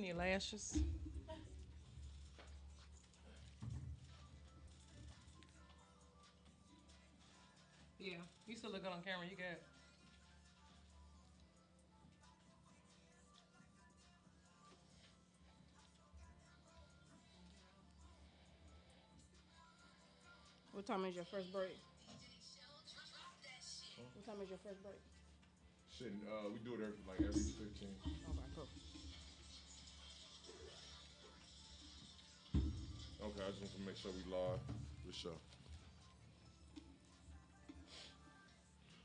Your lashes. Yeah, you still look good on camera. You good. What time is your first break? What time is your first break? Shit, we do it every 15. Okay, cool. Okay, I just want to make sure we live for sure.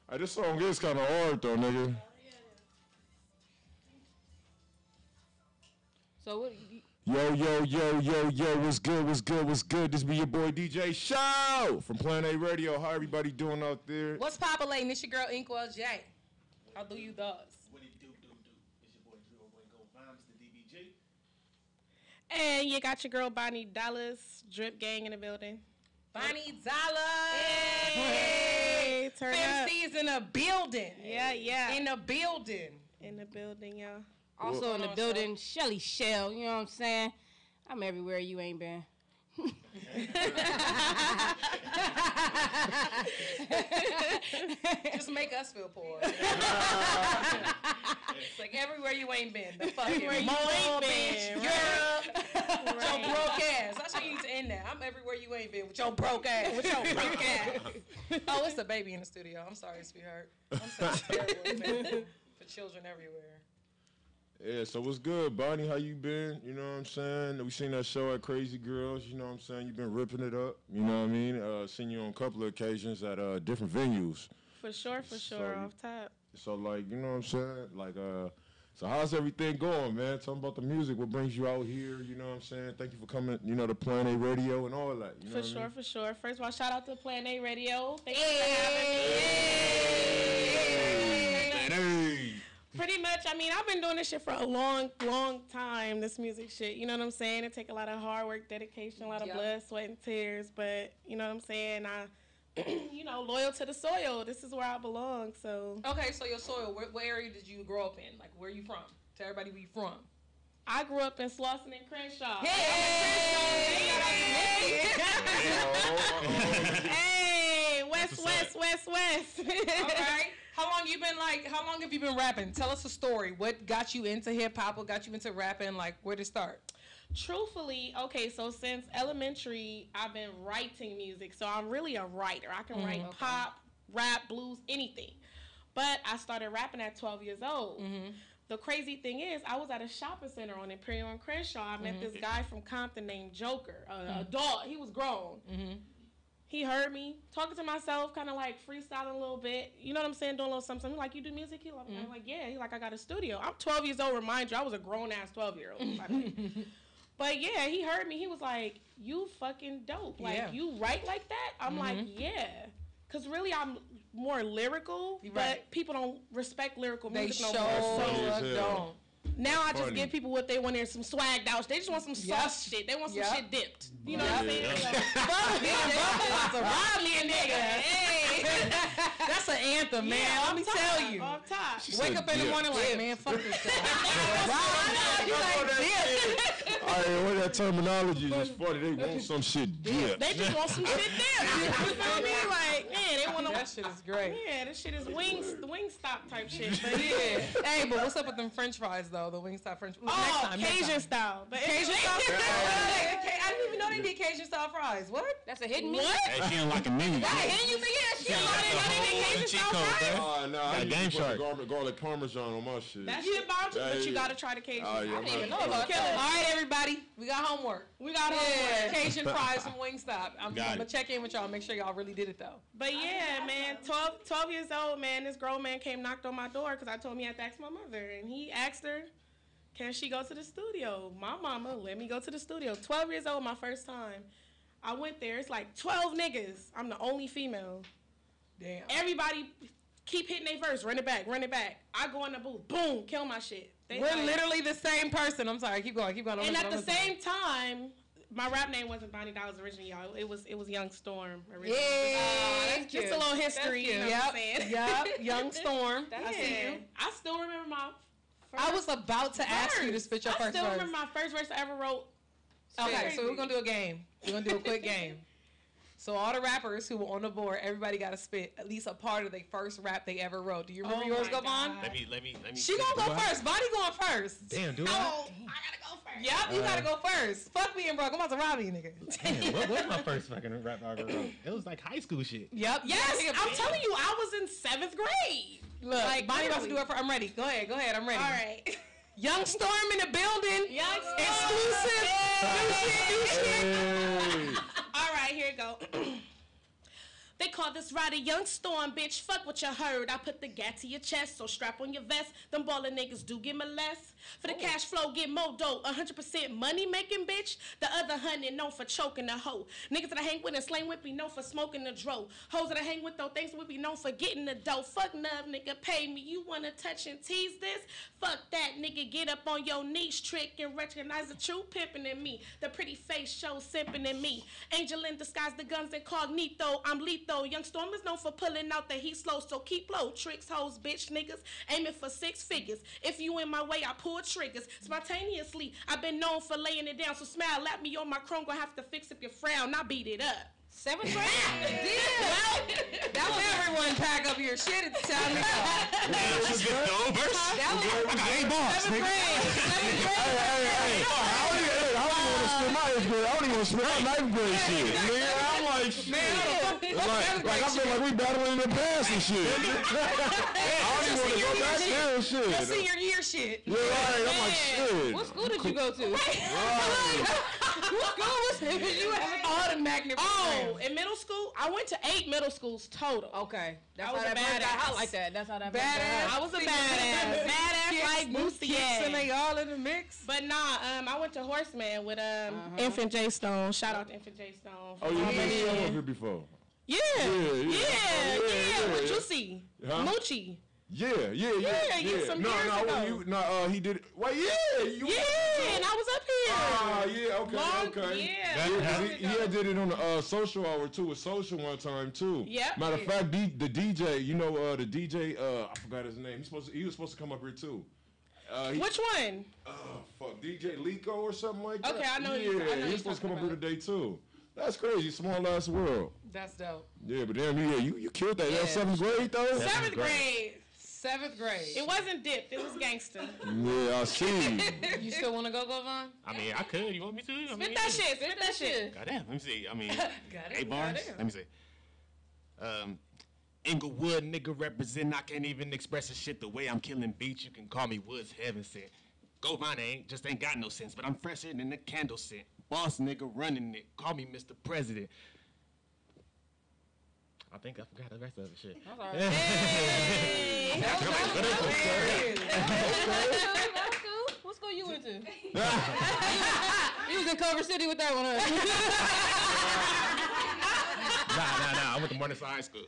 Hey, this song is kind of hard though, nigga. So what? Yo, what's good? This be your boy DJ Show from Planet A Radio. How everybody doing out there? What's populating? It's your girl Inkwell J. How do you does? What it do? It's your boy Drew Boy Go Vibes, the DBG. And you got your girl Bonnie Dallas, Drip Gang in the building. Bonnie Dallas. Hey, turn up. FMC's in the building. Yeah. In the building. In the building, y'all. Also in the building, Shelly Shell, you know what I'm saying? I'm everywhere you ain't been. Just make us feel poor. It's like everywhere you ain't been. The fucking mall, bitch, Europe, with your broke ass. That's how you need to end that. I'm everywhere you ain't been with your broke ass. With your broke ass. Oh, it's a baby in the studio. I'm sorry, sweetheart. I'm so terrible for children everywhere. Yeah, so what's good, Bonnie? How you been? You know what I'm saying? We seen that show at Crazy Girls. You know what I'm saying? You been ripping it up. You know what I mean? Seen you on a couple of occasions at different venues. For sure, off top. So, like, you know what I'm saying? Like, so how's everything going, man? Tell me about the music. What brings you out here? You know what I'm saying? Thank you for coming, to Planet A Radio and all that. You know for sure. First of all, shout out to Planet A Radio. Thank you for having me. Hey. Pretty much, I mean, I've been doing this shit for a long time, this music shit. You know what I'm saying? It take a lot of hard work, dedication, a lot of blood, sweat, and tears. But, you know what I'm saying? I, loyal to the soil. This is where I belong, so. Okay, so your soil, what area did you grow up in? Like, where are you from? Tell everybody where you from. I grew up in Slauson and Crenshaw. Hey, West. All right. How long have you been rapping? Tell us a story. What got you into hip hop? What got you into rapping? Like, where did it start? Truthfully, okay, so since elementary, I've been writing music. So I'm really a writer. I can write pop, rap, blues, anything. But I started rapping at 12 years old. Mm-hmm. The crazy thing is, I was at a shopping center on Imperial and Crenshaw. I met this guy from Compton named Joker, a dog. He was grown. Mm-hmm. He heard me talking to myself, kind of like freestyling a little bit. You know what I'm saying? Doing a little something. Like, you do music? I'm like, yeah. He's like, I got a studio. I'm 12 years old. Remind you, I was a grown-ass 12-year-old. But, yeah, he heard me. He was like, you fucking dope. Like, you write like that? I'm like, yeah. Because really, I'm more lyrical, but people don't respect lyrical music no more. They don't. Now I just give people what they want. There's some swagged out. They just want some sauce shit. They want some shit dipped. You know what I'm saying? Like, rob me a nigga. Hey, that's an anthem, man. Let me tell you. Off top. Wake up in the morning like, man, fuck this shit. What that terminology is funny. They want some shit dipped. They just want some shit dipped. You feel me? Like, man, they want that shit is great. Yeah, this shit is Wingstop type shit. But Hey, but what's up with them French fries though? The Wingstop French fries. Cajun style. But Cajun style. I didn't even know they did Cajun style fries. What? That's a hidden what? Hey, she don't like a menu. She Cajun style fries. Oh, no, I need to put garlic parmesan on my shit. That shit bomb too, but you gotta try the Cajun. I didn't even know about that. All right, everybody, we got homework. Cajun fries from Wingstop. I'm gonna check in with y'all, make sure y'all really did it though. But yeah, man, 12 years old, man, this grown man came knocked on my door because I told me I had to ask my mother, and he asked her, can she go to the studio? My mama let me go to the studio. 12 years old, my first time. I went there. It's like 12 niggas. I'm the only female. Damn. Everybody keep hitting their verse. Run it back. I go in the booth. Boom. Kill my shit. We're like, literally the same person. I'm sorry. Keep going. And at the same time, my rap name wasn't Bonnie Dallas originally, y'all. It was Young Storm originally. Yeah. That's just a little history. You know what I'm saying? Yep. Young Storm. I see you. I still remember my I was about to ask you to spit your first verse. I still remember my first verse I ever wrote. Okay, so we're going to do a game. We're going to do a quick game. So all the rappers who were on the board, everybody got to spit at least a part of their first rap they ever wrote. Do you remember yours, go, Vaughn? Let me. She gonna go first. Bonnie going first. Damn, do No, I? I gotta go first. Yep, you gotta go first. Fuck being broke. I'm about to rob you, nigga. Damn, what was my first fucking rap I ever wrote? It was like high school shit. Yep. Yes, I'm telling you, I was in 7th grade. Look, like, Bonnie about to do it for. I'm ready. Go ahead. I'm ready. All right. Young Storm in the building. Young Storm. Exclusive. New shit. All right, here it go. They call this ride a young storm, bitch. Fuck what you heard. I put the gat to your chest, so strap on your vest. Them ballin' niggas do give me less. For the cash flow, get more dope. 100% money making, bitch. The other 100 known for choking a hoe. Niggas that I hang with and slang with be known for smoking the dro. Hoes that I hang with though, things would be known for getting the dough. Fuck nub, nigga, pay me. You wanna touch and tease this? Fuck that, nigga. Get up on your knees, trick and recognize the true pimpin' in me. The pretty face shows simpin' in me. Angel in disguise, the guns incognito. I'm lethal. Young Storm is known for pulling out the heat slow, so keep low. Tricks, hoes, bitch, niggas, aiming for 6 figures. If you in my way, I pull triggers spontaneously. I've been known for laying it down, so smile at me on my chrome. Gonna have to fix up your frown. I beat it up. 7th grade? Well, that was everyone pack up your shit at the time. That was good. No verse. That was I got 8 bars. 7th grade. Hey, I don't even want to spit my 8th grade. I don't even want to spit my 9th grade shit. Man, I'm like, shit. Like I feel like we battling in the past and shit. I don't even want to go back there and shit. Your senior year shit. Yeah, right. I'm like, shit. What school did you go to? Right. What school was you at? All the magnet. Oh, in middle school, I went to 8 middle schools total. Okay. That's I how was that a bird got badass. hot like that. That's how that Badass. I was a badass. Badass like Boosie. Kicks and they all in the mix. But nah, I went to Horseman with Infant J Stone. Shout out to Infant J Stone. Oh, you been up here before? Yeah. What you see? Huh? Moochie. Yeah. Some years ago. He did it. Well, yeah. And I was up here. Okay. Yeah. He had did it on the social hour too, with social one time too. Yep. Matter of fact, the DJ, the DJ, I forgot his name. He was supposed to come up here too. Which one? DJ Lico or something like that. Okay, I know. Yeah, he was supposed to come up here today too. That's crazy. Small ass world. That's dope. Yeah, but damn, you killed that. Yeah. That 7th grade though. 7th grade. 7th grade. It wasn't dipped. It was gangster. Yeah, I see. You still want to go, Vaughn? I mean, I could. You want me to? Spit that shit. Goddamn. Let me see. I mean, Got it. 8 bars. Let me see. Inglewood, nigga represent. I can't even express a shit the way I'm killing beats. You can call me Woods Heaven sent. Go mine ain't got no sense, but I'm fresher than the candle scent. Boss nigga running it. Call me Mr. President. I think I forgot the rest of the shit. That's all right. Hey. That was cool. What school you went to? You was in Culver City with that one, huh? Nah. I went to Morningside High School.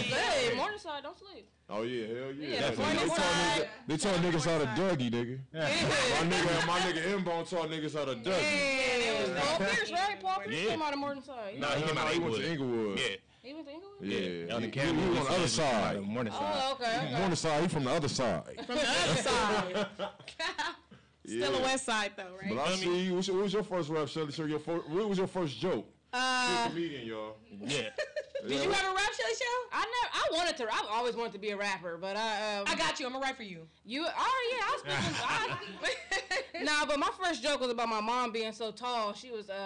Hey, Morningside, don't sleep. Oh yeah, hell yeah. Yeah, They taught niggas how to Dougie, nigga. My nigga M-Bone taught niggas how to Dougie. It was Paul Pierce, right? Paul Pierce came out of Morningside. No, he came out of went to Inglewood. Yeah. He went to Inglewood? Yeah. He was on the other side. Morningside. Oh, okay. Morningside, he from the other side. From the other side. Still a West Side though, right? But I see. What was your first rap, Shelly? So what was your first joke? You're a comedian, y'all. Yeah. Did you have a rap Shelly show? I've always wanted to be a rapper, but I got you. I'm gonna write for you. I was speaking. Nah, but my first joke was about my mom being so tall.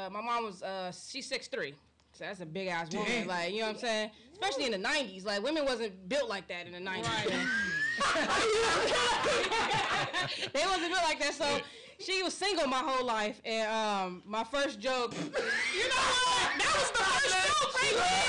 My mom was she's 6'3". So that's a big ass woman. Damn. Like, you know what I'm saying? Especially in the 90s. Like, women wasn't built like that in the 90s. Right. They wasn't built like that. So she was single my whole life, and my first joke. You know what? That was the first joke right there.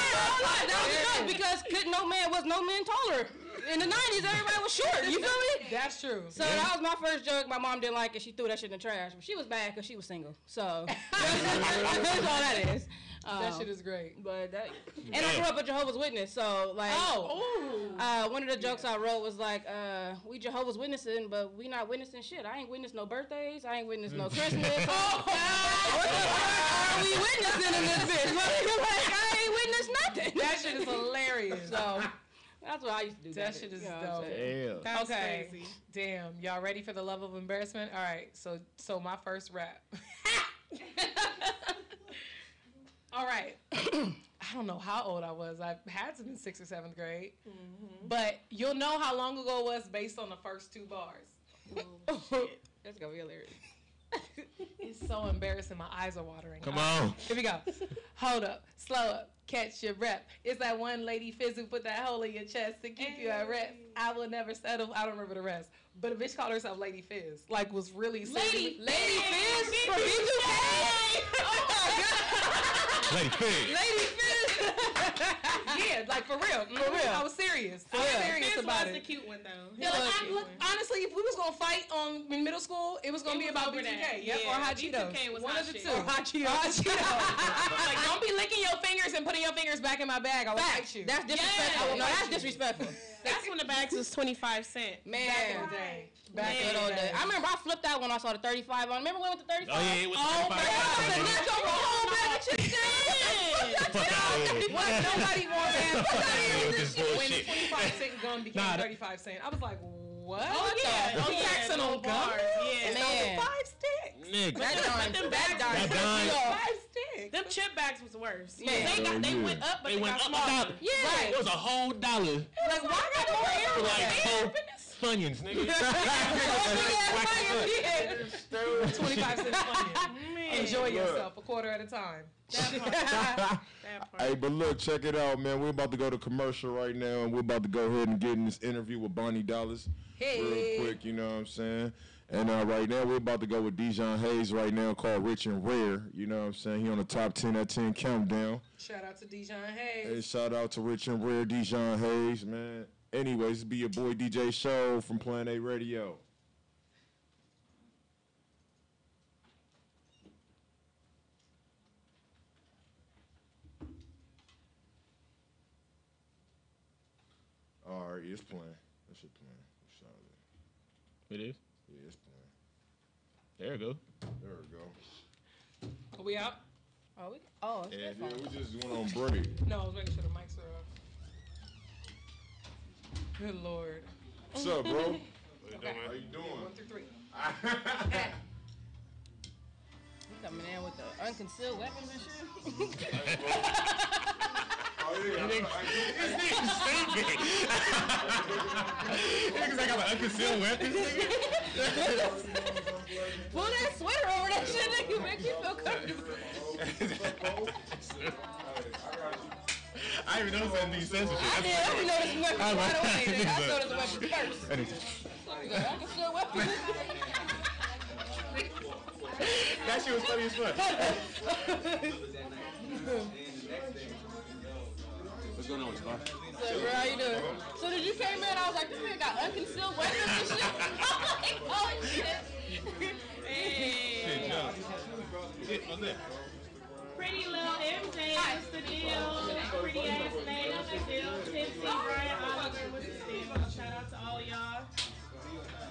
That was a joke because no man taller. In the 90s, everybody was short. You feel me? That's true. So that was my first joke. My mom didn't like it. She threw that shit in the trash. But she was bad because she was single. So that's all that is. That shit is great. But and I grew up a Jehovah's Witness, so like, one of the jokes I wrote was like, we Jehovah's Witnessing, but we not witnessing shit. I ain't witnessed no birthdays. I ain't witnessed no Christmas. What the fuck are we witnessing in this bitch? Like, I ain't witnessed nothing. That shit is hilarious. So That's what I used to do. That shit is dope. Damn. That's Okay. crazy. Damn. Y'all ready for the level of embarrassment? All right. So my first rap. All right. I don't know how old I was. I had to be in 6th or 7th grade. Mm-hmm. But you'll know how long ago it was based on the first 2 bars. Oh, shit. That's gonna be hilarious. It's so embarrassing. My eyes are watering. Come on. Here we go. Hold up. Slow up. Catch your breath. It's that one lady fizz who put that hole in your chest to keep you at rest. I will never settle. I don't remember the rest. But a bitch called herself Lady Fizz. Like, was really Lady Fizz from B2K? Oh my God. Lady Fizz. Lady Fizz. Yeah, like for real. For real. I was serious. I was serious about Fizz was it. the cute one though. Yeah, like, honestly, if we was gonna fight in middle school, it was gonna be about B2K. Yep, or Hot Cheetos. B2K was one hot of the shit. two. Or Hot Cheetos. Like, don't be licking your fingers and putting your fingers back in my bag. I will fight you. That's disrespectful. Yes. No, that's disrespectful. That's when the bags was 25 cents. Man. Back in the day. Back in Good the old day. days. I remember I flipped out when I saw the 35 on. Remember when we went to 35? Oh, yeah, it was Oh, 35. my God. I said, knock over a whole bag of chips What? Nobody wants that. When the Bullshit. 25-cent gum became 35 cents, I was like, what? Oh yeah. Oh, taxing on gum? Yeah. Man. 5 sticks. Nigga. That dime. 5 sticks. Them chip bags was worse. Man. They went up, but They went up a smaller. dollar. Yeah. It was a whole dollar. Like, why I got more air For with like that? 4 Funyuns, nigga. 25 cents Funyuns. Enjoy yourself a quarter at a time. That part. Hey, but look, check it out, man. We're about to go to commercial right now, and we're about to go ahead and get in this interview with Bonnie Dollars real quick, you know what I'm saying? And right now, we're about to go with Dijon Hayes right now, called Rich and Rare, you know what I'm saying? He on the top 10 at 10 countdown. Shout out to Dijon Hayes. Hey, shout out to Rich and Rare, Dijon Hayes, man. Anyways, this be your boy DJ Show from Plan A Radio. All right, it's playing. That shit playing. Shout out. It is. Yeah, it's playing. There we go. There we go. Are we out? It's Yeah, this one. we just went on break. No, I was making sure the mics are up. Good Lord. What's up, bro? Okay. How you doing? 1 through 3. He coming in with the unconcealed weapons and shit. Oh, yeah. This nigga's stupid. Niggas like I'm an unconcealed weapon. Pull that sweater over that shit, nigga. Make you feel comfortable. I didn't even know something being censorship. I did. I noticed the weapons right away. Nigga. I noticed the weapons first. Unconcealed weapons. That shit was funny as fuck. What's going on, Scar? So, bro, how you doing? So, as you came in, I was like, this nigga got unconcealed weapons and shit. I'm like, oh, shit. Shit, Joe. Shit, what's that? Pretty little MJ, what's the deal? Pretty ass name, what's the deal? Tipsy, Brian Oliver, what's the deal? Shout out to all y'all.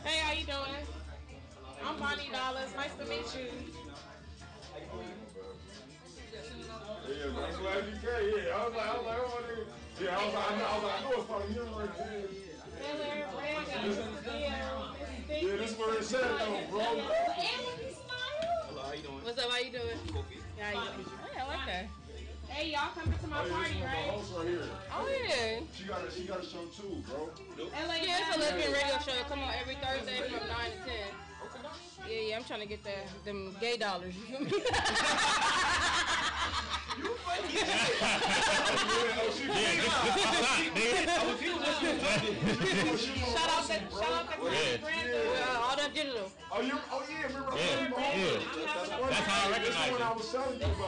Hey, how you doing? I'm Bonnie Dollars. Nice to meet you. Yeah, but I'm glad you came. Yeah, I was like, oh, nigga. Yeah, I know it's probably him right there. Yeah, this is where it's at, though, bro. What's up? How you doing? Yeah, how you doing? Hey, I like that. Hey, y'all coming to my party, My right? host right here. Oh, yeah. She got a show too, bro. Yeah, it's a lesbian radio show. Come on every Thursday from 9 to 10. Yeah, I'm trying to get them gay dollars. You feel me? Shout out to All that digital. Oh yeah, remember? Yeah. That's how I recognize When I it. was telling you about.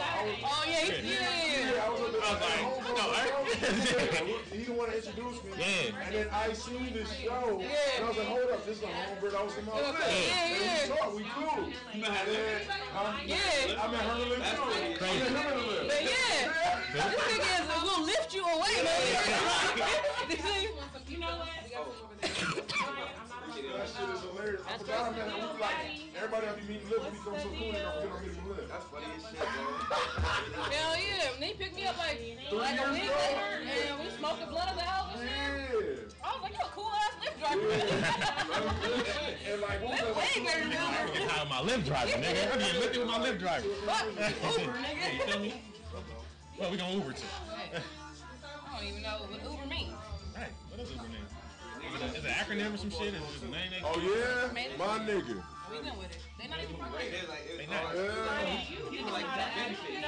Oh, yeah. Yeah, I was up there. I was like, no, He the one that introduced me. Yeah. And then I seen this show. And I was like, hold up, this is a homebird. I was in my Yeah. And we talked, we cool. And then, Yeah. I met her in the lift too. Crazy. I met her in the lift. But yeah, this nigga is a little lift you away, man. You know what? That shit is hilarious. I forgot I met her. Everybody that be meeting Liv when he comes so cool, they don't forget on him Liv. That's funny as shit, bro. Hell yeah. And they picked me up like a week later, and we smoked the blunt of the house and shit. I was like, you a cool ass Lyft driver. And like, what was way better than I'm getting high with my Lyft driver, nigga. I'm getting lifted with my Lyft driver. Fuck, Uber, nigga. You feel me? Well, we gonna Uber to. I don't even know what Uber means. Right. What does Uber mean? Is it an acronym or some shit? Is it just a name? Oh yeah, my nigga. We went with it. They not even from here. They not. You like that benefit. You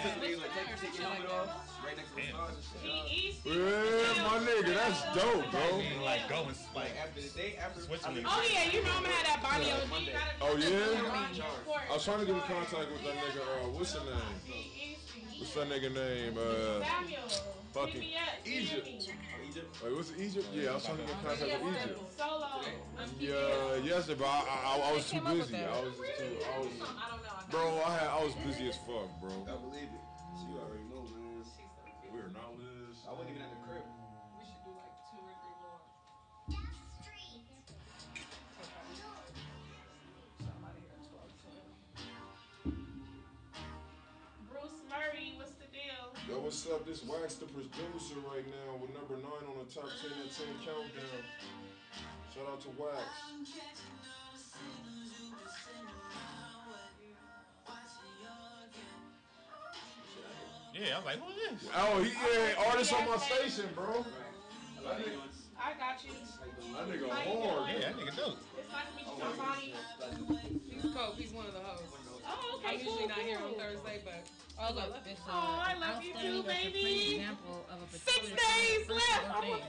took me like take your helmet off right next to the stars and shit. Yeah, my nigga, that's dope, bro. Like going like After the day, after Switzerland. Oh yeah, you know I'm gonna have that body on the G. Oh yeah. I was trying to get in contact with that nigga. What's his name? What's that nigga name? Fucking Egypt. Wait, what's Egypt? Yeah, I was trying to get in contact with Egypt. Solo. Yeah, yesterday, but I was too busy. Bro, I was busy as fuck, bro. I believe it. You already know, man. We're not Liz. I wasn't even at the crib. We should do like 2 or 3 more. Bruce Murray, what's the deal? Yo, what's up? This Wax the producer right now with number 9 on the top 10 at 10 countdown. Shout out to Wax. Yeah, I was like, who is this? Oh, artist on my station, bro. I got you. That nigga hard. Yeah, that nigga dope. It's nice to meet you, somebody. He's Cope. He's one of the hosts. Oh, okay, I'm usually not here on Thursday, but I love it. Oh, I love you too, baby. Of a 6 days left. Oh, okay.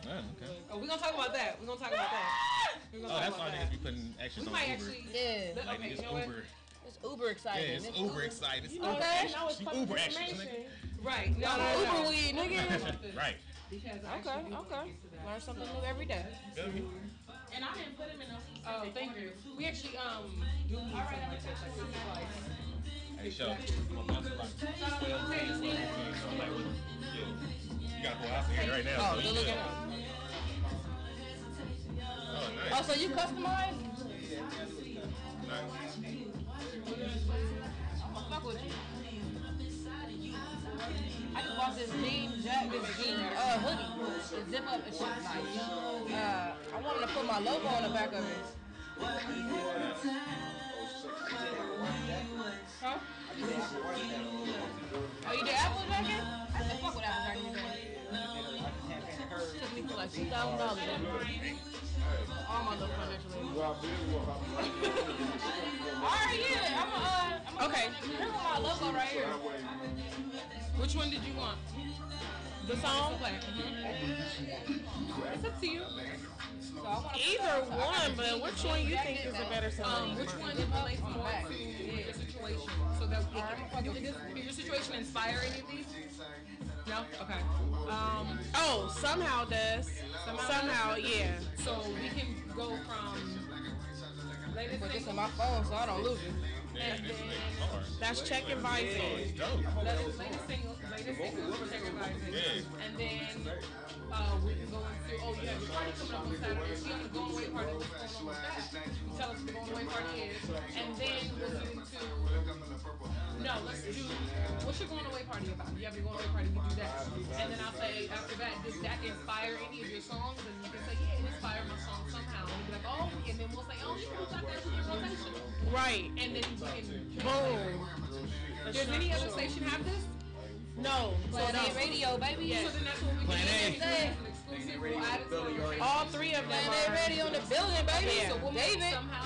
oh, we're gonna talk about that. We're gonna talk about that. We're gonna Oh, talk that's about why that. niggas be putting extras We on might Uber. actually. Yeah. Like Okay, niggas you know what? Uber. It's Uber exciting. Yeah, it's Uber excited. You know Uber what? Okay. That was She public Uber extras, information. nigga. Right. No, no, Uber no. weed, nigga. Right. Okay. Learn something new every day. Feel me? And I didn't put him in no Oh, thank you. We actually do something like that. Like, Hey, show. I'm about to like 12 days. So I'm like, what? Yeah. You gotta go out here right now. Oh, so good you looking. good. Oh, nice. Oh, so you customize? Nice. I'm gonna fuck with you. I just bought this jean hoodie. The zip up and shit nice. I wanted to put my logo on the back of it. Huh? Oh, you did Apple jacket? I said fuck with Apple jacket. Took me for like $2,000. All my little financial aid. Alright, yeah. I'm okay. here's my logo right here. Which one did you want? The song? It's up to you. So I want Either one, but which one you think is a better song? Which one relates more to your situation? So that did your situation inspire any of these? No? Okay. Oh, somehow does. Somehow, yeah. So we can go from latest put this in single, my phone so I don't lose it. Yeah, this nigga's hard. That's Check and Oh, Visor. it's dope. latest single, check your vibes. Yeah. And then we can go into, oh, you have your party coming up on Saturday. So you have the going away party. What's going on with that? You tell us what the going away party is. And then we'll get into, no, let's do, what's your going away party about? You have your going away party, we do that. And then I'll say, after that, does that inspire any of your songs? And you can say, yeah, it inspired my song somehow. And you'll be like, oh, and then we'll say, oh, you got that in your rotation. Right. And then we can, Boom. does any other station have this? No. Plan A radio, baby. So then that's what we Plan can A. do. Exclusive, we'll add it to our rotation. All three of them Plan A are. radio in the building, baby. Yeah. So we'll make David. somehow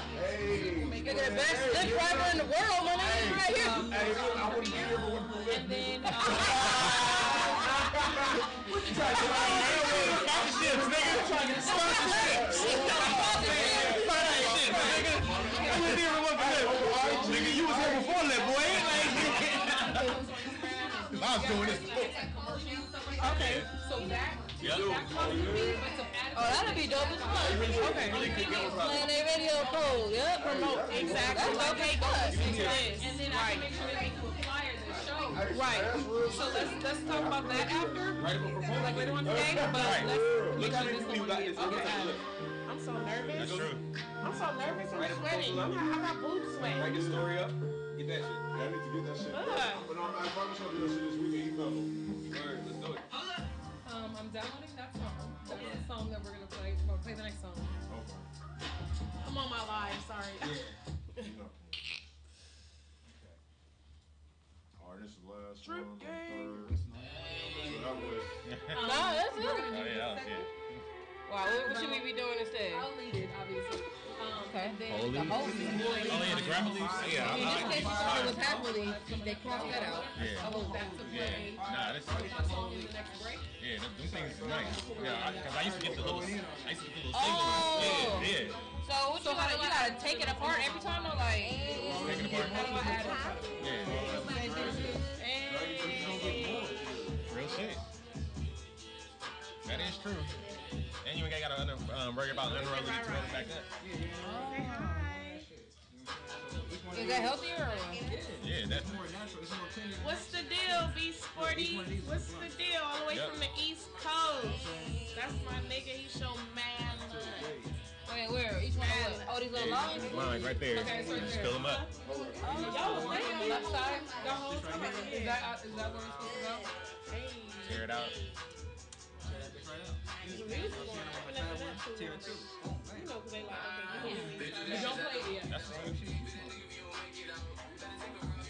Nigga, the best Lyft driver in the world, my nigga, right here. I wouldn't be here, but what and then Sponsorships, nigga. Sponsorships. Nigga, you was here before that, boy. I was doing this before. okay, so that Oh, that'd be dope as fuck. okay. Plan A radio pro, yep. Promote. Exactly. That's Okay, okay, good. good. And then I can make sure that we can flyer the show. Right. So let's talk about that after, like later on today. But let's make sure this one. Okay. I'm I'm so nervous. That's true. I'm so nervous and sweating. I got boob sweat. Write the story up. Get that shit. Yeah, I need to get that shit. Ugh. But no, I promise I'll do that shit this weekend. Email them. Word, let's do it. I'm downloading that song. That's the song that we're gonna play. We're gonna play the next song. Okay. I'm on my live. Sorry. No. All right, this is the last one. The third. So that was. No, that's it. Oh, yeah, that was it. Wow, what should we be doing instead? I'll lead it, obviously. Okay. And then Holy. the host is Oh, yeah, the grammar leaves? Yeah, I in this like case, these. you started with happily. They crossed that out. Yeah. I want that to play. Nah, this That song in the next break. yeah, them things is nice. Yeah, because I used to get the little single ones. Oh. Yeah. So what you gotta take it apart every time though, like. Take it apart. Yeah. Real shit. That is true. And you ain't gotta worry about unrolling it to roll it back up. Is that healthier or? Yeah, that's What's the deal, B Sporty? What's the deal? All the way from the East Coast. That's my nigga. He show mad love. Wait, where? Each one of what? Oh, these little lines? mine right there. Okay, so Just fill them up. On the left side, the whole time. Is that where it's supposed to go? Tear it out. Tear it too. You know, 'cause they like, okay, You don't play it yet. That's the same shit.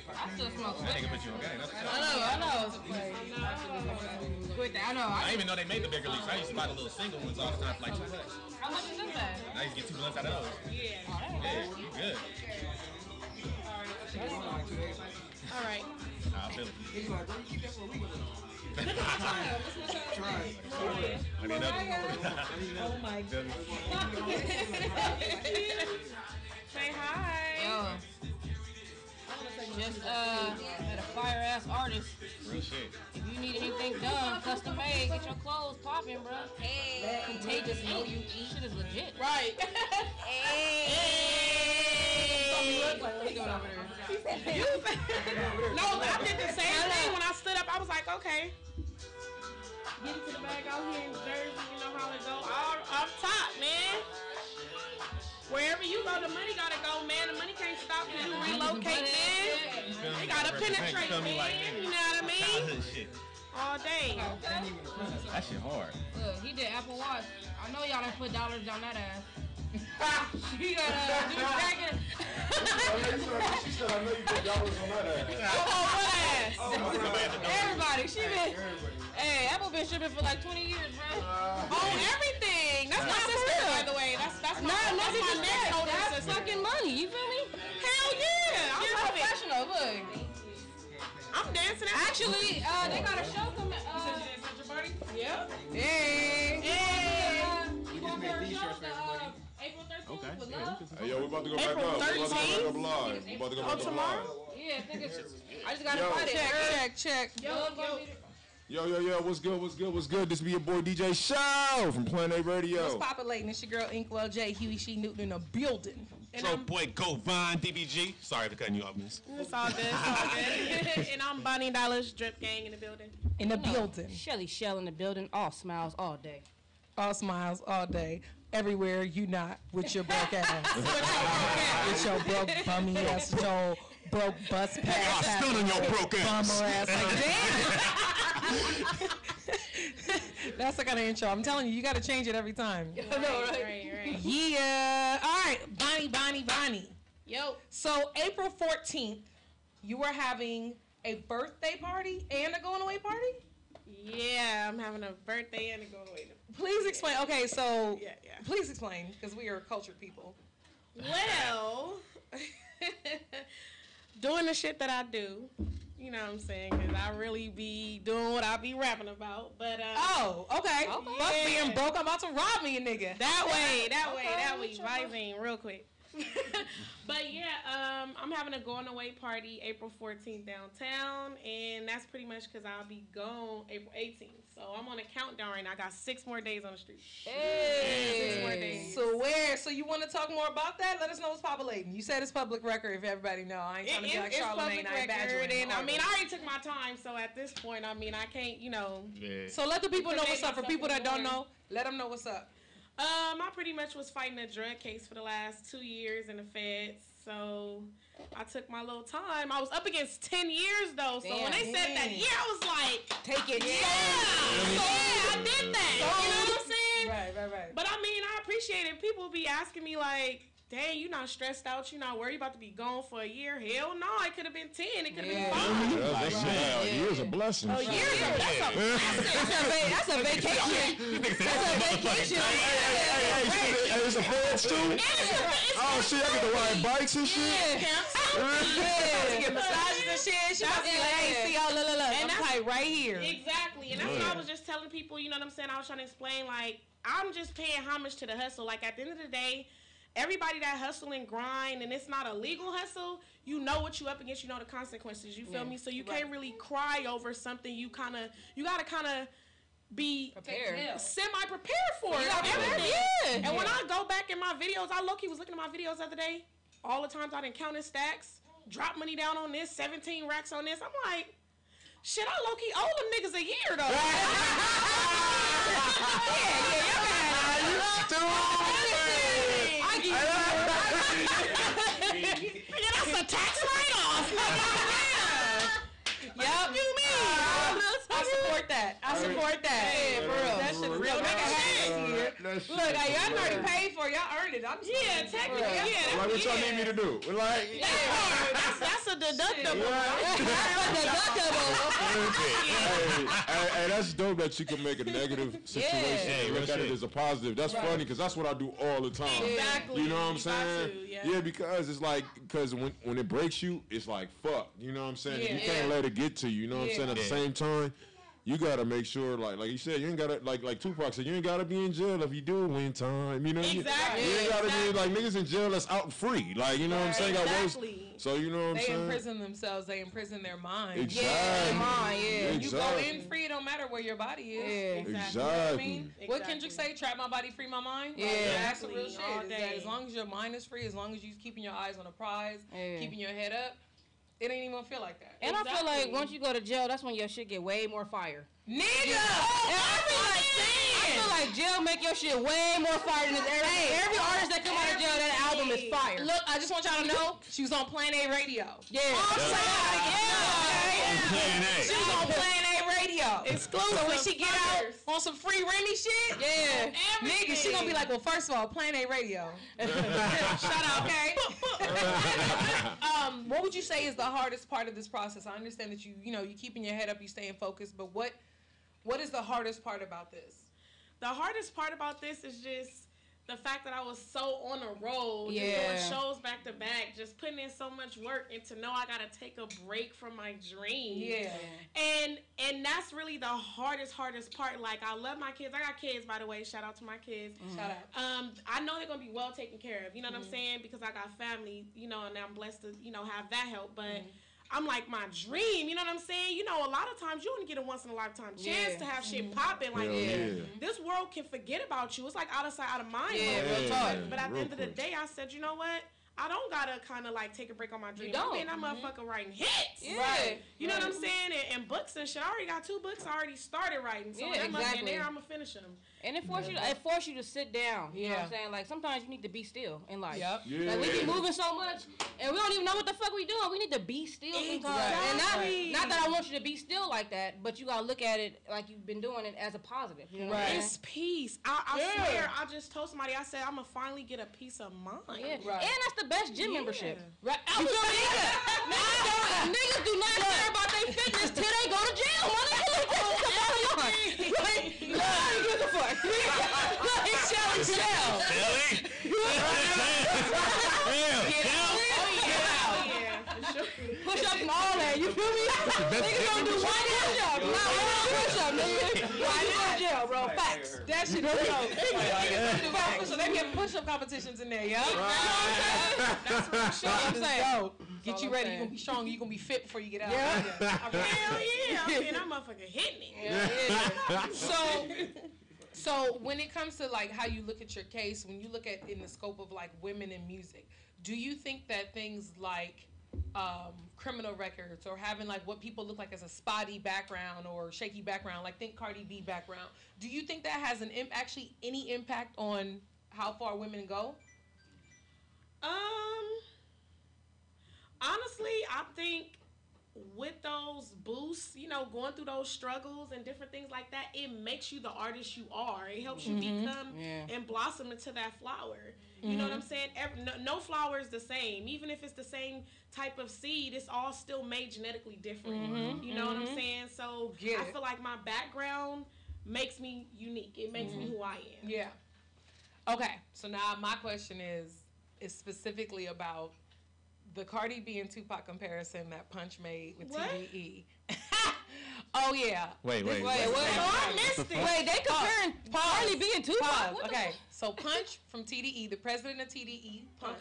I still smoke. That nigga put you on game. That's I know. Quit that. I know. I didn't even know they made the bigger leaves. I used to buy the little single ones all the time for like $2. How much is this at? I used to get 2 blunts out of those. yeah. Yeah, you good. All right. I feel it. He's like, bro, you keep that for a week. Try it. I need another. Oh my God. Say hi. Yo. Just at a fire ass artist. Real shit. If you need anything done, custom made, get your clothes popping, bro. Hey. Contagious. No, you shit is legit. Right. Hey. What are you doing over there? No, I did the same thing when I stood up. I was like, okay. Get into the bag out here in Jersey. You know how it go. All up top, man. Wherever you go, the money gotta go, man. The money can't stop you. You relocate, man. They gotta penetrate, man. You know what I mean? Childhood shit. All day. That shit hard. Look, he did Apple Watch. I know y'all done put dollars on that ass. He got do the jacket. She said, I know you put dollars on that ass. Oh, what ass? Everybody. She been. Hey, Apple been shipping for like 20 years, bro. On everything. That's my sister, by the way. That's my Not that's my even next that. older That's sister. fucking money. You feel me? Hell yeah. I You're love it. professional. Look. I'm dancing at Actually, they got a show coming. Yep. Hey. We just made these shirts for everybody. April 13th with love. Hey, yo, we about to go back April up. We about to go 13th? back up live. We about to go back up tomorrow? live. Yeah, I think it's. I just got Yo. invited. Check. Yo, what's good? This be your boy DJ Show from Planet Radio. What's populating? It's your girl Inkwell J. Huey She Newton in the building. And So I'm, boy, go Vine DBG. Sorry for cutting you off, miss. it's all good. It's all good. And I'm Bonnie Dallas Drip Gang in the building. In the building. Shelly Shell in the building. All smiles all day. All smiles all day. Everywhere you not with your broke ass. With your broke bummy ass. With your broke bus pass. I'm still on your broke ass. Bummer ass. Like, damn. That's the kind of intro. I'm telling you, you got to change it every time. I know, right? Right. Yeah. All right. Bonnie. Yo. So April 14th, you are having a birthday party and a going away party? Yeah, I'm having a birthday and a going away. Please explain. Okay, so Yeah. please explain because we are cultured people. Well, doing the shit that I do, you know what I'm saying? Because I really be doing what I be rapping about. But Oh, okay. Fuck Yeah. being broke. I'm about to rob me a nigga. that way, Okay, Visine, real quick. But yeah, I'm having a going away party April 14th downtown, and that's pretty much because I'll be gone April 18th. So I'm on a countdown right now. I got 6 more days on the street. Hey. 6 more days. So where? So you want to talk more about that? Let us know what's populating. You said it's public record. If everybody know, I ain't trying to be like It's Charlamagne. public I ain't badgering record, and I mean, artists. I already took my time. So at this point, I mean, I can't, Yeah. So let the people know what's up. For myself people that don't anymore. know, let them know what's up. I pretty much was fighting a drug case for the last 2 years in the feds. So I took my little time. I was up against 10 years though. So when they said that year, I was like, take it. Yeah, I did that. You know what I'm saying? Right. But I mean, I appreciate it. People be asking me like, dang, you not stressed out? You not worried about to be gone for a year? Hell no, it could have been 10. It could have been 5. That's years of blessings. Oh, years of That's a vacation. That's a vacation. Hey, it's a feds too? Oh, shit, I get to ride bikes and shit? Yeah. Get massages and shit. She must be like, hey, see y'all, look. And I'm tight right here. Exactly. And that's what I was just telling people, you know what I'm saying? I was trying to explain, like, I'm just paying homage to the hustle. Like, at the end of the day, everybody that hustle and grind, and it's not a legal hustle, you know what you up against, you know the consequences, you feel me? So you can't really cry over something. You gotta kind of be semi-prepared for it. Everything. And when I go back in my videos, I low-key was looking at my videos the other day, all the times I done counted stacks, drop money down on this, 17 racks on this. I'm like, shit, I low-key owe them niggas a year, though. That's a tax write-off. Yup. You mean? I support that. Yeah, for real. That shit is real. Nigga had here. Look, y'all already paid for it. Y'all earned it. Technically, yeah. Like, what y'all need me to do? Like, That's a deductible. Hey, that's dope that you can make a negative situation and look at it as a positive. That's funny because that's what I do all the time. Exactly. You know what I'm saying? Yeah, because it's like, because when it breaks you, it's like, fuck. You know what I'm saying? And you can't let it get to you. You know what I'm saying? At the same time, you gotta make sure, like you said, you ain't gotta, like Tupac said, you ain't gotta be in jail if you do win time. You know, exactly. You ain't gotta be like niggas in jail that's out free. Like, you know what I'm saying? Exactly. So you know what I'm saying? They imprison themselves. They imprison their mind. Exactly. You go in free, it don't matter where your body is. Exactly. You know what I mean? What Kendrick say? Trap my body, free my mind. That's the real shit. All day. As long as your mind is free, as long as you keeping your eyes on the prize, keeping your head up, it ain't even gonna feel like that. And I feel like once you go to jail, that's when your shit get way more fire. Nigga! I feel like jail make your shit way more fire than every artist that come out of jail, that album is fire. Look, I just want y'all to know, she was on Plan A radio. Yeah. She was on Plan A radio. Exclusive. So when she get out on some free Remy shit, nigga, she gonna be like, well, first of all, Plan A radio. Shout out, okay? What would you say is the hardest part of this process? I understand that you keeping your head up, you staying focused, but what is the hardest part about this? The hardest part about this is just the fact that I was so on the road, just doing shows back to back, just putting in so much work, and to know I gotta take a break from my dream. Yeah. And that's really the hardest part. Like, I love my kids. I got kids, by the way. Shout out to my kids. Shout out. I know they're gonna be well taken care of. You know what I'm saying? Because I got family. You know, and I'm blessed to have that help. But I'm like, my dream, you know what I'm saying? You know, a lot of times you only get a once in a lifetime chance to have shit popping. Like, this world can forget about you. It's like out of sight, out of mind. But at the end of the day, I said, you know what? I don't gotta kind of like take a break on my dream. I'm being that motherfucker writing hits. Right. You know what I'm saying? And books and shit. I already got 2 books I already started writing. So that must be in there, I'm gonna finish them. And it forces you to sit down. You know what I'm saying? Like, sometimes you need to be still in life. Yep. Yeah. Like, we be moving so much, and we don't even know what the fuck we doing. We need to be still sometimes. And not that I want you to be still like that, but you gotta look at it like you've been doing it as a positive. You know what I'm saying? It's peace. I swear, I just told somebody, I said, I'm gonna finally get a peace of mind. Yeah. Right. And that's the best gym membership. Right. You feel me? Niggas do not care about their fitness till they go to jail. Nobody gives a fuck. Shelly. Push ups and all that. You feel me? Niggas don't do one push-up. Not one push-up, nigga. Why you go to jail, bro? Facts. That shit is dope. So they be having push-up competitions in there, yeah? That's what I'm saying. Get you ready. You're going to be strong. You're going to be fit before you get out. Hell yeah. I mean, that motherfucker hitting it. So when it comes to like how you look at your case, when you look at in the scope of like women in music, do you think that things like criminal records or having like what people look like as a spotty background or shaky background, like think Cardi B background. Do you think that has actually any impact on how far women go? Honestly, I think with those boosts, you know, going through those struggles and different things like that, it makes you the artist you are. It helps you become and blossom into that flower. You know what I'm saying? No flower is the same. Even if it's the same type of seed, it's all still made genetically different. You know what I'm saying? So I feel like my background makes me unique. It makes me who I am. Yeah. Okay. So now my question is specifically about the Cardi B and Tupac comparison that Punch made with TDE. Oh yeah. Wait. Oh, I missed it. Wait, they comparing Cardi B and Tupac? Okay. So Punch from TDE, the president of TDE, Punch,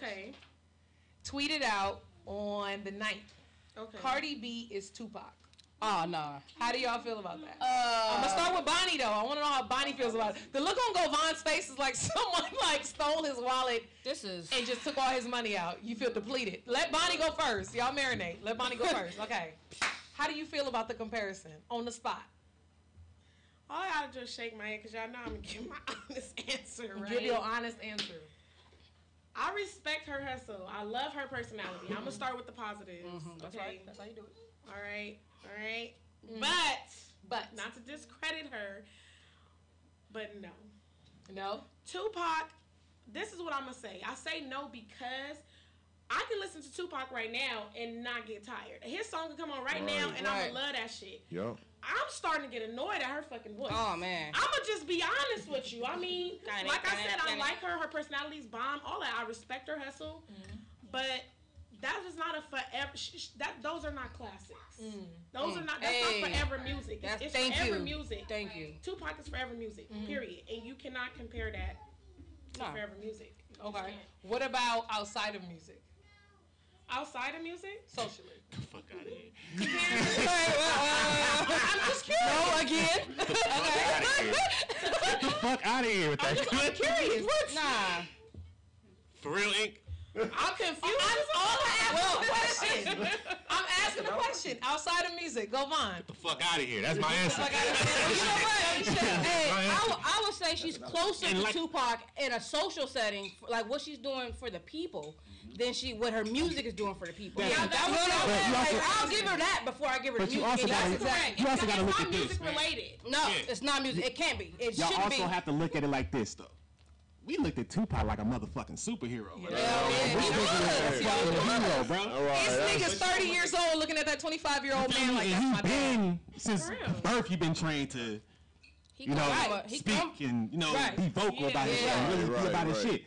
tweeted out on the 9th. Okay. Cardi B is Tupac. Oh, no. How do y'all feel about that? I'm going to start with Bonnie, though. I want to know how Bonnie feels about it. The look on Govan's face is like someone like stole his wallet and just took all his money out. You feel depleted. Let Bonnie go first. Y'all marinate. Let Bonnie go first. Okay. How do you feel about the comparison on the spot? All I gotta do is shake my head because y'all know I'm going to give my honest answer, right? Give your honest answer. I respect her hustle. I love her personality. I'm going to start with the positives. That's right. That's how you do it. All right. But not to discredit her, but no. Tupac, this is what I'm gonna say. I say no because I can listen to Tupac right now and not get tired. His song can come on right now and I'm gonna love that shit. Yep. I'm starting to get annoyed at her fucking voice. Oh, man. I'm gonna just be honest with you. I mean, like I said, I like her. Her personality's bomb. All that. I respect her hustle, but that is not a forever. Those are not classics. Those are not. That's not forever music. It's forever music. Thank you. Tupac is forever music. Period. And you cannot compare that to forever music. Okay. What about outside of music? Outside of music? Socially. Get the fuck out of here. I'm just curious. No, again. Get the fuck out of here with that. I'm curious. Nah. For real, Ink? I'm confused. I'm asking a question. Outside of music, go Von. Get the fuck out of here. That's my answer. Hey, I would say she's closer to Tupac in a social setting, like what she's doing for the people, than what her music is doing for the people. I'll give her that before I give her the music. That's correct. You also got to look at this. It's not music related. No, it's not music. It can't be. It Y'all shouldn't be. also have to look at it like this, though. We looked at Tupac like a motherfucking superhero. This nigga's 30 years old looking at that 25-year-old man like that's my dad. Since birth, you've been trained to, speak and, be vocal about his shit and really be about his shit.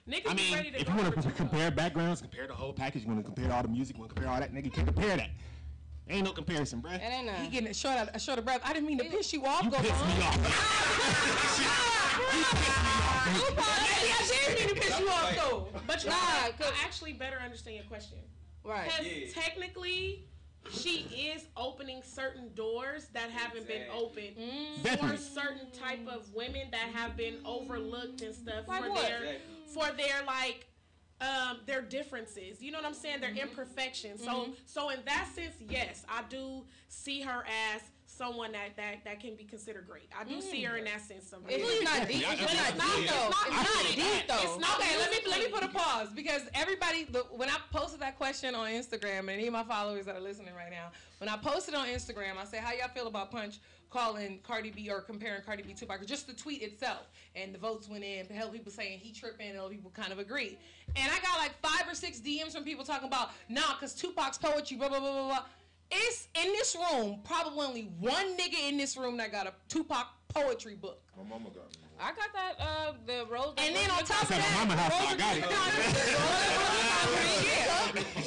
Niggas I mean, if you want to compare backgrounds, compare the whole package, you want to compare all the music, you want to compare all that, nigga, you can't compare that. Ain't no comparison, bruh. It ain't none. He getting a short of breath. I didn't mean to piss you off. You pissed me off. I didn't mean to piss you off, though. But I actually better understand your question. Right. Because technically, she is opening certain doors that haven't been opened for certain type of women that have been overlooked and stuff for their differences. You know what I'm saying? Their imperfections. So in that sense, yes, I do see her as someone that can be considered great. I do see her in that sense. It's not deep. It's not deep though. Okay, let me put a pause because everybody. When I posted that question on Instagram, and any of my followers that are listening right now, when I posted on Instagram, I said, "How y'all feel about Punch calling Cardi B or comparing Cardi B to Tupac?" Just the tweet itself, and the votes went in. Hell, people saying he tripping, and other people kind of agreed. And I got like 5 or 6 DMs from people talking about, nah, cause Tupac's poetry, blah blah blah blah blah. It's in this room, probably only one nigga in this room that got a Tupac poetry book. My mama got me. I got that, the Rose. And then on top of that, my mama house, I got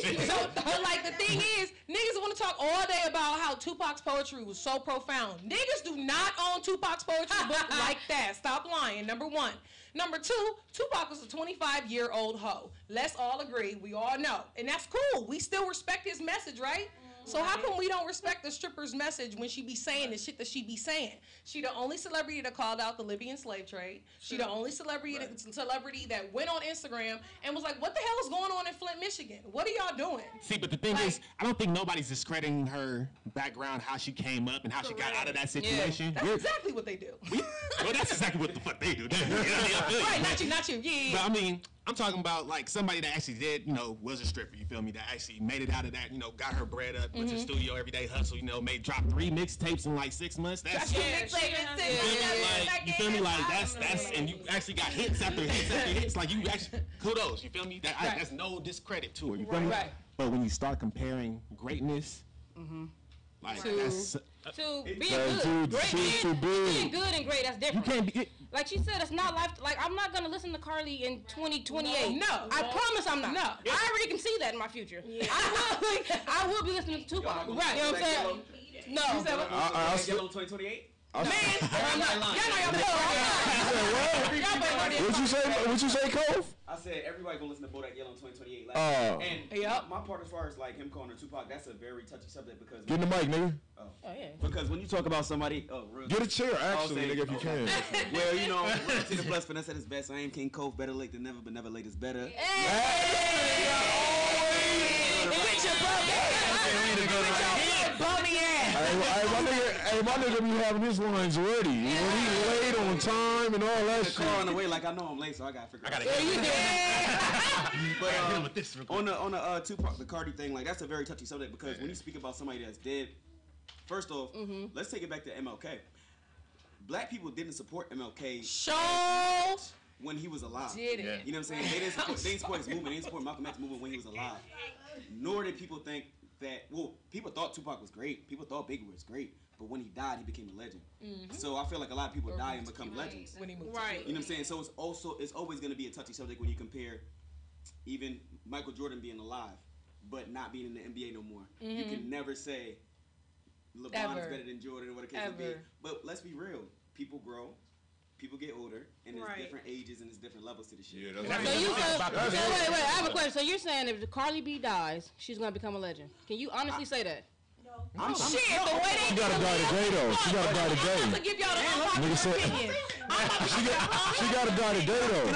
it. So, like, the thing is, niggas want to talk all day about how Tupac's poetry was so profound. Niggas do not own Tupac's poetry book like that. Stop lying, number one. Number two, Tupac was a 25-year-old hoe. Let's all agree. We all know. And that's cool. We still respect his message, right? So how come we don't respect the stripper's message when she be saying the shit that she be saying? She the only celebrity that called out the Libyan slave trade. She the only celebrity that went on Instagram and was like, what the hell is going on in Flint, Michigan? What are y'all doing? See, but the thing is, I don't think nobody's discrediting her background, how she came up, and how she got out of that situation. That's exactly what they do. Well, that's exactly what the fuck they do. Right, not you. Yeah. But I mean, I'm talking about like somebody that actually did, was a stripper, you feel me, that actually made it out of that, got her bread up, went to the studio every day, hustle, dropped 3 mixtapes in like 6 months. That's like, you feel me, like that's and you actually got hits after hits after hits, like you actually, kudos, you feel me, that's no discredit to her, you feel me? Right. But when you start comparing greatness, like that's to being good, being good and great, that's different. You can't be. Like she said, it's not life. Like I'm not gonna listen to Carly in 2028. No, I promise I'm not. No, I already can see that in my future. Yeah. I will be listening to Tupac. Right, you know what I'm saying? No. I'll Yellow 2028. Man, I'm not lying. What you say, Cove? I said everybody gonna listen to Bodak Yellow in 2028. Like, and my part as far as like him calling her Tupac, that's a very touchy subject because. Get in the mic, nigga. Oh yeah. Because when you talk about somebody, get a chair actually, nigga, if you can. Well, to the blessed finesse at his best. I am King Cove, better late than never, but never late is better. Hey, my nigga be having his lines ready. He late on time and all that shit. Car on the way, like I know I'm late, so I gotta figure out. But on the Tupac, the Cardi thing, like that's a very touchy subject because when you speak about somebody that's dead, first off, let's take it back to MLK. Black people didn't support MLK. When he was alive. You know what I'm saying? They didn't support his movement. They didn't support Malcolm X movement when he was alive. Nor did people think that, people thought Tupac was great. People thought Biggie was great. But when he died, he became a legend. So I feel like a lot of people die and become legends. When he moved. Right. You know what I'm saying? So it's always going to be a touchy subject when you compare even Michael Jordan being alive, but not being in the NBA no more. You can never say LeBron is better than Jordan or what the case may be. But let's be real. People grow. People get older, and there's different ages and there's different levels to the shit. Yeah, wait, I have a question. So you're saying if Carly B dies, she's gonna become a legend? Can you honestly say that? No. Shit, the way they she gotta die today though. She gotta die today. I'm about to give y'all the unpopular opinion. She gotta die today though.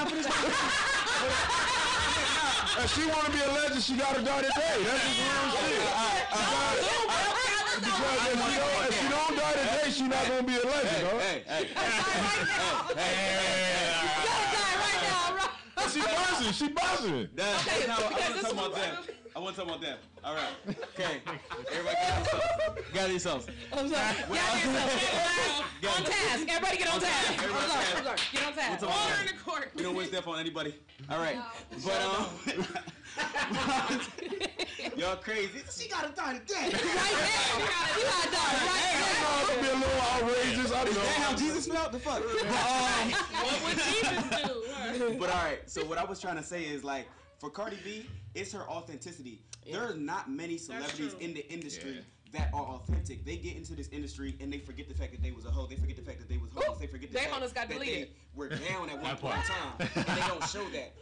If she wanna be a legend, she gotta die today. That's just real shit. Because if she don't die today, she not gonna be a legend, huh? Hey. You gotta die right now, right? She buzzing. I want to talk about that. All right. Okay. Everybody gather yourselves. I'm sorry. On task. Everybody get on task. I'm sorry. Get on task. Order in the court. We don't wish death on anybody. All right. But y'all crazy. She gotta die today. She gotta die right now. It's gonna be a little outrageous. I don't know. Is that how Jesus felt? The fuck? What would Jesus do? But all right. So what I was trying to say is like for Cardi B, it's her authenticity. There are not many celebrities in the industry that are authentic. They get into this industry and they forget the fact that they was a hoe. They forget the fact that they was hoes. They forget the fact that they were down at one point in time, and they don't show that.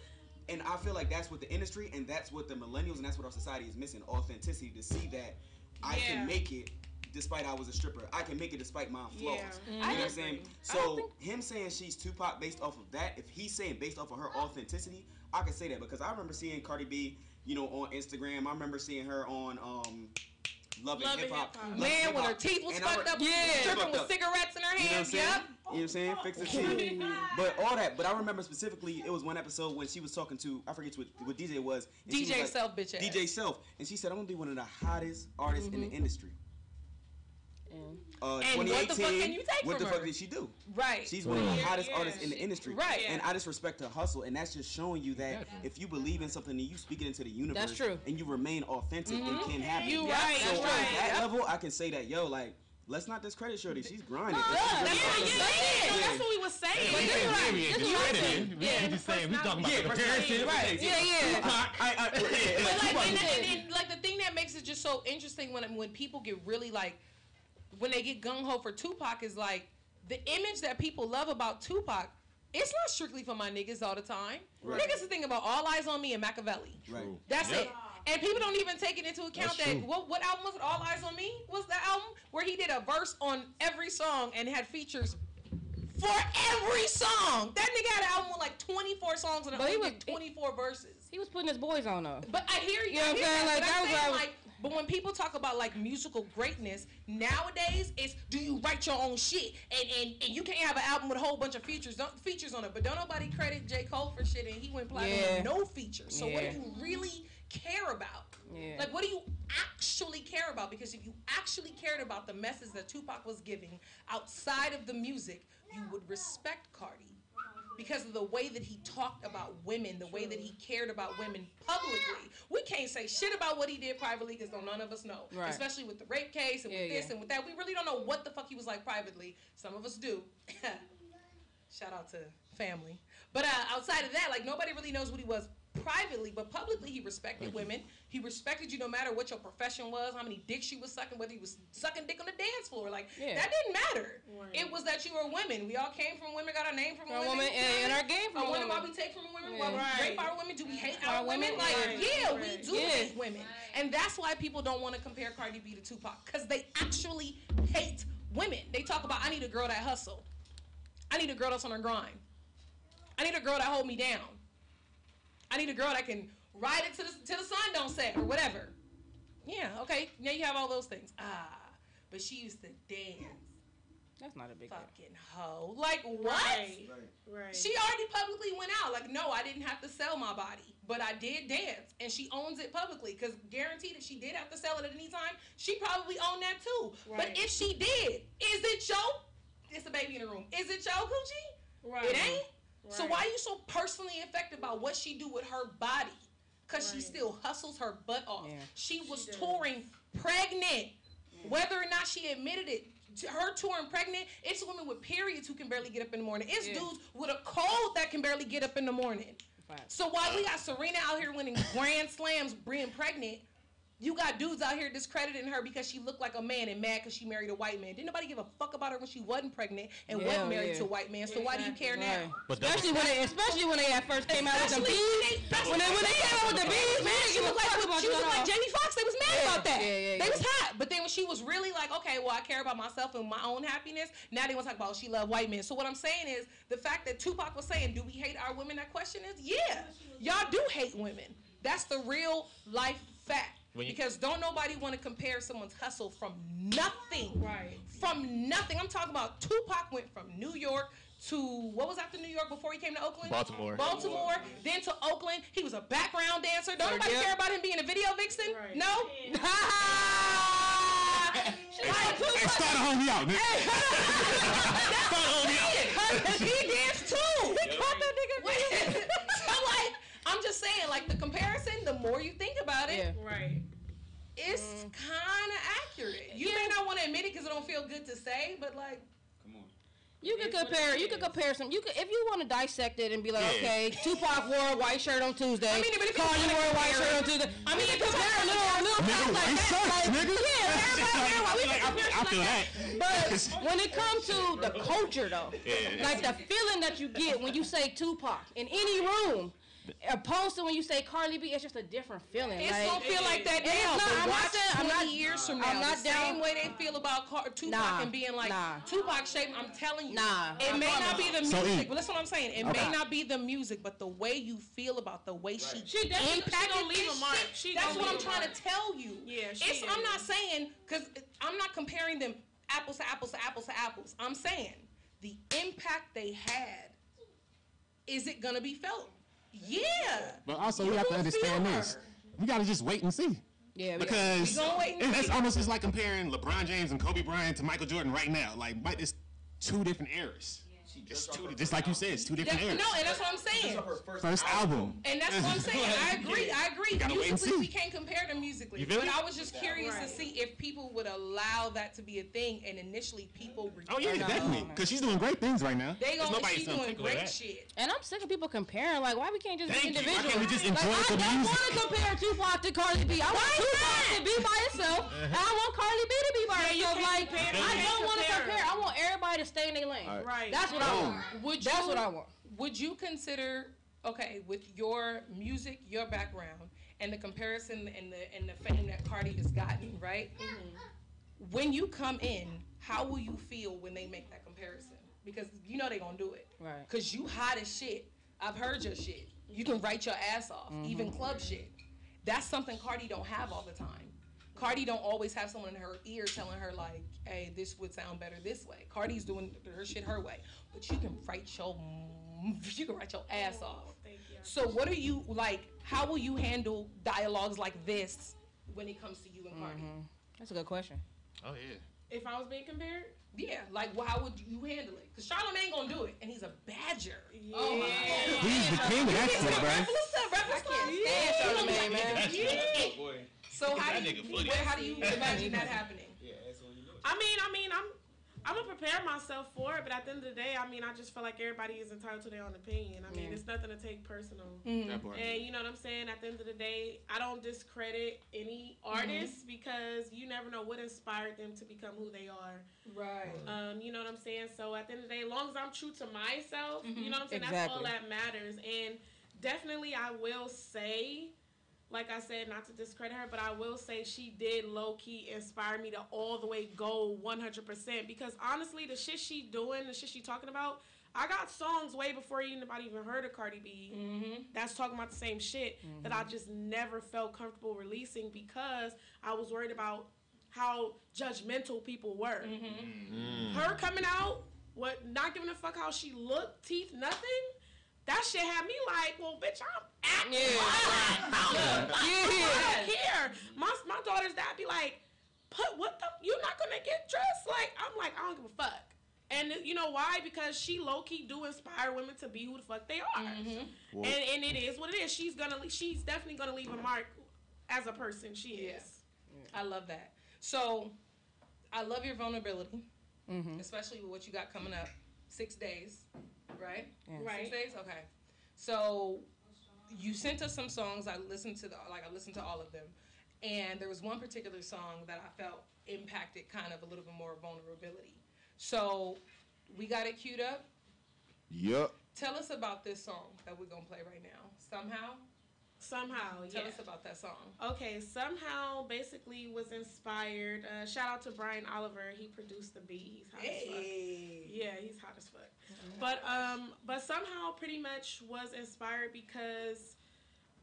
And I feel like that's what the industry and that's what the millennials and that's what our society is missing. Authenticity, to see that I can make it despite I was a stripper. I can make it despite my flaws. You know what I'm saying? So him saying she's Tupac based off of that, if he's saying based off of her authenticity, I can say that because I remember seeing Cardi B, on Instagram. I remember seeing her on Love and Hip Hop. Man, when her teeth was fucked up, stripping with cigarettes in her hands. You know what I'm saying? Fix the teeth. But all that. But I remember specifically, it was one episode when she was talking to, I forget what DJ it was. DJ was Self, bitch ass. DJ Self. And she said, I'm going to be one of the hottest artists in the industry. And what the fuck can you take from her? What the fuck did she do? Right. She's one of the hottest artists in the industry. Right. And I just respect her hustle. And that's just showing you that if you believe in something and you speak it into the universe. That's true. And you remain authentic, it can happen. You right. So on that level, I can say that, let's not discredit Shorty. She's grinding. That's what we was saying. We just saying, we talking about comparison. Right. Like the thing that makes it just so interesting when people get really like, when they get gung-ho for Tupac is like, the image that people love about Tupac, it's not strictly for my niggas all the time. Right. Niggas are thinking about All Eyes on Me and Machiavelli. Right. That's it. And people don't even take it into account that what album was it? All Eyes on Me was the album where he did a verse on every song and had features for every song. That nigga had an album with like 24 songs and only did 24 verses. He was putting his boys on though. But I hear you. You know what I'm saying? Like that was like. But when people talk about like musical greatness nowadays, it's do you write your own shit and you can't have an album with a whole bunch of features on it. But don't nobody credit J. Cole for shit and he went platinum with no features. So what do you really care about? Yeah. Like, what do you actually care about? Because if you actually cared about the message that Tupac was giving outside of the music, you would respect Cardi. Because of the way that he talked about women, the way that he cared about women publicly. We can't say shit about what he did privately because none of us know. Right. Especially with the rape case and with this and with that. We really don't know what the fuck he was like privately. Some of us do. Shout out to family. But outside of that, like, nobody really knows what he was privately, but publicly he respected women. He respected you no matter what your profession was, how many dicks you was sucking, whether he was sucking dick on the dance floor. Like, that didn't matter. Right. It was that you were women. We all came from women, got our name from a woman. And our game from women. Why we take from women? Why we rape our women? Do we hate our women? Like, we do hate women. And that's why people don't want to compare Cardi B to Tupac, because they actually hate women. They talk about, I need a girl that hustle. I need a girl that's on her grind. I need a girl that hold me down. I need a girl that can ride it till the sun don't set or whatever. Yeah, okay. Now you have all those things. But she used to dance. That's not a big fucking hoe. Like, what? Right. She already publicly went out. Like, no, I didn't have to sell my body, but I did dance, and she owns it publicly. Because guaranteed, if she did have to sell it at any time, she probably owned that too. Right. But if she did, is it your? It's a baby in the room. Is it your coochie? Right. It ain't. Right. So why are you so personally affected by what she do with her body? Because she still hustles her butt off. Yeah. She was touring pregnant, whether or not she admitted it. Her touring pregnant, it's women with periods who can barely get up in the morning. It's dudes with a cold that can barely get up in the morning. Right. So while we got Serena out here winning grand slams being pregnant, you got dudes out here discrediting her because she looked like a man and mad because she married a white man. Didn't nobody give a fuck about her when she wasn't pregnant and wasn't married to a white man. So why do you care now? But especially when they first came out with the bees. When they came out with the bees, man, she was like Jamie Foxx. They was mad about that. They was hot. But then when she was really like, okay, well, I care about myself and my own happiness. Now they want to talk about she loved white men. So what I'm saying is the fact that Tupac was saying, do we hate our women? That question is, yeah, y'all do hate women. That's the real life fact. Because don't nobody want to compare someone's hustle from nothing. Right. From nothing. I'm talking about Tupac went from New York to, what was after New York before he came to Oakland? Baltimore. Then to Oakland. He was a background dancer. Don't nobody care about him being a video vixen? Right. No? Hey, start a homie out, nigga. Start a homie out. He danced too. He caught that nigga. So like, I'm just saying, like, the comparison, the more you think about it, it's kind of accurate. You may not want to admit it because it don't feel good to say, but like, come on. You could compare some. If you want to dissect it and be like, okay, Tupac wore a white shirt on Tuesday. I mean, but if Cardi wore a white shirt on Tuesday. I mean, compare a little things like that. Nigga. I feel that. But when it comes to the culture, though, like the feeling that you get when you say Tupac in any room, opposed to when you say Cardi B, it's just a different feeling. It's gonna feel like that now. I'm not years from now. I'm not the same way they feel about Tupac and being like Tupac shape. I'm telling you, it may not be the music, but that's what I'm saying. It may not be the music, but the way you feel about the way she impacted this shit. That's what I'm trying to tell you. Yeah, I'm not saying, because I'm not comparing them apples to apples to apples to apples. I'm saying the impact they had. Is it gonna be felt? Yeah. But also, we have to understand this. We got to just wait and see. Yeah, because that's almost just like comparing LeBron James and Kobe Bryant to Michael Jordan right now. Like, it's two different eras. It's just like you said, it's two different eras. No, and that's what I'm saying. First album. And that's what I'm saying. I agree. Musically, we can't compare them musically. But I was just curious to see if people would allow that to be a thing, and initially people Oh, yeah, definitely. Because she's doing great things right now. She's doing great shit. And I'm sick of people comparing. Like, why we can't just be individual? Why can't we just enjoy the music? I don't want to compare Tupac to Cardi B. I want Tupac to be by itself, and I want Cardi B to be by herself. Like, I don't want to compare. I want everybody to stay in their lane. Right. That's what I want. That's what I want. Would you consider, okay, with your music, your background, and the comparison and the fame that Cardi has gotten, right? When you come in, how will you feel when they make that comparison? Because you know they gonna do it. Right. Cause you hot as shit. I've heard your shit. You can write your ass off, even club shit. That's something Cardi don't have all the time. Cardi don't always have someone in her ear telling her like, hey, this would sound better this way. Cardi's doing her shit her way. But you can write your ass off. Thank you. So what are you like, how will you handle dialogues like this when it comes to you and Cardi? That's a good question. Oh yeah. If I was being compared? Yeah, like how would you handle it? Because Charlamagne gonna do it, and he's a badger. Yeah. Oh my God. He's the king of that shit, bro. Stand Charlamagne, man. Yeah. Boy. So how That do nigga funny. you imagine that happening? Yeah, that's what you know. I mean, I'm gonna prepare myself for it, but at the end of the day, I mean, I just feel like everybody is entitled to their own opinion. I mean, it's nothing to take personal. That part. And you know what I'm saying? At the end of the day, I don't discredit any artists because you never know what inspired them to become who they are. Right. You know what I'm saying? So at the end of the day, as long as I'm true to myself, you know what I'm saying? Exactly. That's all that matters. And definitely I will say, like I said, not to discredit her, but I will say she did low-key inspire me to all the way go 100%. Because honestly, the shit she doing, the shit she talking about, I got songs way before anybody even heard of Cardi B that's talking about the same shit that I just never felt comfortable releasing because I was worried about how judgmental people were. Her coming out, not giving a fuck how she looked, teeth, nothing. That shit had me like, well, bitch, I'm acting. I don't care. My daughter's dad be like, you're not gonna get dressed? Like, I'm like, I don't give a fuck. And you know why? Because she low-key do inspire women to be who the fuck they are. And it is what it is. She's definitely gonna leave a mark as a person. She is. I love that. So, I love your vulnerability, especially with what you got coming up. 6 days, right? Yeah. Right. 6 days? Okay. So, you sent us some songs. I listened to all of them. And there was one particular song that I felt impacted kind of a little bit more vulnerability. So, we got it queued up. Yup. Tell us about this song that we're going to play right now. Somehow, Tell us about that song. Okay, Somehow basically was inspired. Shout out to Brian Oliver. He produced the beat. He's hot as fuck. Yeah, he's hot as fuck. But Somehow pretty much was inspired because,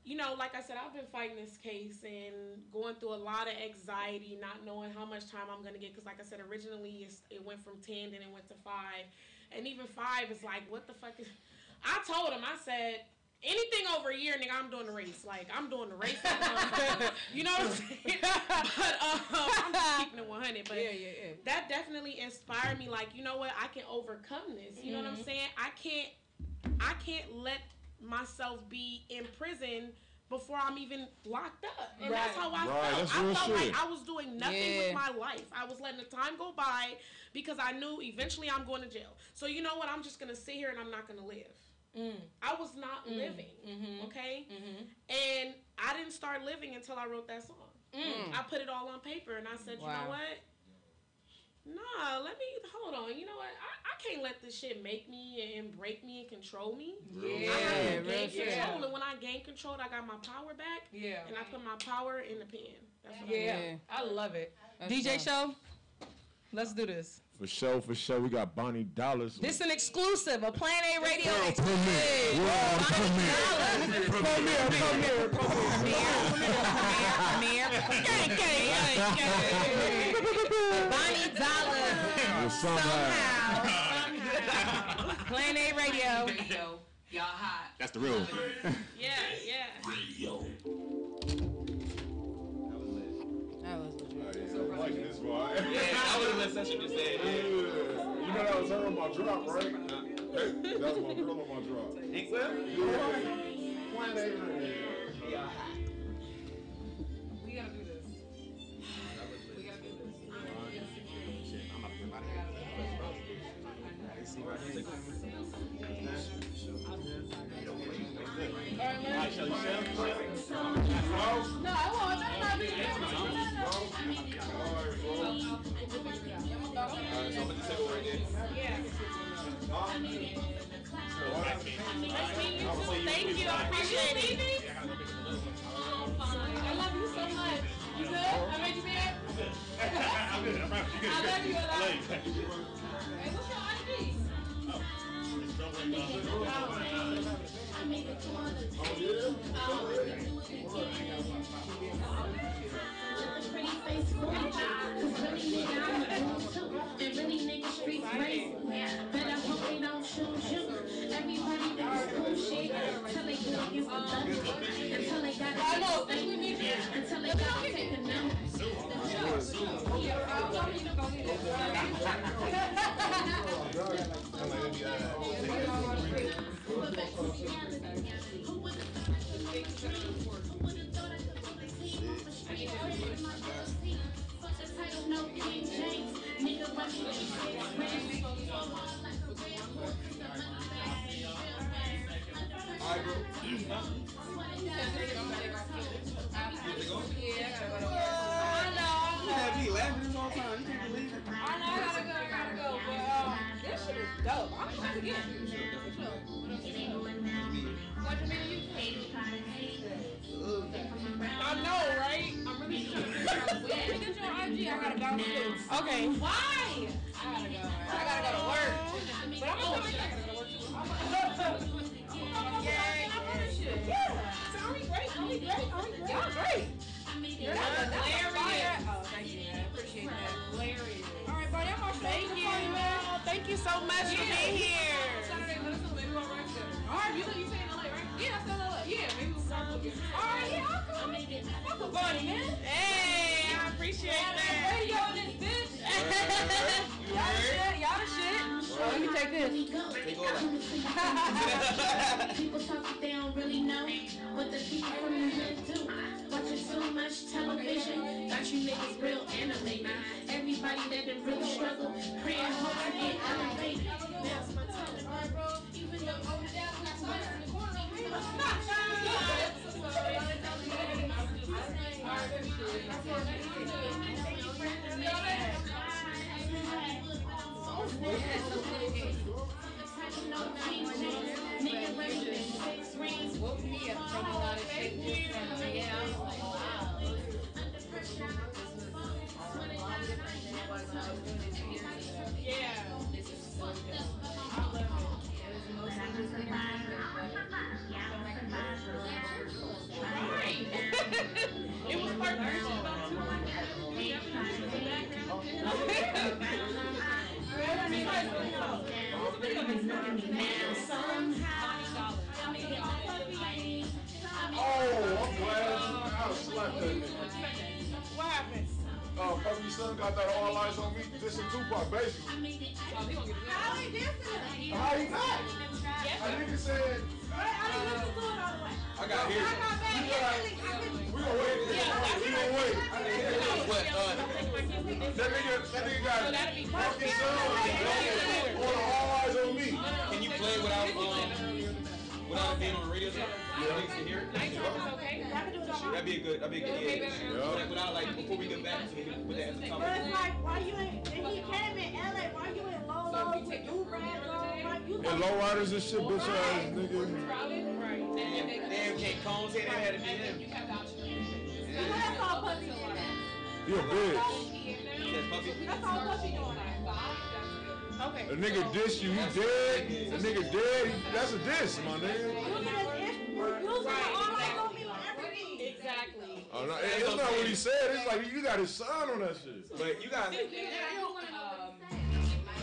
you know, like I said, I've been fighting this case and going through a lot of anxiety, not knowing how much time I'm going to get. Because like I said, originally it went from 10, then it went to 5. And even 5 is like, what the fuck is... I told him, I said... Anything over a year, nigga, I'm doing the race. Like, I'm doing the race. You know what I'm saying? But I'm just keeping it 100. But that definitely inspired me. Like, you know what? I can overcome this. You know what I'm saying? I can't let myself be in prison before I'm even locked up. And that's how I felt. I felt like I was doing nothing with my life. I was letting the time go by because I knew eventually I'm going to jail. So you know what? I'm just going to sit here and I'm not going to live. I was not living, okay? And I didn't start living until I wrote that song. I put it all on paper and I said, you know what? Nah, hold on. You know what? I can't let this shit make me and break me and control me. I have to gain control. And when I gain control, I got my power back. Yeah. And I put my power in the pen. That's what I love it. That's DJ Show, let's do this. For sure. We got Bonnie Dollars. This is an exclusive, a Plan A Radio exclusive. Premiere. Bonnie Dollars. Somehow. Plan A Radio. Y'all hot. That's the real. Yeah. Radio. I would have let Session just say it. You know that was her on my drop, right? That was my girl on my drop. Think so? Yeah. One day. Yeah. We gotta do this. I'm up here about No, I won't. Thank you. I appreciate it. And really niggas streets race. Better hope they don't choose you. Everybody does cool shit until they go against the thirsty. Until they gotta take a stand. Until they gotta take a number. No King James, nigga rushing to six You have me laughing this whole time. You can't believe it. I know, I gotta go. But this shit is dope. I'm gonna again. What's your name? I know, right? I'm really trying to figure out when. Get you on IG. I gotta bounce too. Okay. Why? I gotta go to work. But I'm gonna come back. I gotta go to work too. Yeah. So are we great? Y'all great. You're not hilarious. Oh, thank you, man. Appreciate that. Hilarious. All right, buddy. I'm gonna Thank you. Thank you so much for being here. Saturday, let us know. Maybe we'll write together. All right, you say in LA, right? Yeah, I said LA. Yeah, maybe we'll start looking. All right, yeah, I'll come. Fuck with Bunny, man. Hey, I appreciate that. Radio in this bitch. Y'all the shit. Oh, let me take this. Take all that. People talk if they don't really know what the people from the hood do. Watching too much television, got you niggas real animated. Everybody that done really struggle, praying hope to get elevated. Now's my time. Alright, bro. Even though I'm down, got somebody in the corner over here. Nigga ready to 6 rings. Woke me up from a lot of shit. Yeah, I was like, wow. Under pressure. Yeah. Right. It was perfect. Oh, I'm glad. I slapped that nigga. What happened? Puppy son got that all eyes on me. This is Tupac, basically. How he dissing? How he not? A nigga said, I got here. we gonna wait. We gonna wait. That nigga got Puppy son on all eyes on me. Can you play without it being on the radio? Yeah. Niggas can hear it. Okay. That'd be a good yeah. Without like before we get back, so we can put that at the top. But it's like, why you ain't, and he came in LA, why you in Lolo's with do-rags on, like you And lowriders and shit, bitch ass nigga. Right. Damn, can't Combs say that had to be him. That's all Puppy did. He a bitch. That's all Puppy doing. Okay. A nigga diss you, he dead. A nigga dead, that's a diss, my nigga. Using all eyes on me on everything. Exactly. Oh, no, it's not what he said. It's like you got his son on that shit. But you got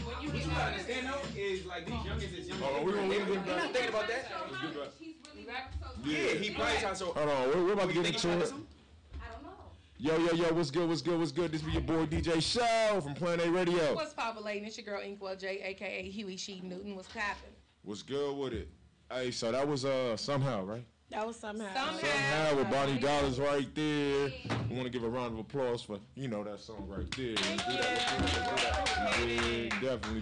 what you gotta understand though is like these youngins is young. Oh, we gonna They're not thinking about that. Yeah, he probably trying to show. Hold on, we're about to get into it. Yo, what's good? This be your boy DJ Show from Planet A Radio. What's populating? It's your girl Inkwell J, aka Huey She Newton. What's poppin'? What's good with it? Hey, so that was Somehow, right? That was somehow. Somehow with Bonnie Dollars right there. We want to give a round of applause for, that song right there. Yeah, definitely.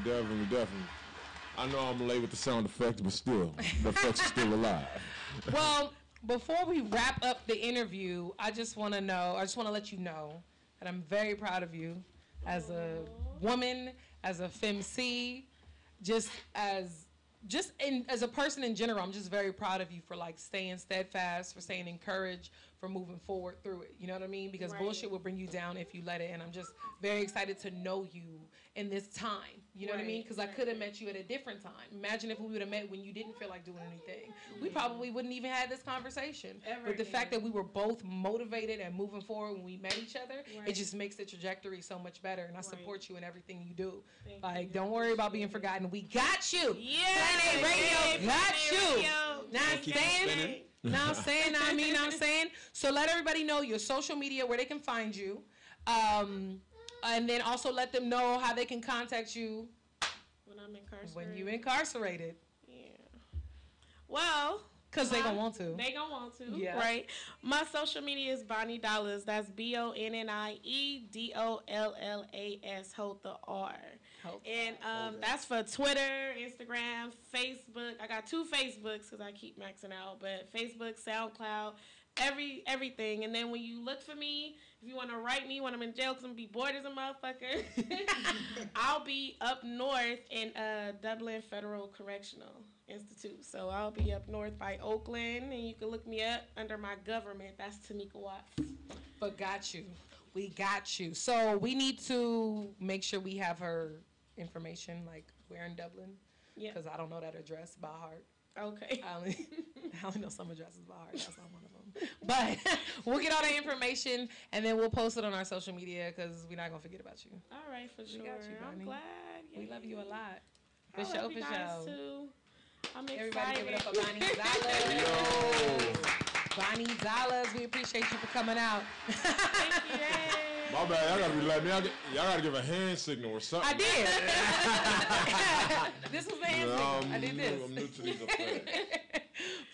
I know I'm late with the sound effects, but still, the effects are still alive. Well, before we wrap up the interview, I just want to let you know that I'm very proud of you as a woman, as a femc, as a person in general. I'm just very proud of you for like staying steadfast, for staying encouraged, for moving forward through it. You know what I mean? Because Right. bullshit will bring you down if you let it. And I'm just very excited to know you in this time. You know what I mean? Because I could have met you at a different time. Imagine if we would have met when you didn't feel like doing anything. We probably wouldn't even have this conversation. But the fact that we were both motivated and moving forward when we met each other, it just makes the trajectory so much better. And I support you in everything you do. Like, don't worry about being forgotten. We got you. Yeah. Planet Radio got you. Now I'm saying. Now I'm saying, I'm saying. So let everybody know your social media, where they can find you. And then also let them know how they can contact you when I'm incarcerated. When you incarcerated. Yeah. Well, because they gonna want to. They gonna want to. Yeah. Right. My social media is Bonnie Dollars. That's BonnieDollas. Hold the R. And that's for Twitter, Instagram, Facebook. I got 2 Facebooks because I keep maxing out. But Facebook, SoundCloud, everything. And then when you look for me, if you want to write me when I'm in jail because I'm going to be bored as a motherfucker, I'll be up north in Dublin Federal Correctional Institute. So I'll be up north by Oakland, and you can look me up under my government. That's Tamika Watts. But got you. We got you. So we need to make sure we have her information, like where in Dublin. Yeah. Because I don't know that address by heart. Okay. I only know some addresses by heart. That's not one of them. But we'll get all the information, and then we'll post it on our social media because we're not going to forget about you. All right, for sure. We got you, Bonnie. I'm glad. Yeah. We love you a lot. I love you guys too. I'm excited. Everybody give it up for Bonnie Dollars. Bonnie Dollars, we appreciate you for coming out. Thank you. My bad, y'all gotta be like me. Y'all gotta give a hand signal or something. I did. This was the hand signal. I did this. I'm new to these effects.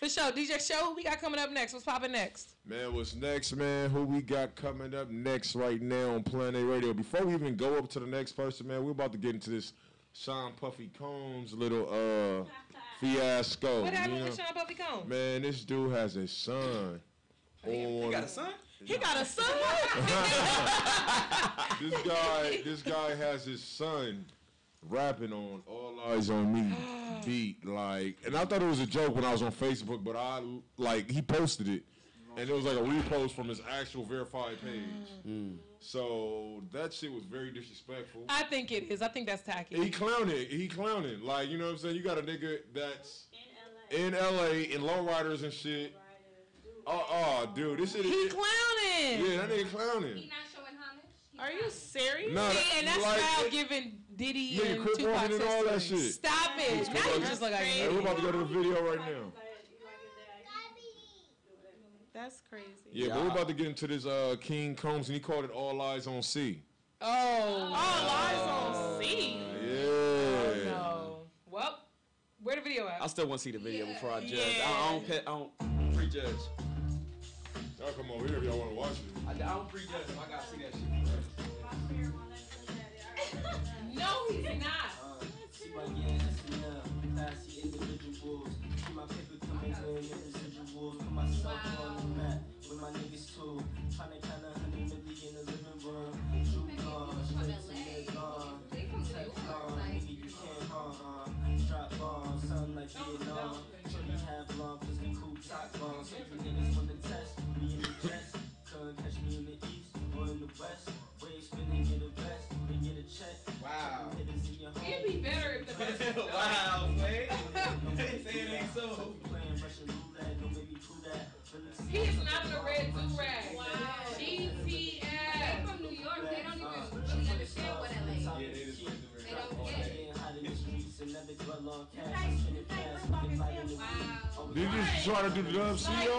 For sure. DJ Show, who we got coming up next? What's popping next? Man, what's next, man? Who we got coming up next right now on Planet Radio? Before we even go up to the next person, man, we're about to get into this Sean Puffy Combs little fiasco. What happened with Sean Puffy Combs? Man, this dude has a son. He got a son? He got a son? This guy has his son rapping on All Eyes on Me beat, like, and I thought it was a joke when I was on Facebook, but he posted it, and it was like a repost from his actual verified page. So that shit was very disrespectful. I think it is. I think that's tacky. He clowning. Like, you know what I'm saying? You got a nigga that's in LA in lowriders and shit. Dude, this shit. He clowning. Yeah, that nigga clowning. He not showing homage. Are you serious? No, and that's like, foul giving Diddy and Crip Tupac walking and all that shit. Stop it. Now you just look like Hey, we're about to go to the video right now. That's crazy. Yeah, but we're about to get into this King Combs, and he called it All Eyes on C. Oh. All Eyes on C. Yeah. Oh, no. Well, where the video at? I still want to see the video before I judge. Yeah. I don't prejudge. Y'all come over here if y'all want to watch it. I don't prejudge him. I gotta see that shit. No, he's not. See my gas, classy individuals. See my paper coming in residuals. Put myself on the map with my niggas too. Tryna count 100 million in the living room. Juke on, straight to Legon. Teflon, nigga, you can't harm. Drop bombs, something like Vietnam. Shorty have long, cause we cool top bombs. So you niggas wanna test me in the chest. Couldn't catch me in the east or in the west. Wave spinning, get a vest, and get a check. Wow. It'd be better if the best. Wow, man. Say it ain't so. He is not in a red do-rag. Wow. GTS. They're from New York. They don't even understand what LA is. Yeah, they just went through They don't get it. Wow. Did you try to do the dub CEO?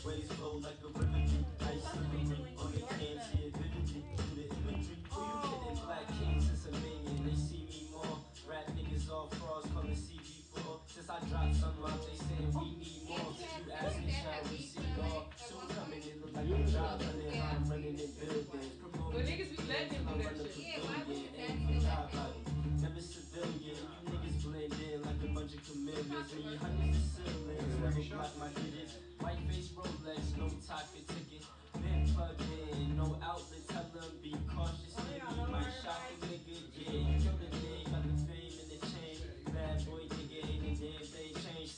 Ways flow like a river. Ice on the can't see it vividly. Through the imagery. Who you kidding? Black kings, it's a minion. They see me more. Rap niggas all frauds, call it CG4. Since I dropped some out, they saying we need more. You ask me, shall we see all? Soon coming in, look like a job running. I'm running in buildings. But niggas be letting him do that shit. Yeah, why would you let him? Never civilian. You niggas blend in like a bunch of chameleons. And you hundreds of ceilings. Never block my digits. White face Rolex, no toxic ticket. Been plugged in, no outlet. Tell them be cautious, nigga. You might shock a nigga. Yeah, you know the name, got the fame and the chain. Bad boy nigga, ain't a damn thing changed.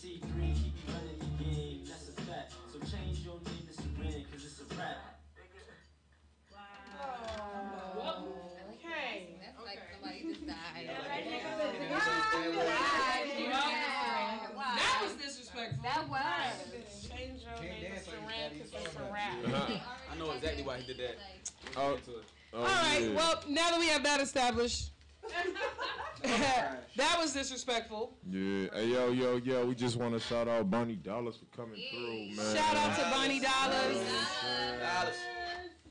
Change your name to Saran because it's a rap. I know exactly why he did that. Oh, All right. yeah. Well, now that we have that established, that was disrespectful. Yeah. Hey, yo. We just want to shout out Bonnie Dollars for coming through, man. Shout out to Bonnie Dollars.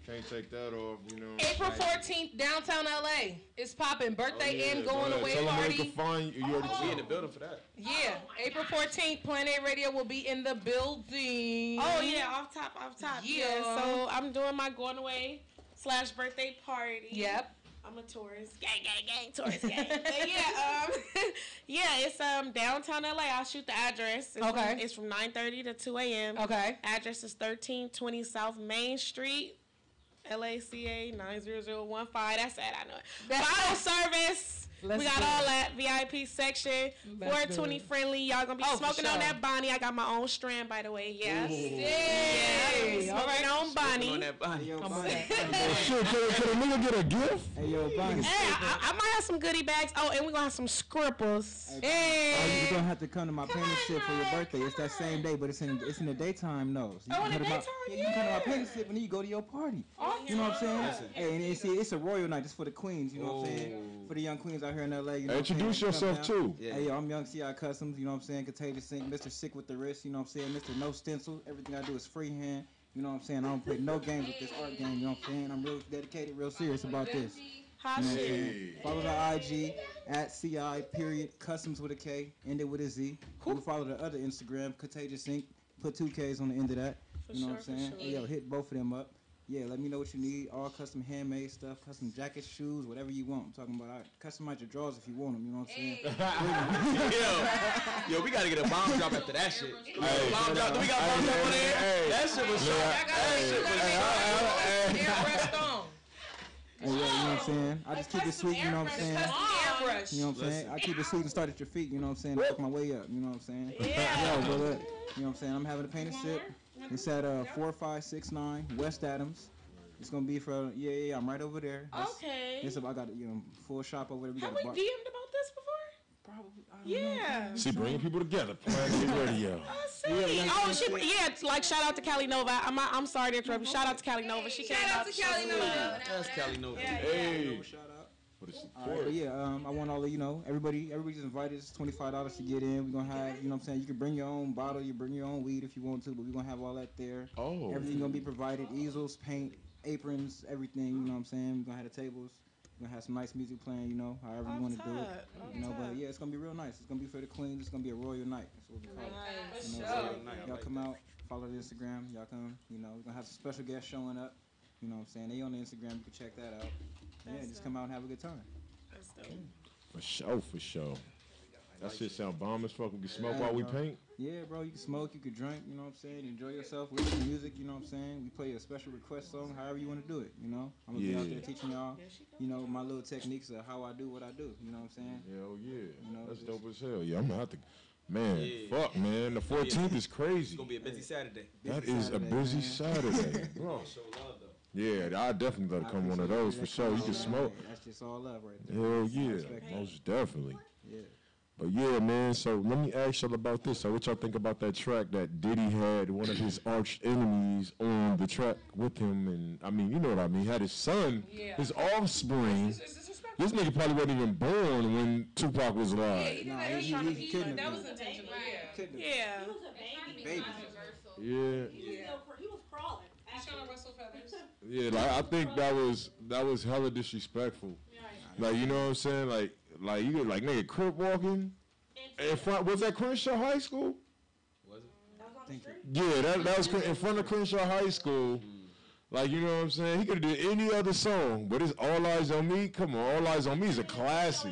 Can't take that off, you know. April 14th, downtown LA. It's popping. Birthday and going away Tell them where they party. can find you. You already We in the building for that. Yeah, April 14th, Planet Radio will be in the building. Oh yeah, off top. Yeah. So I'm doing my going away / birthday party. Yep. I'm a tourist. Gang, tourist gang. But yeah, it's downtown LA. I'll shoot the address. It's from 9:30 to 2 a.m. Okay. Address is 1320 South Main Street, LACA 90015. That's it. I know it. Bottle service. We got all that VIP section. 420 friendly. Y'all gonna be smoking on that Bonnie. I got my own strand, by the way. Yes. Yeah. Smoking on Bonnie. On that Bonnie. Shit, can a nigga get a gift? Hey, yo, Bonnie. Hey, I might have some goodie bags. Oh, and we're gonna have some scribbles. Hey. Oh, you're gonna have to come to my painting sip for your birthday. It's that same day, but it's in the daytime, though. So in the daytime? Yeah, you can come to my painting sip and then you go to your party. You know what I'm saying? Hey, and it's a royal night. It's for the queens. You know what I'm saying? For the young queens out here in LA. You know Introduce yourself too. Yeah. Hey, yo, I'm Young CI Customs. You know what I'm saying? Contagious Sync, Mr. Sick with the wrist. You know what I'm saying? Mr. No Stencil. Everything I do is freehand. You know what I'm saying? I don't play no games with this art game. You know what I'm saying? I'm real dedicated, real serious about this. You know what I'm saying? Follow the IG at CI_Customs with a K, end it with a Z. You can follow the other Instagram, Contagious Sync. Put 2 Ks on the end of that. You know what I'm saying? Hey, yo, hit both of them up. Yeah, let me know what you need. All custom handmade stuff, custom jackets, shoes, whatever you want. I'm talking about. I customize your drawers if you want them. You know what I'm saying? Yo, we gotta get a bomb drop after that shit. Hey, Bomb drop. Do we got bomb drop on there? Hey, That shit was shot. Hey, yeah, you know what I'm saying? I just keep it sweet, you know what I'm saying? You know what I'm saying? I keep it sweet and start at your feet, you know what I'm saying? Work my way up, you know what I'm saying? Yeah. Yo, but look, you know what I'm saying? I'm having a painted sip. It's at 4569 West Adams. It's gonna be for I'm right over there. Okay. I got full shop over there. Have we DM'd about this before? Probably. I don't Yeah. know. See, bringing people together. Planet Radio. It's like shout out to Cali Nova. I'm sorry to interrupt you. Shout out to Cali Nova. She came out. to Cali Nova. That's Cali Nova. Hey. Shout out. For the But support. I want all of everybody's invited. It's $25 to get in. We're gonna have, you know what I'm saying, you can bring your own bottle, you bring your own weed if you want to, but we're gonna have all that there. Oh. Everything gonna be provided, easels, paint, aprons, everything, you know what I'm saying? We're gonna have the tables, we're gonna have some nice music playing, however you wanna do it. But yeah, it's gonna be real nice. It's gonna be for the queens, it's gonna be a royal night. That's what we call it. You know, so y'all come out, follow the Instagram, y'all come, we're gonna have some special guests showing up. You know what I'm saying? They on the Instagram, you can check that out. Just come out and have a good time. For sure. That shit sound bomb as fuck. We can smoke while we paint. Yeah, bro, you can smoke, you can drink, you know what I'm saying? Enjoy yourself, listen to music, you know what I'm saying? We play a special request song, however you want to do it, I'm going to be out there teaching y'all, my little techniques of how I do what I do, you know what I'm saying? Hell yeah. That's dope as hell. Yeah, I'm going to have to, fuck, man. The 14th is crazy. It's going to be a busy Saturday. That is a busy Saturday, bro. Yeah, I definitely gotta come one of those for sure. You can smoke. That's just all love right there. Hell yeah, most definitely. Yeah. But yeah, man, so let me ask y'all about this. So what y'all think about that track that Diddy had one of his arch enemies on the track with him? And I mean, you know what I mean? He had his son, his offspring. This nigga probably wasn't even born when Tupac was alive. Nah, he couldn't have That was been. intentional. Yeah. He was a Baby. Yeah. He was crawling. He's trying to rustle feathers. Yeah, like I think that was hella disrespectful. Like, you know what I'm saying? Like you like nigga crip walking in front. Was that Crenshaw High School? Was it? Thank you. Yeah, that was in front of Crenshaw High School. Like, you know what I'm saying? He could have did any other song, but it's All Eyes on Me. Come on, All Eyes on Me is a classic.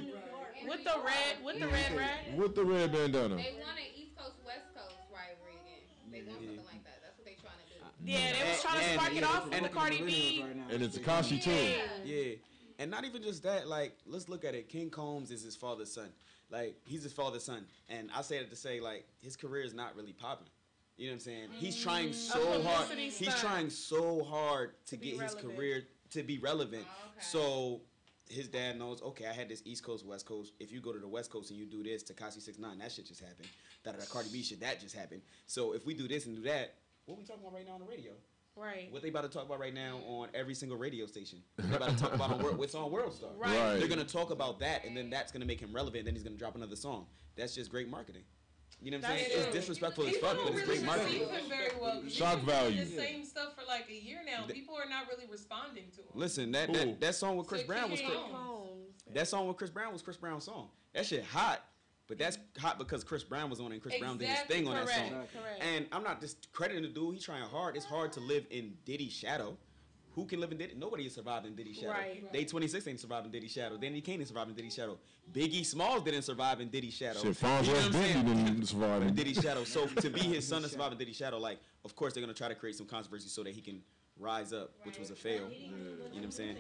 With the red rag. With the red bandana. They want an East Coast West Coast rivalry again. They want something like that. That's what they trying to do. Yeah, they was trying to spark it off with Cardi B. And it's Takashi too. Yeah. And not even just that, like, let's look at it. King Combs is his father's son. Like, he's his father's son. And I say that to say, like, his career is not really popping. You know what I'm saying? He's trying so hard. He's trying so hard to get his career to be relevant. Oh, okay. So his dad knows, okay, I had this East Coast, West Coast. If you go to the West Coast and you do this, Tekashi 6ix9ine, that shit just happened. That Cardi B shit, that just happened. So if we do this and do that, what we talking about right now on the radio? Right. What they about to talk about right now on every single radio station? They're about to talk about on what's on World Star. Right. They're gonna talk about that, and then that's gonna make him relevant. Then he's gonna drop another song. That's just great marketing. You know what I'm saying? It's disrespectful as fuck, but it's great marketing. Very well. Shock value. The same stuff for like a year now. People are not really responding to him. Listen, that song with Chris Brown was that song with Chris Brown was Chris Brown's song. That shit hot, but that's hot because Chris Brown was on it and Chris Brown did his thing on that song. Correct. And I'm not discrediting the dude. He's trying hard. It's hard to live in Diddy's shadow. Who can live in Diddy? Nobody has survived in Diddy's shadow. Right. Day 26 ain't survived in Diddy's shadow. Danny Kane didn't survive in Diddy's shadow. Biggie Smalls didn't survive in Diddy's shadow. Shit, Fonz didn't survive in Diddy's shadow. So to be his son to survive in Diddy's shadow, like, of course they're gonna try to create some controversy so that he can rise up, which was a fail. You know what I'm saying?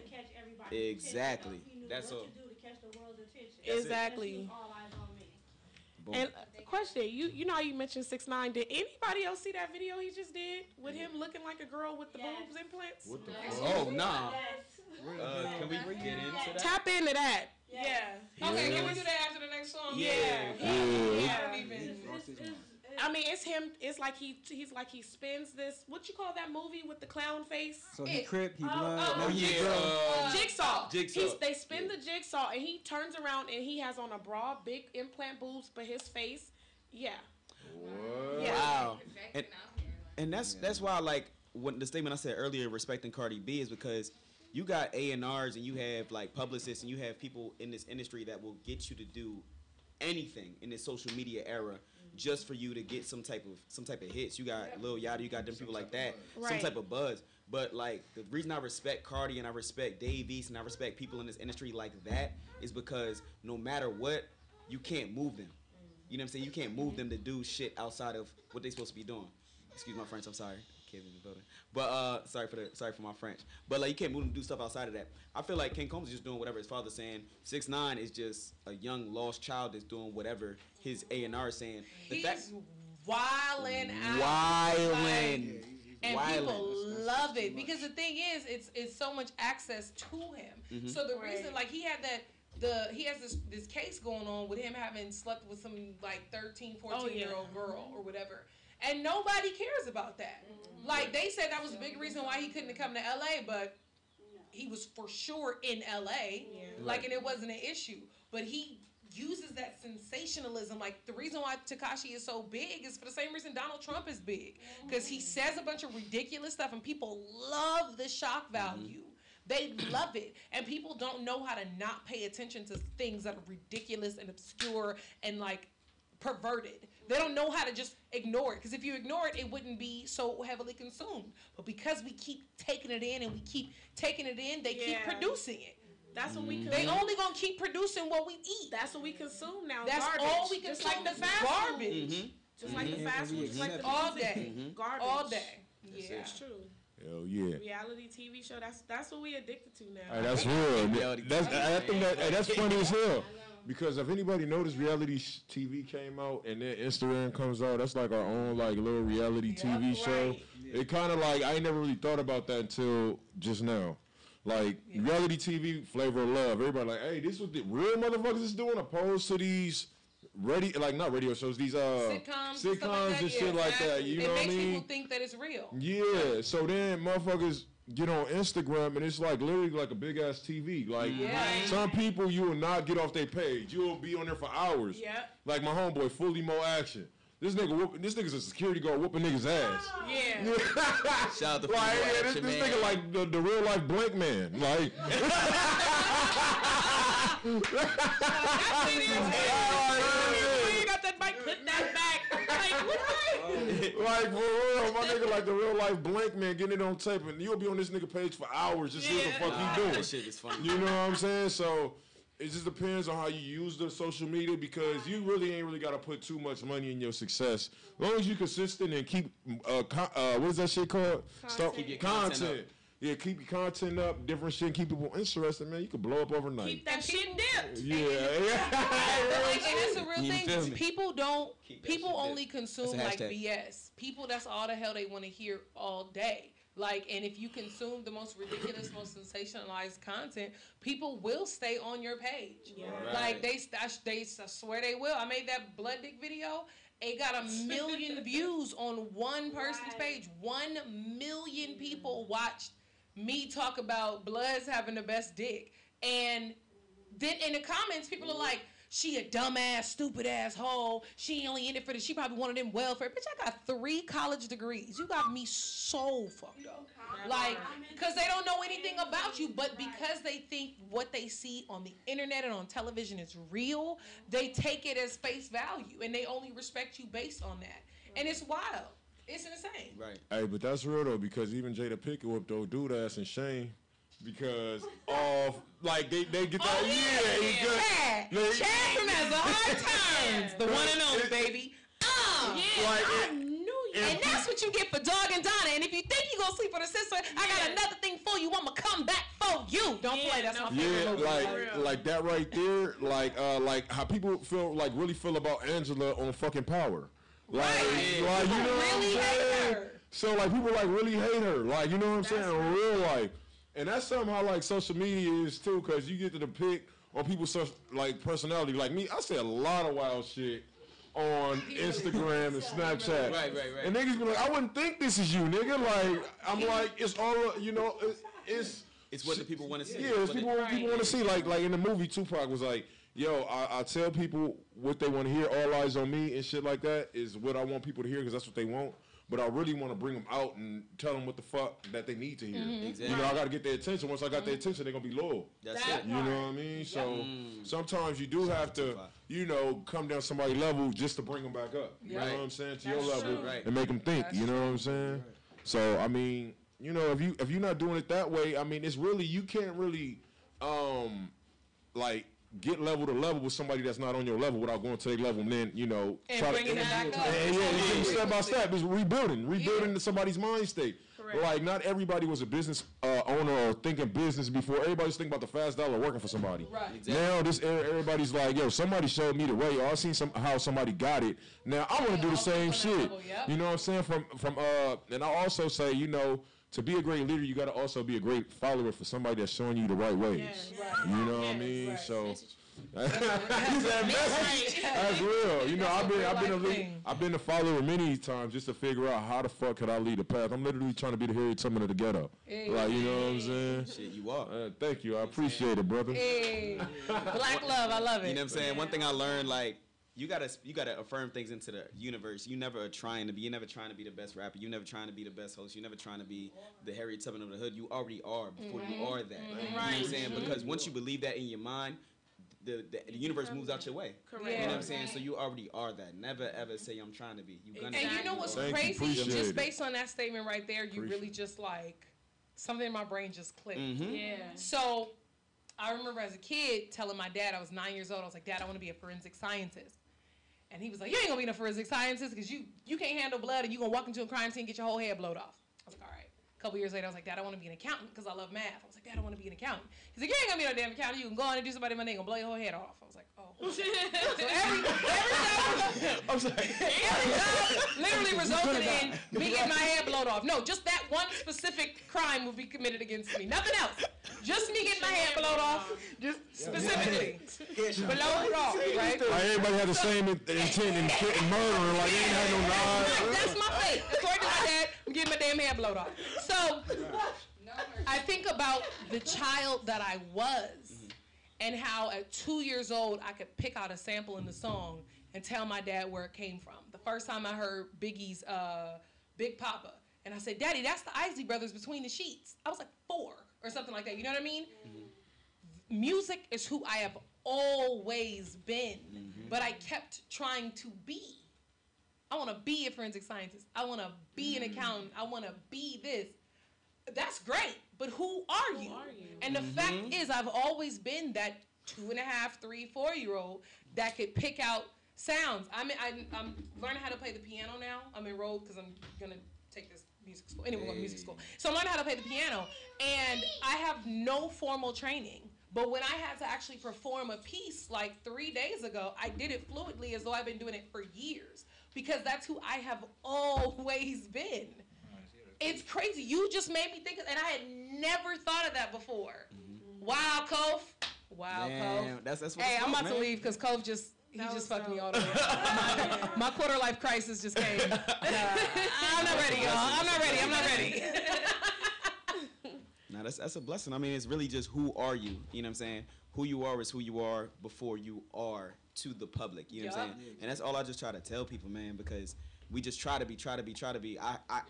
Exactly. That's all. Exactly. And question, you know how you mentioned 6ix9ine. Did anybody else see that video he just did with him looking like a girl with the boobs implants? What the fuck? Oh, nah. Can we get into that? Tap into that. Yeah. Okay, can we do that after the next song? Yeah. I don't even. I mean, it's him. It's like he's like he spins this. What you call that movie with the clown face? So he Crip, he blood. Now he Jigsaw. Jigsaw. They spin the jigsaw and he turns around and he has on a bra, big implant boobs, but his face, yeah. Wow. And that's why, like, when the statement I said earlier, respecting Cardi B, is because you got A&Rs and you have like publicists and you have people in this industry that will get you to do anything in this social media era just for you to get some type of hits. You got Lil Yachty, you got them people like that, some type of buzz. But like the reason I respect Cardi and I respect Dave East and I respect people in this industry like that is because no matter what, you can't move them. You know what I'm saying? You can't move them to do shit outside of what they supposed to be doing. Excuse my French, I'm sorry. Kids in the building. But sorry for my French. But like you can't move them to do stuff outside of that. I feel like King Combs is just doing whatever his father's saying. 6ix9ine is just a young lost child that's doing whatever his A&R is saying. He's wilding out. Wilding. And people love it because the thing is, it's so much access to him. Mm-hmm. So the reason, like, he has this case going on with him having slept with some like 13, 14-year-old girl or whatever, and nobody cares about that. Mm-hmm. Like they said that was a big reason why he couldn't have come to LA, but he was for sure in LA, like, and it wasn't an issue. But he uses that sensationalism. Like the reason why Tekashi is so big is for the same reason Donald Trump is big, because he says a bunch of ridiculous stuff and people love the shock value. They love it, and people don't know how to not pay attention to things that are ridiculous and obscure and like perverted. They don't know how to just ignore it, because if you ignore it, it wouldn't be so heavily consumed. But because we keep taking it in and we keep taking it in, they keep producing it. That's what we consume. They only gonna keep producing what we eat. That's what we consume now. That's garbage. all we consume. Just like the fast garbage. Food. Just like the fast food. Just like the all day. Garbage. All day. Yeah, it's true. Hell yeah. Reality TV show. That's what we addicted to now. Hey, that's real. I think that's funny as hell. Because if anybody noticed, reality TV came out and then Instagram comes out. That's like our own like little reality TV show. Right. It kind of like I ain't never really thought about that until just now. Like reality TV, flavor of love. Everybody like, hey, this is what the real motherfuckers is doing, opposed to these not radio shows, these sitcoms like and shit like that. You know what I mean? It makes people think that it's real. Yeah. So then motherfuckers get on Instagram and it's like literally like a big ass TV. Like some people you will not get off their page. You will be on there for hours. Yeah. Like my homeboy, Fully Mo Action. This nigga's a security guard whooping niggas' ass. Yeah. Shout out to like, this nigga like the real life Blank Man. Like You got that mic, put that back. Like, what? Like for real, my nigga like the real life Blank Man getting it on tape, and you'll be on this nigga page for hours just see what the fuck he doing. That shit is funny. You know what I'm saying? So it just depends on how you use the social media, because you really ain't really got to put too much money in your success. As long as you consistent and keep what is that shit called? Keep your content up. Yeah, keep your content up, different shit, keep people interested, man. You can blow up overnight. Keep that shit dipped. Yeah. And it's a real thing. People only consume like BS. People, that's all the hell they want to hear all day. Like, and if you consume the most ridiculous, most sensationalized content, people will stay on your page. Yeah. Like, they I swear they will. I made that blood dick video. It got 1 million views on one person's page. 1 million people watched me talk about Bloods having the best dick. And then in the comments, people are like, she a dumbass, stupid asshole. She only in it for this. She probably one of them welfare. Bitch, I got 3 college degrees. You got me so fucked up. Like, because they don't know anything about you, but because they think what they see on the internet and on television is real, they take it as face value, and they only respect you based on that. And it's wild. It's insane. Right. Hey, but that's real, though, because even Jada Pinkett whooped old dude ass and Shane. Because of, like, they get that, Chad has a hard times. The one and only, baby. I knew you. And that's what you get for dogging Donna. And if you think you're going to sleep with a sister, I got another thing for you. I'm going to come back for you. Don't play. That's my favorite movie. Like that right there, like how people really feel about Angela on fucking Power. Like, you know what I'm saying? So, like, people, like, really hate her. Like, you know what I'm saying? In real life. And that's something how, like, social media is, too, because you get to depict on people's, like, personality. Like me, I say a lot of wild shit on Instagram and Snapchat. Right. And niggas be like, I wouldn't think this is you, nigga. Like, I'm like, it's all, you know, it's what the people want to see. Yeah, it's people want to see. Like in the movie, Tupac was like, yo, I tell people what they want to hear. All eyes on me and shit like that is what I want people to hear because that's what they want. But I really want to bring them out and tell them what the fuck that they need to hear. Exactly. You know, I got to get their attention. Once I got their attention, they're going to be loyal. That's it. You know what I mean? So sometimes you do have to, you know, come down somebody's level just to bring them back up. You know what I'm saying? To your level and make them think. You know what I'm saying? So, I mean, you know, if you're not doing it that way, I mean, it's really, you can't really, like, get level to level with somebody that's not on your level without going to their level and then, you know, and try to back up. And step by step. It's rebuilding somebody's mind state. Correct. Like, not everybody was a business owner or thinking business before. Everybody's thinking about the fast dollar working for somebody. Right. Exactly. Now, everybody's like, yo, somebody showed me the way, or I seen how somebody got it. Now, I want to do the same shit. You know what I'm saying? And I also say, you know, to be a great leader, you got to also be a great follower for somebody that's showing you the right ways. You know what I mean? Right. So that's real. You know, I've been a follower many times just to figure out how the fuck could I lead a path. I'm literally trying to be the Harriet Tubman of the ghetto. Hey. Like, you know what I'm saying? Shit, you are. Thank you. I appreciate it, brother. Hey. Black love, I love it. You know what I'm saying? One thing I learned, like, you gotta affirm things into the universe. You're never trying to be the best rapper. You're never trying to be the best host. You're never trying to be the Harriet Tubman of the hood. You already are before you are that. You know what I'm saying? Because once you believe that in your mind, the universe moves out your way. Correct. You know what I'm saying? So you already are that. Never ever say I'm trying to be. And you know what's crazy? Just based on that statement right there, you really just like something in my brain just clicked. Yeah. So I remember as a kid telling my dad, I was 9 years old, I was like, Dad, I want to be a forensic scientist. And he was like, you ain't gonna be no forensic scientist because you can't handle blood and you gonna walk into a crime scene and get your whole head blowed off. I was like, all right. A couple years later, I was like, Dad, I want to be an accountant because I love math. I was like, Dad, I want to be an accountant. He's like, you ain't gonna be no damn accountant. You can go on and do somebody money, gonna blow your whole head off. I was like, oh. So every job literally resulted in me getting my head blowed off. No, just that one specific crime would be committed against me. Nothing else. Just me getting my head blowed off. Just specifically. Blowed off, right? Everybody had the same intent in murdering. Like, they ain't had no knives. That's my fate. According to my dad, I'm getting my damn head blowed off. So, I think about the child that I was and how at 2 years old I could pick out a sample in the song and tell my dad where it came from. The first time I heard Biggie's Big Papa, and I said, Daddy, that's the Isley Brothers Between the Sheets. I was like 4 or something like that. You know what I mean? Music is who I have always been, but I kept trying to be. I want to be a forensic scientist. I want to be an accountant. I want to be this. That's great, but who are you? And the fact is, I've always been that 2.5, 3, 4-year-old that could pick out sounds. I'm learning how to play the piano now. I'm enrolled because I'm gonna take this music school. Anyway, I'm music school. So I'm learning how to play the piano, and I have no formal training. But when I had to actually perform a piece like 3 days ago, I did it fluidly as though I've been doing it for years because that's who I have always been. It's crazy. You just made me think, and I had never thought of that before. Mm-hmm. Wow, Kof. Wow, Kof. That's what hey, I'm about to leave because Kof just fucked me all the way up. My quarter life crisis just came. I'm not ready, y'all. I'm not ready. Now that's a blessing. I mean, it's really just who are you? You know what I'm saying? Who you are is who you are before you are to the public. You know what I'm saying? And that's all I just try to tell people, man, because we just try to be.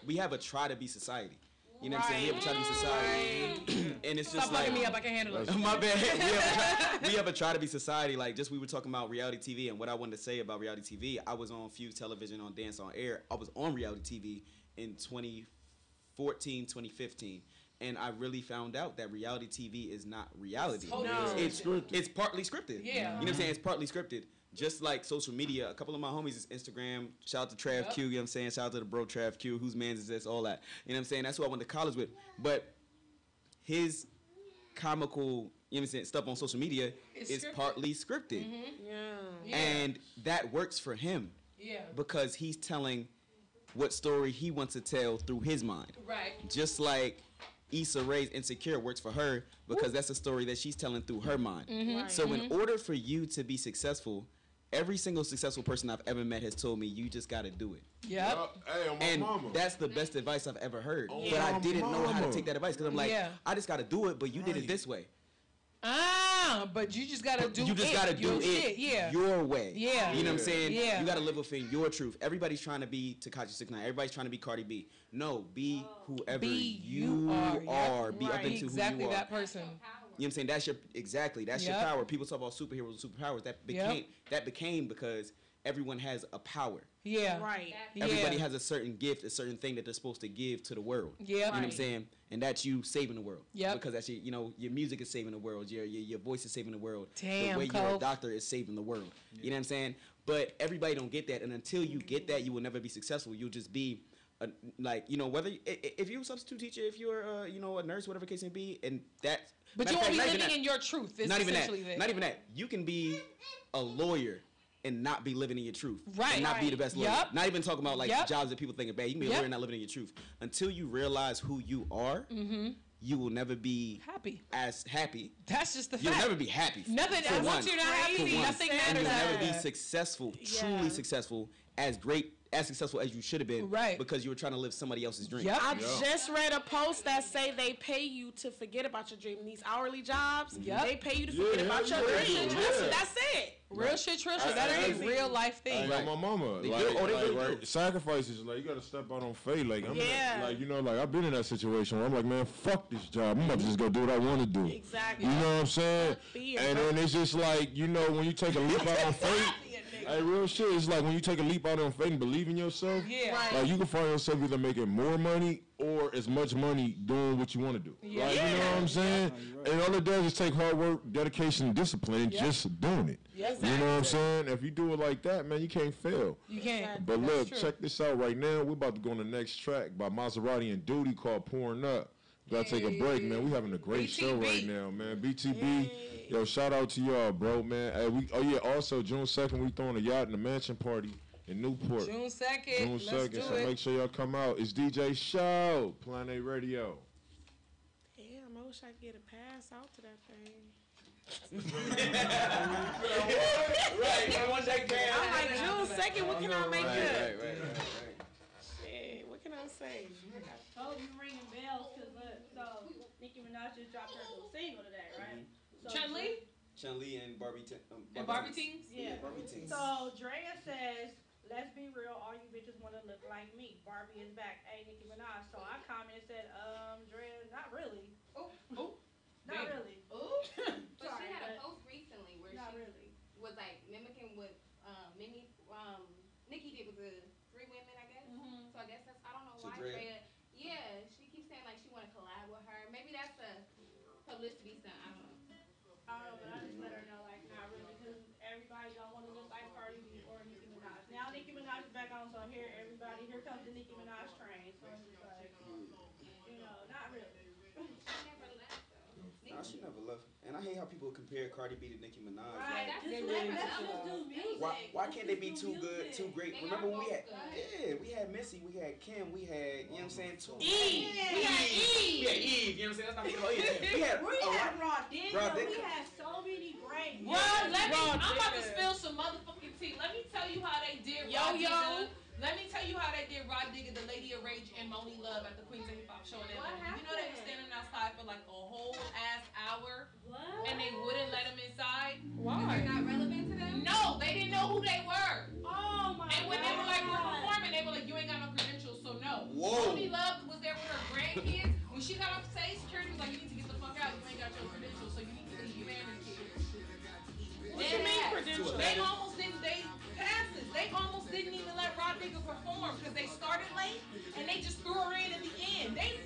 We have a try to be society. You know what I'm saying? We have a try to be society. And it's just like... Stop fucking me up, I can handle it. My bad. We have a try to be society. Like, just we were talking about reality TV, and what I wanted to say about reality TV, I was on Fuse Television on Dance on Air. I was on reality TV in 2014, 2015. And I really found out that reality TV is not reality. It's scripted. It's partly scripted. Yeah. You know what I'm saying? It's partly scripted. Just like social media, a couple of my homies is Instagram. Shout out to Trav Q, you know what I'm saying? Shout out to the bro Trav Q, whose man's is this, all that. You know what I'm saying? That's who I went to college with. But his comical, you know what I'm saying, stuff on social media is partly scripted. Mm-hmm. Yeah. And that works for him. Yeah. Because he's telling what story he wants to tell through his mind. Right. Just like Issa Rae's Insecure works for her because that's a story that she's telling through her mind. Mm-hmm. Right. So in order for you to be successful, every single successful person I've ever met has told me you just got to do it. Yep. Hey, and mama. That's the best advice I've ever heard. But I didn't know how to take that advice because I'm like, I just got to do it, but you did it this way. But you just gotta do it. You just gotta do it your way. Yeah. You know what I'm saying? Yeah. You gotta live within your truth. Everybody's trying to be Tekashi 69. Everybody's trying to be Cardi B. No, be whoever you are. Be up into exactly who you are. That person. You know what I'm saying? That's your power. People talk about superheroes and superpowers. That became because everyone has a power. Yeah. Right. Everybody has a certain gift, a certain thing that they're supposed to give to the world. Yeah. You know what I'm saying? And that's you saving the world. Yeah. Because that's your music is saving the world. Your voice is saving the world. Damn, the way you're a doctor is saving the world. Yeah. You know what I'm saying? But everybody don't get that, and until you get that, you will never be successful. You'll just be whether if you're a substitute teacher, if you're a nurse, whatever the case may be, and that. But you won't be living in your truth. Not even that. Not even that. You can be a lawyer and not be living in your truth. Right. And not be the best lawyer. Yep. Not even talking about jobs that people think are bad. You can be a lawyer and not living in your truth. Until you realize who you are, you will never be as happy. That's just the fact. You'll never be happy. Nothing. Once you're not happy, nothing matters. And you'll never be successful, truly successful, as successful as you should have been, right? Because you were trying to live somebody else's dream. Yep. I just read a post that say they pay you to forget about your dream. These hourly jobs, they pay you to forget about your dream. That's it. Real shit, Trisha. That is a real life thing. Like my mama, sacrifices. Like you got to step out on faith. Like I've been in that situation where I'm like, man, fuck this job. I'm about to just go do what I want to do. Exactly. You know what I'm saying? And then it's just like when you take a leap out on faith. Hey, real shit. It's like when you take a leap out on faith and believe in yourself. Yeah. Right. Like you can find yourself either making more money or as much money doing what you want to do. Yeah. Like, you know what I'm saying? Right. And all it does is take hard work, dedication, and discipline, and just doing it. Yes, exactly. You know what I'm saying? If you do it like that, man, you can't fail. You can't. But look, check this out right now. We're about to go on the next track by Maserati and Duty called Pouring Up. Gotta take a break, man. We having a great show right now, man. BTB. Yo, shout out to y'all, bro, man. Hey, also June 2nd, we throwing a yacht in the mansion party in Newport. June 2nd. So make sure y'all come out. It's DJ Show, Planet Radio. Damn, I wish I could get a pass out to that thing. I'm like, June 2nd, what can I make up? Shit, what can I say? I told you ringing bells because Nicki Minaj just dropped her new single today, right? Chun-Li and Barbie Teens? Yeah. Barbie Teens. So Drea says, let's be real, all you bitches want to look like me. Barbie is back. Hey, Nicki Minaj. So I commented and said, Drea, not really. Oh. Not really. Ooh. But she had a post recently where was like mimicking what Nicki did with the 3 women, I guess. Mm-hmm. So I guess I don't know why Drea. Yeah, she keeps saying like she want to collab with her. Maybe that's a publicity stunt. I don't know. But I just let her know, like, not really, because everybody don't want to look like Cardi B or Nicki Minaj. Now Nicki Minaj is back on, so here comes the Nicki Minaj train. So it's just like, not really. She never left, though. No, she never left. And man, I hate how people compare Cardi B to Nicki Minaj. Right, Like, just let us do music. why can't they be too good, too great? Remember when we had Missy, we had Kim, we had, you know what I'm saying, Eve. We had Eve. You know what I'm saying? That's not what Eve. We had Raw Digger. We had so many great. I'm about to spill some motherfucking tea. Let me tell you how they did Raw Digger. Let me tell you how they did Raw Digger, the Lady of Rage, and Moni Love at the Queens of Hip Hop show in Atlanta. You know they were standing outside for like a whole ass hour, and they wouldn't let them inside. Why? They're not relevant to them? No, they didn't know who they were. Oh my God. And when they were like, we're performing, they were like, you ain't got no credentials, so no. Whoa. Moni Love was there with her grandkids. When she got off stage, security was like, you need to get the fuck out. You ain't got your credentials, so you need to leave your man and kids. What you mean credentials? They almost didn't. They almost didn't even let Raw Digger perform because they started late and they just threw her in at the end. They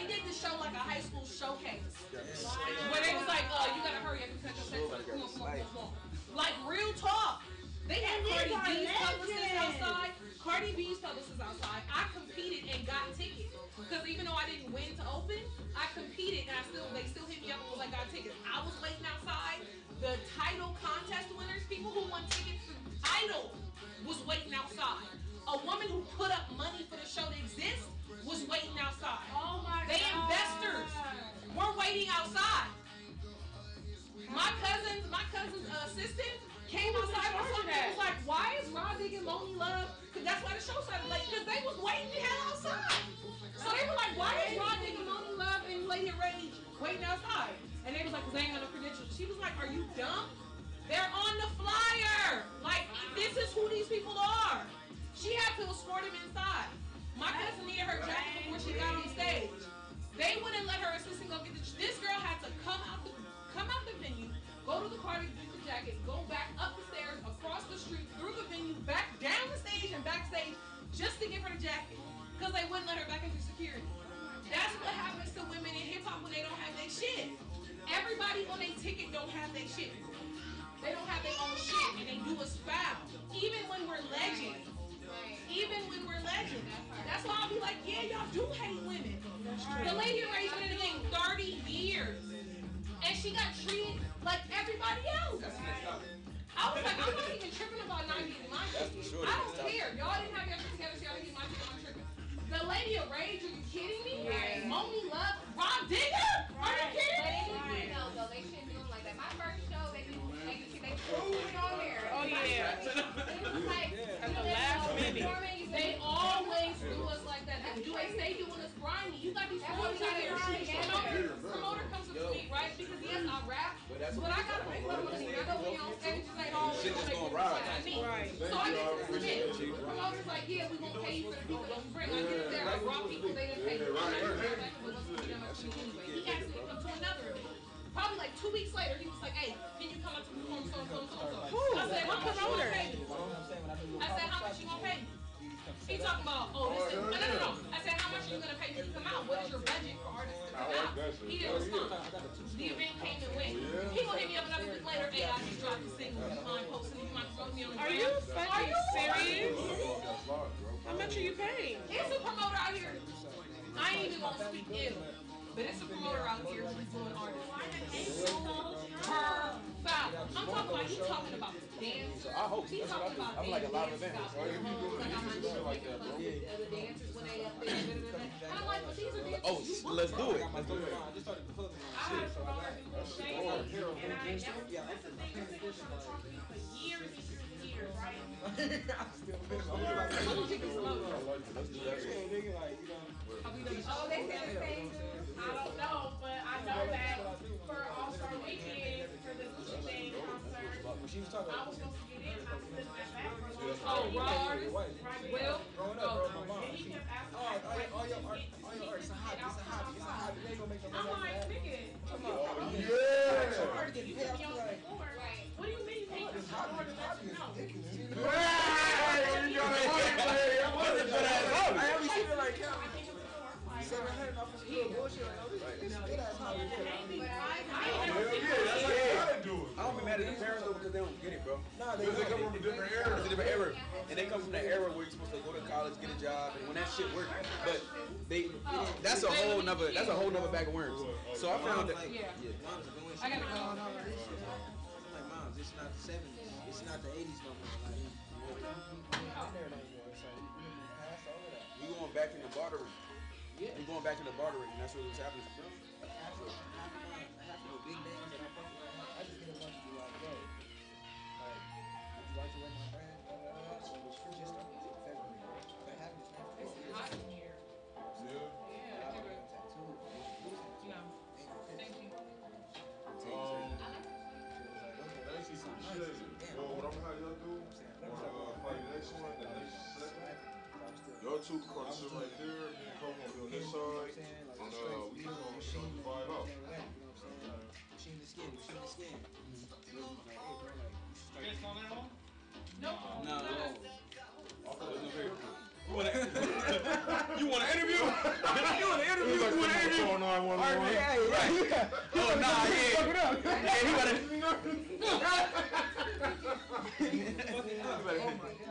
did the show like a high school showcase where they was like, you gotta hurry up and cut your sex. Come on. Like real talk. They had Cardi B's publicists outside. Cardi B's publicists outside. I competed and got tickets because even though I didn't win to open, I competed and they still hit me up and was like, got tickets. I was waiting outside. The title contest winners, people who won tickets for Idol, was waiting outside. A woman who put up money for the show to exist was waiting outside. Oh my God. They investors were waiting outside. My cousin's assistant came outside and was like, why is Raw Digger and Moni Love? Because that's why the show started late. Because they was waiting the hell outside. So they were like, why is Raw Digger, Moni Love, and Lady Rage waiting outside? And they was like, because they ain't got no credentials. She was like, are you dumb? They're on the flyer. Like, this is who these people are. She had to escort him inside. My cousin needed her jacket before she got on stage. They wouldn't let her assistant go get this girl had to come out the venue, go to the car to get the jacket, go back up the stairs, across the street, through the venue, back down the stage and backstage just to give her the jacket. Because they wouldn't let her back into security. That's what happens to women in hip hop when they don't have their shit. Everybody on their ticket don't have their shit. They don't have their own shit and they do us foul. Even when we're legends. That's why I'll be like, yeah, y'all do hate women. The Lady of Rage been in the game 30 years. And she got treated like everybody else. I was like, I'm not even tripping about not getting my ticket. I don't care. Y'all didn't have your shit together, so y'all didn't get my ticket. I'm tripping. The Lady of Rage, are you kidding me? Right. Moni Love, Raw Digger? Are you kidding me? They shouldn't do them like that. My first show, they threw it on there. Oh, yeah. It was like, at the last minute. They always do us like that. They doing us grimy. You got these promoters out here. Promoter comes to me, right? Because yes, I rap, but I gotta make my money. I know when you're on stage, just ain't always gonna make money like me. So I get to submit. The promoter's like, yeah, we gonna pay you for the people that you bring. I get it there. I brought people they didn't pay me. He asked me to come to another event. Probably like 2 weeks later, he was like, hey, can you come out to perform so. I said, how much you gonna pay me? I said, how much you gonna pay me? He talking about, no. I said, how much are you going to pay me to come out? What is your budget for artists to come out? He didn't respond. The event came and went. He gonna hit me up another week later. Hey, I just dropped a single. You mind posting? You mind throwing me on the ground? Are you fucking serious? How much are you paying? It's a promoter out here. I ain't even gonna speak ill. But it's a promoter out here who's doing artists. Her foul. I'm talking about, he's talking about the dance. I hope. He's talking about I'm like a live event. like that, bro. The dancers when they up there. And I'm like, but these are dancers. Oh, let's do it. Let's do it. I just started the club. I had a promoter who was saying, and that's the thing, this nigga was talking to me for years and years, right? I'm still Oh, they said the same dude. I don't know, but I know that for All-Star Weekend, for the Gucci Mane concert, I was supposed to get in, I was sitting at back for a long time. Oh, raw artist? Right, Will? Growing up, bro, my mom. And he kept asking, all your art, it's a hobby, They gonna make no money. I'm like, nigga, come on. Yeah. You put me on the floor. What do you mean? It's hard to let you know. I always feel like, $700 off his little bullshit. This good ass hobby. I don't be mad at the parents though because they don't get it, bro. Nah, they come from a different era. It's a different era. And they come from that era where you're supposed to go to college, get a job, and when that shit works. But they that's a whole nother bag of worms. So I found that. Yeah. I gotta go on over. Like, Moms, it's not the 70s. It's not the 80s no more. Like, we going back in the bartering. Yeah. We going back in the bartering, and that's what was happening. half of the big names that I fucking like, I just get a bunch of be like, yo, like, would you like to wear my brand? So it was free just started in February, right? I've been having this man for 4 years. It's hot in here. Yeah. Tattoo. No. Thank you. Well, what I'm gonna have y'all do for the next one, the next segment, y'all two can probably sit right there, me and Cole gonna be on this side, and we just gonna vibe out. Machine the skin. No. You want to interview? You want to interview? You want to interview? Oh, nah, yeah. He about to...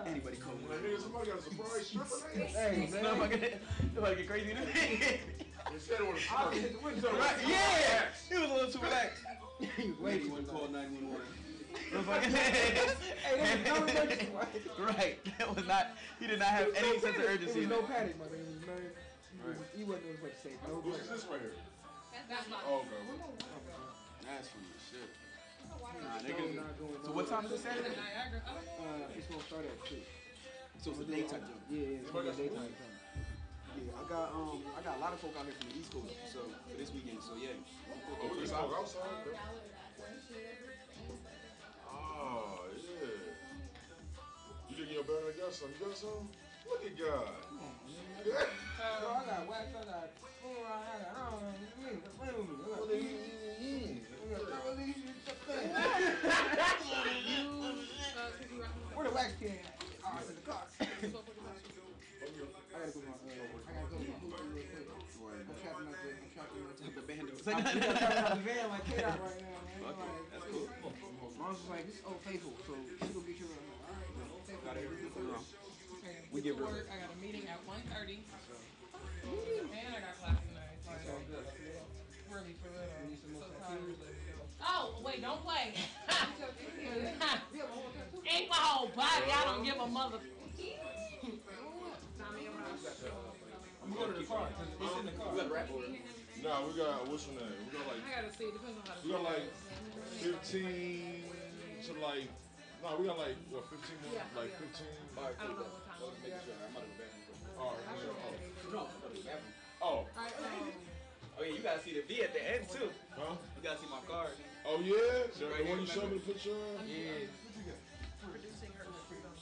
Anybody cool? Somebody got a surprise stripper? Hey, nobody get crazy today. Instead of a Right, yeah! He was a little too relaxed. Wait, he wouldn't call 911. Right, that was not. He did not have any sense of urgency. There was no panic, my man. He wasn't know what to say. No, what is this right here? That's not. Oh, okay. That's funny as shit. Nah, niggas. So what time is it Saturday? It's gonna start at 2. So it's a daytime jump. Yeah, it's gonna be a daytime jump. Yeah, I got a lot of folk out here from the East Coast, so for this weekend. So yeah. Oh, we just walk outside. Oh, yeah. You think you're better than I got some? You got some? Look at God. Bro, I got wax, I got fluoride, I don't know. Where the wax can at? Oh, it's in the car. I gotta go to my real quick. I'm trapping out the bandos. I'm trapping out the van like K-Dot right now, man. That's cool. Mom's was like, this is Old Faithful, so she go get your Old Faithful. Got everything wrong. We get work. I got a meeting at 1:30. And I got class tonight. Really, for real. So tired. Oh, wait, don't play. Ain't my whole body. I don't give a mother. I'm going to the car. It's in the car. We got a rap order. Nah, we got, what's your name? We got like, I gotta see. It depends on how to we got like 15 to like, no, we got like, what, 15 more? Yeah, Like yeah. 15? I don't know what time. All right. Oh. Oh yeah, you gotta see the V at the end too. Huh? You gotta see my card. Oh yeah? The Right one here, you showed me the picture of? Yeah. Producing her freedom.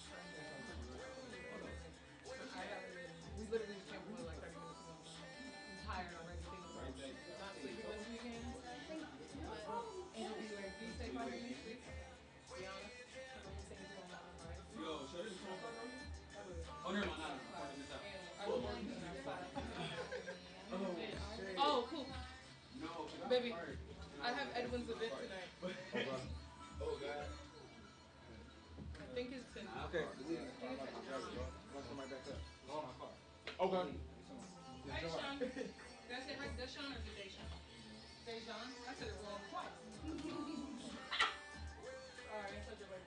We literally just came from like 30 minutes ago. I'm tired already. Not sleeping this weekend. And it'll be like, do you stay by me? Be honest. Things going on, right? Yo, show you the phone card on you? Oh, never mind. Oh, cool. No. Baby, I have Edwin's event tonight. Oh, God. I think it's 10. Okay. Okay. Hey, Sean. Did I say it right? That's Sean or Deshaun? Deshaun? I said it wrong twice. Alright, I said it right.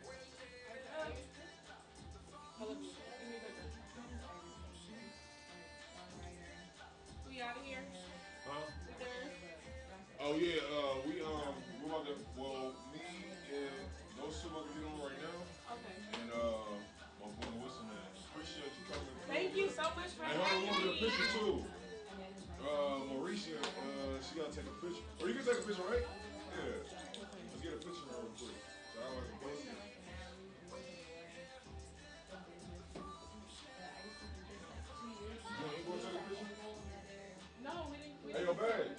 I love you. Give me a picture. We out of here? Huh? We there? Oh yeah, we about to, well, me and those two about to get on right now. Okay. And my boy, what's the name? Appreciate you coming. Thank you so much for And hold on, having we want to get a me. picture too. Mauricia, she gotta take a picture. Or you can take a picture, right? Yeah. Let's get a picture of her real quick. So I like to post it. You ain't gonna take a picture? No, we didn't. Hey, your bag.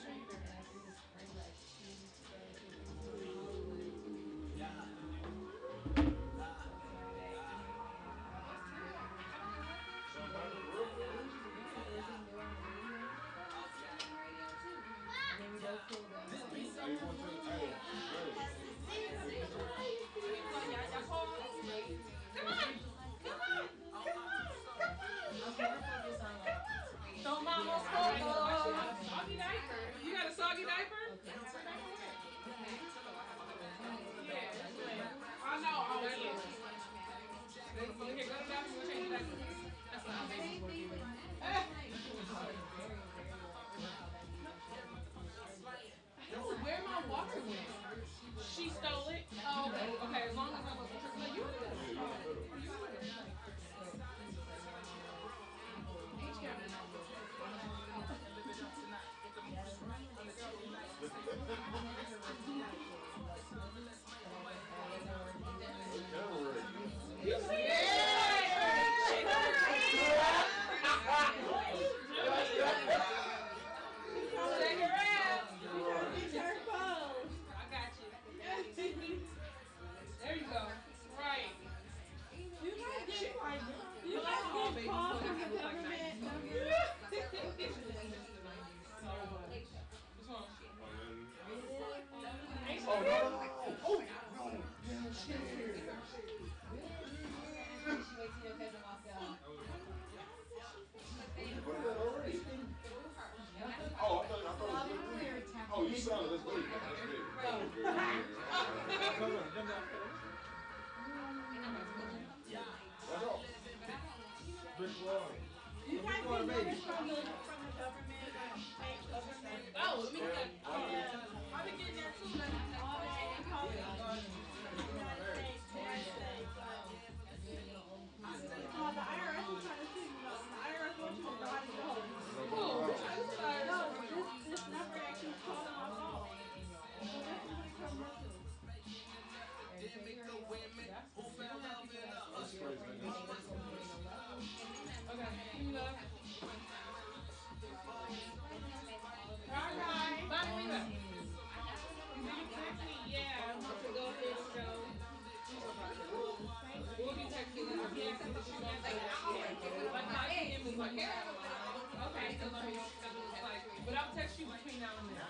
now and then.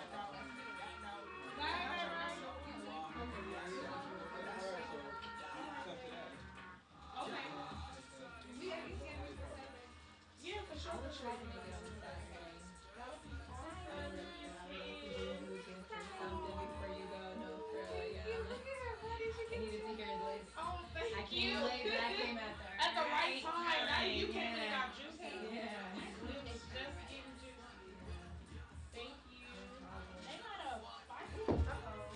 Okay. Yeah, for sure, for sure. That would be awesome. Something before you go, no, for yeah. I needed to hear this. Oh, thank I you. came late, but I came at the right time. Now you came when it got juicy. Yeah. It was just getting juicy. Thank you. They got a fight. Uh-oh.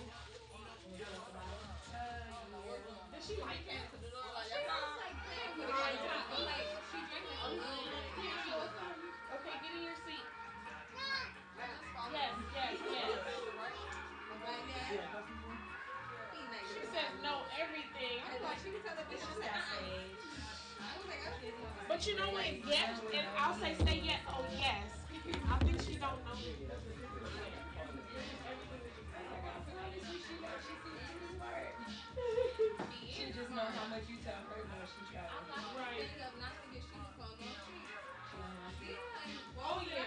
Did she like it? She was like playing with it. Like she drank like a little. Okay, get in your seat. Yes, yes, yes. She says no everything. I'm like, she can tell the bitch just that stage. But you know what? Yes, and I'll say yes. Oh yes. I think she don't know. She just know how much you tell her when she travels. Right. Oh yeah.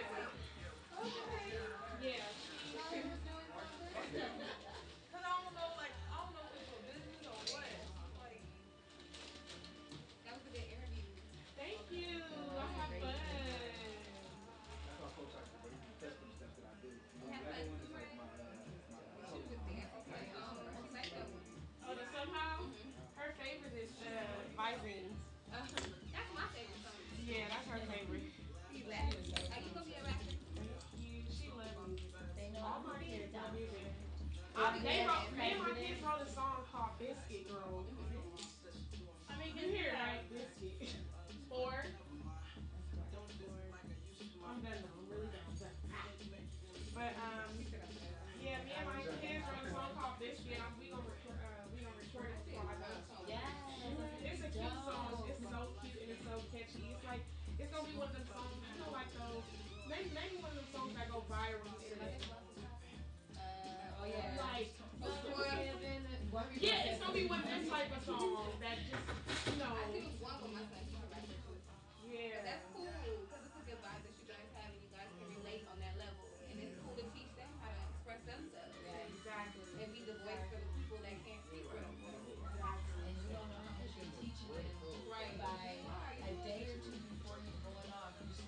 Yeah. Cause I don't know, like, I don't know if it's for business or what. Like, That was a good interview. Thank you. I have fun. That's why folks like to bring custom stuff that I do. The other one is like my Oh, the somehow? Her favorite is Visines. That's my favorite song. Yeah, that's her favorite. Are you gonna be a rapper? She loves music. They know All my I'm kids here. love music. Me and my kids wrote a song called Biscuit Girl. I mean, You hear it, right? Biscuit. Four. I'm done now. I'm really done. But yeah, me and my kids wrote a song called Biscuit. We gonna record it before I go. Yes. It's a cute song. It's so cute and it's so catchy. It's gonna be one of them songs. You know, like those. Maybe one of them songs that go viral on the internet. Oh yeah. Like. Yeah, it's gonna be one of them type of songs that just, you know. I think it's one with my son. Yeah. But that's cool because it's a good vibe that you guys have and you guys can relate on that level. And it's cool to teach them how to express themselves. Yeah, exactly. And be the voice for the people that can't speak for them. Exactly. And you don't know how much you're teaching them. Right. By a day or two before you're going off, you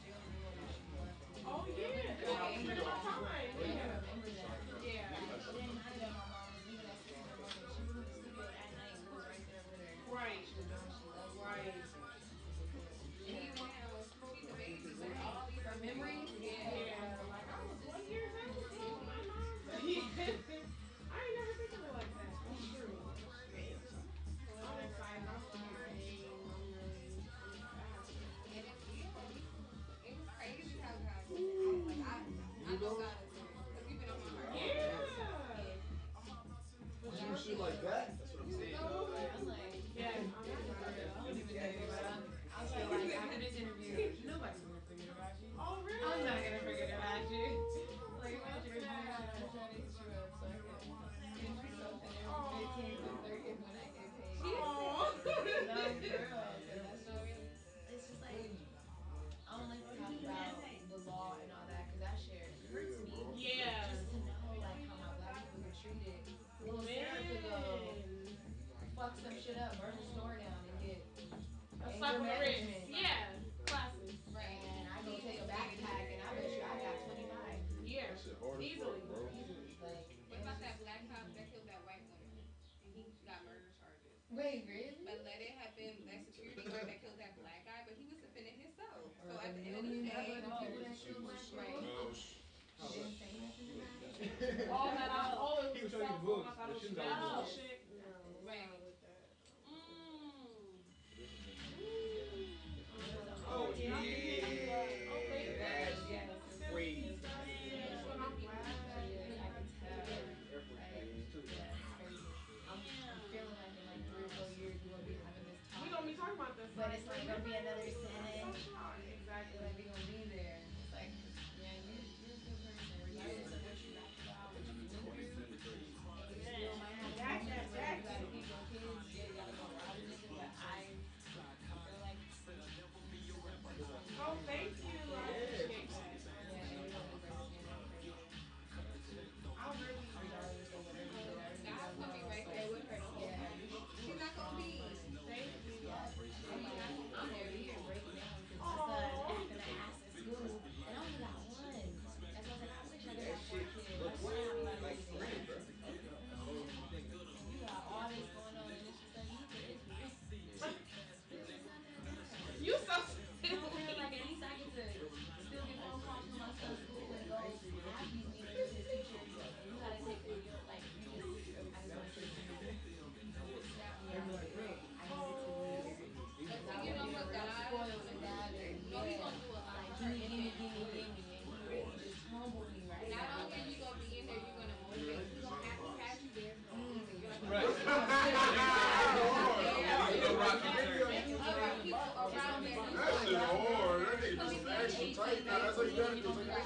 you're gonna be like, I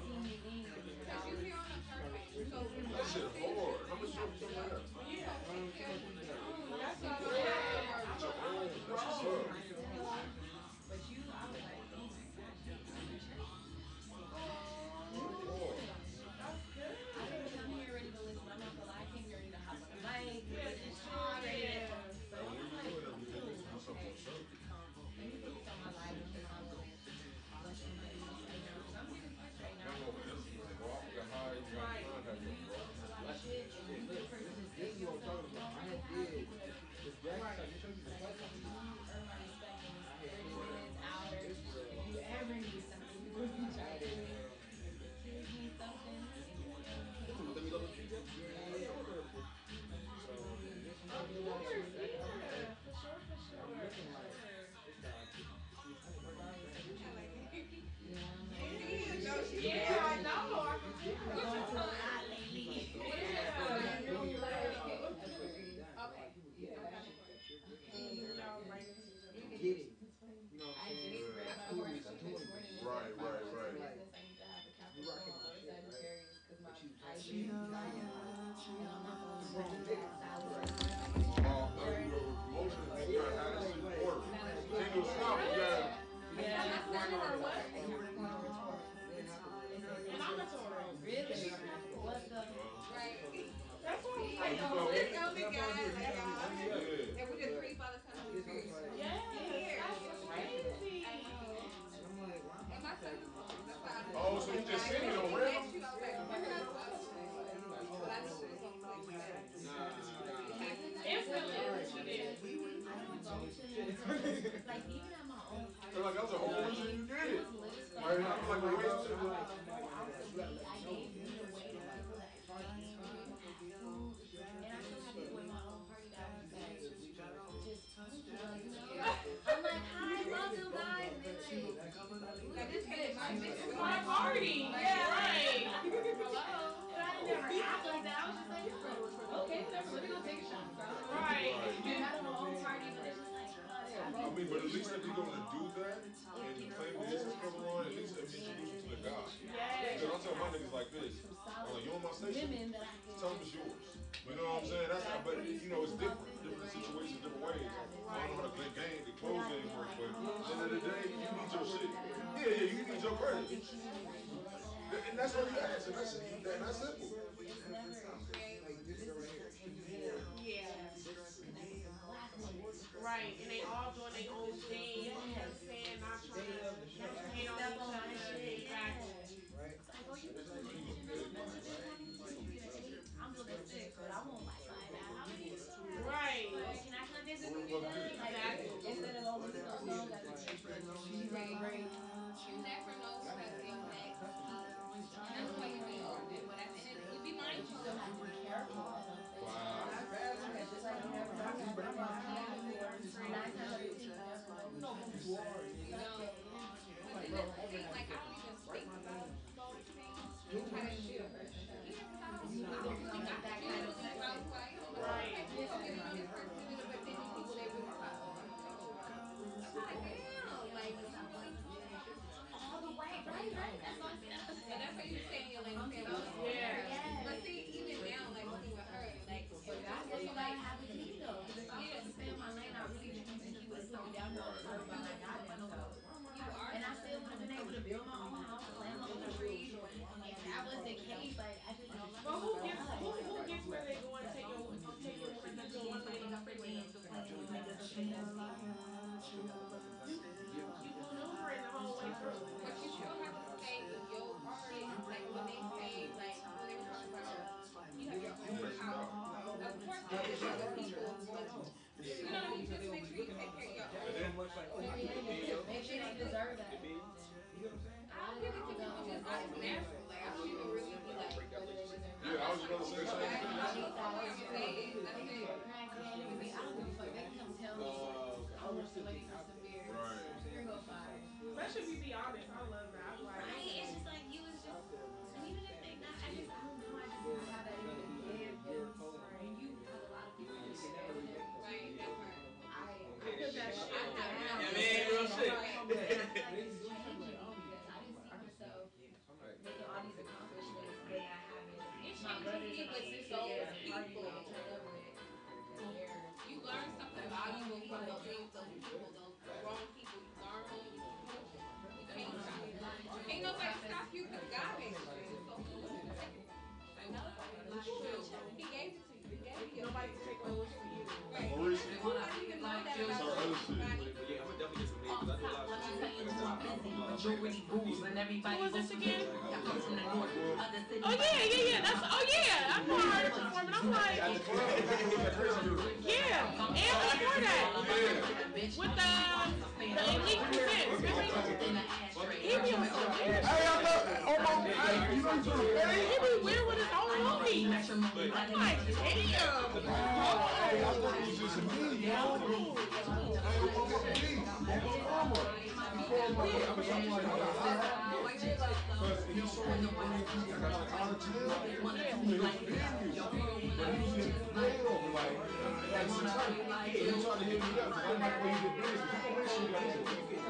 seen you then. Because you hear on the perfect. So That shit hard. How much show you have? Yeah. That's all But that's what's up. But you, I was like, oh my gosh, you That's good. I didn't come here ready to listen. I'm not gonna lie, I came here ready to hop on the mic. Yeah, Ready to yeah. so I'm like, okay, let me put this on my life. Let me bless somebody else right now. 'Cause I'm getting pushed right now. Right. Shit, and you the person that's dating yourself. You don't really have people that everybody expecting 30 minutes, hours. If you ever need something, you go reach out to me. Kids need something. Yeah, I know. I can tell. We're going to a lot lately. Get it. You know what I I'm just saying? read my horoscope this morning. Right. Business, I need to have a Capricorn or a Sagittarius because my IG is Zion. And I'm not going to go to that salad. Promotion, you gotta have this in order. Can't do stop, you gotta. Yeah. And I'm a Taurus. Really? What the? Right. That's what I'm Like, saying. we're the only guys. And we the three by the time we Yeah, that's crazy. I know. And my son is Taurus. That's why I Oh, so you just seen it on When random? he asked you, I was like, but I knew it was gonna click with that. Instantly, she did. I don't go to like even at my own party. They're like, that was a whole reason you did it. Right, I'm like, I gave you the way to people that actually need food. And I still have people in my own party that was like, just I'm like, hi, welcome guys. And they're like, This is my party. Yeah, right. hello. But I never act like that. I was just like, okay, whatever, let me go take a shot. Right. And I don't know, own party, but it's just like, I mean, but at least if you're gonna do that and you claim the business cover on, at least introduce it to the God. Yes. Because I tell my niggas like this, you on my station, tell them it's yours. You know what I'm saying? That's how, but you know, it's different situations, different ways. I don't know how the good game, the close game works, but at the end of the day, you need your shit. Yeah, you need your credit. And that's what you ask, and that's simple. Yeah. Right, and they all doing their own thing. You know what I'm saying? Not trying to hate on each other. Exactly. I'm looking sick, but I won't like that. Right. Can I come visit with you guys? Instead of all these songs that she's like great. You never know what the impact. And that's why you be open. But at the end, you be mindful. You still have to be careful. Wow. Just like you never know. 9 times out of 10, you never know who you are. But then the thing, like, I don't even speak about those things. You try to shield her. Even if I don't really got that kind of thing. Right. This is going to be this person, but then these people, they really follow. I'm like, damn. Like, All the way, right. That's what I'm saying. and that's what you were saying, you're like, okay, well, Yeah. but see, even now, like, working with her, like, That's what you gotta have with me though. Because if I was to stay in my lane, I really didn't think he would put me down there but I got him though. And I still would have been able to build my own house, plant my own trees. If that was the case, like I just don't know. But who gets where they go and take your woman to do one thing and freaking you maneuvering the whole way through. but you still have to stay in your shit. Like, when they say, like, when they were talking about, you have your own house. Of course, there's other people going home. You know what I mean? Just make sure you take care of your own. Make sure they deserve that. I don't give it to people just like natural. Like, I don't even really be like, Yeah, I was gonna say the same thing. I don't give a fuck. They can come tell me. I want to make some beer. Right. Here go $5. Especially if you be honest. I love that. I'm like, Right? It's just like you was just, even if they not, I don't know. I just don't have that in me. And you have a lot of people who say that. right, that part. I put that shit. I have real shit. Who was this again? Oh yeah. That's I know I heard it performing. I'm like, yeah. And before that, with the Elite Presents, remember? He be on some weird shit. He be weird with his own movie. I'm like, damn.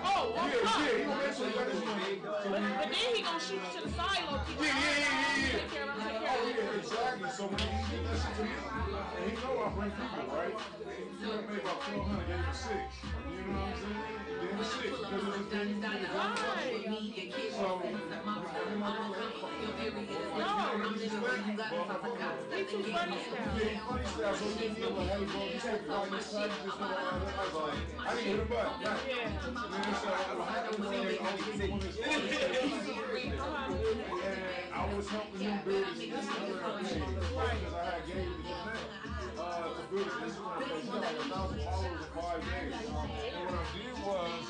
Oh, but then he gonna shoot to the side, low key. Yeah. Exactly. So when he did that shit to me, and he know I bring people, right? He made about 1,200, gave him 6. You know what I'm saying? Gave him 6 because it was getting So, he too funny style. Yeah, he funny style. So he didn't like, hey, bro, you take the right this side, you just know I was like, I didn't hit him back. Yeah. And then so what happened was, I was helping him build his Instagram page because I had gave him the connect to build his Instagram page. He got like 1,000 followers in 5 days. And what I did was,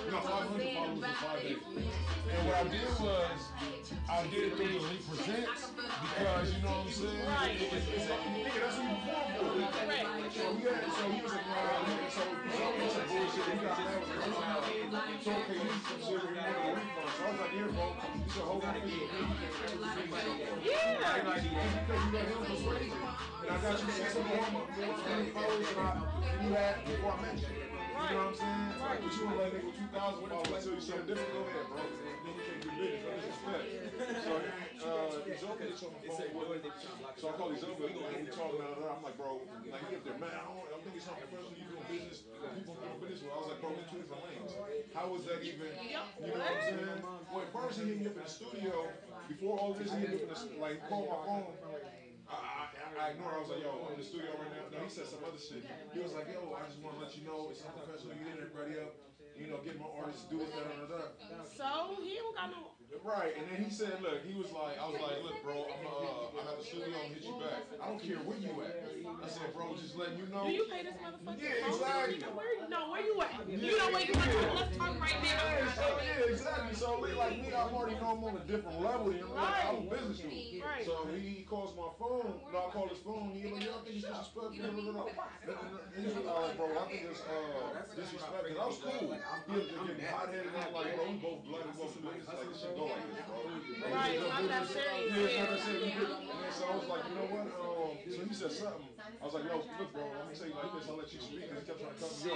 500 followers in 5 days. And what I did was, I did it through the Elite Presents because, you know what I'm saying? Right. Nigga, that's what you perform for. So he was like, so it's some bullshit. He got mad with me. It's okay, you need some shit where you want a refund. So I was like, here, bro, you should hold on to me. Yeah. Because you let him persuade you. And I got you 600 followers and you had before I met you. You know what I'm saying? Like, but you want to let nigga with 2,000 followers until you something different, go ahead, bro. Then you can't do business, no disrespect. So then, Izoka is on the phone with me. So I call Izoka, and we talking about it. I'm like, bro, like, he up there, man, I think it's something professional. You doing business, people doing business with. I was like, bro, we're 2 different lanes. How was that even, you know what I'm saying? Well, at first he hit me up in the studio. Before all this, he hit me up in the, like, called my phone. I ignored her. I was like, yo, I'm in the studio right now. No, he said some other shit. He was like, yo, I just want to let you know it's unprofessional. You hit everybody up. You know, get my artists to do it, So he don't got no. Right, and then he said, look, he was like, I was like, look, bro, I'm at the studio, I'm hit you back. I don't care where you at. I said, bro, just letting you know. Do you pay this motherfucker? Yeah, exactly. Where you at? You know where you want to let's talk right now. So, yeah, exactly. So, like me, I already know I'm on a different level. You know, like, I'm a business dude. Right. So he calls my phone. No, I call his phone. He like, yo, I think it's disrespectful. No. He's like, bro, I think it's disrespectful. Because I was cool. He was getting hot-headed. I'm like, bro, we both blood, we both business. Like, this shit go like this, bro. Right, it's not that serious. Yeah, it's not that serious. And then so I was like, you know what? So he said something. I was like, look, bro, I'm gonna say like this. I'll let you speak. Because he kept trying to cut me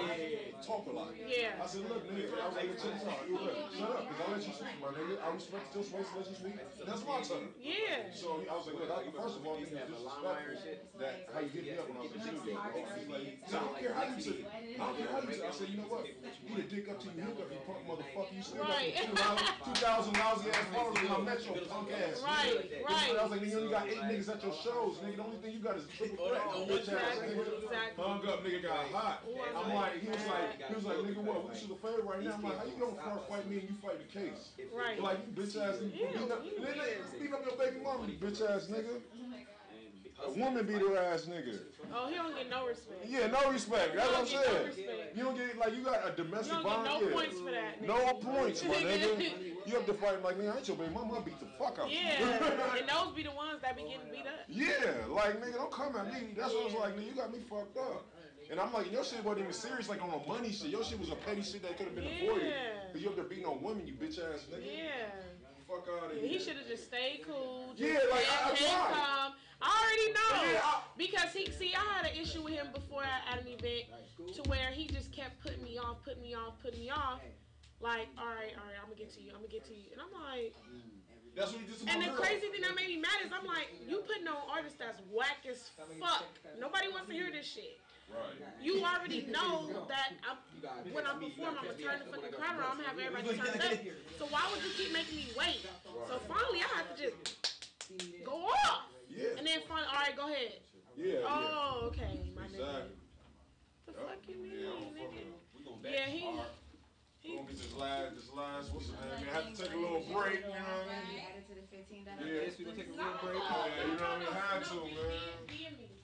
off. Talk a lot. Yeah. I said, look, nigga. I was like, check this out. Look, shut up, because I'll let you speak, my nigga. I respect your space to let you speak. That's my turn. Yeah. So I was like, look, first of all, I think it's disrespectful that how you hit me up when I was in the studio. He's like, I don't care how you took it. I don't care how you took it. I said, you know what? You a dick up to you, hook up, you punk motherfucker. You still got 2,000 lousy ass followers when I met your punk ass. Right. I was like, nigga, you only got 8 niggas at your shows, nigga. The only thing you got is triple threat. Bitch ass nigga. Hung up, nigga got hot. I'm like, he was like, nigga, what? We should have faded right now. I'm like, how you gonna first fight me and you fight the case? Right. Like, you bitch ass nigga. Beat up your baby mama, you bitch ass nigga. A woman beat her ass nigga. Oh, he don't get no respect. Yeah, no respect. That's what I'm saying. No respect. You don't get, like, you got a domestic violence. You don't get no points for that, nigga. No points, my nigga. You have to fight like, man, I ain't your baby mama, I beat the fuck out of you. Yeah, and those be the ones that be getting beat up. Yeah, like, nigga, don't come at me. That's what I was like, nigga, you got me fucked up. And I'm like, your shit wasn't even serious, like on a money shit. Your shit was a petty shit that could have been avoided. Because you up there beating on women, you bitch ass nigga. Yeah. Fuck out of here. He should have just stayed cool. Just yeah, like, I calm. I already know. Yeah, because I had an issue with him before at an event to where he just kept putting me off. Like, all right, I'm gonna get to you. And I'm like, that's what you just. And the crazy thing that made me mad is I'm like, you putting on artists that's whack as fuck. Nobody wants to hear this shit. Right. You already know that when I perform, I'm gonna turn the fucking crowd around. I'm gonna have everybody turned up. So why would you keep making me wait? So finally, I had to just go off. Yeah. And then finally, all right, go ahead. Yeah. Oh, okay, my nigga. Exactly. The fuck you mean, nigga? Yeah, he gonna get this last, what's the name? I have to take a little break, you we gonna take a real break. Yeah, you know what I mean? Had to, man.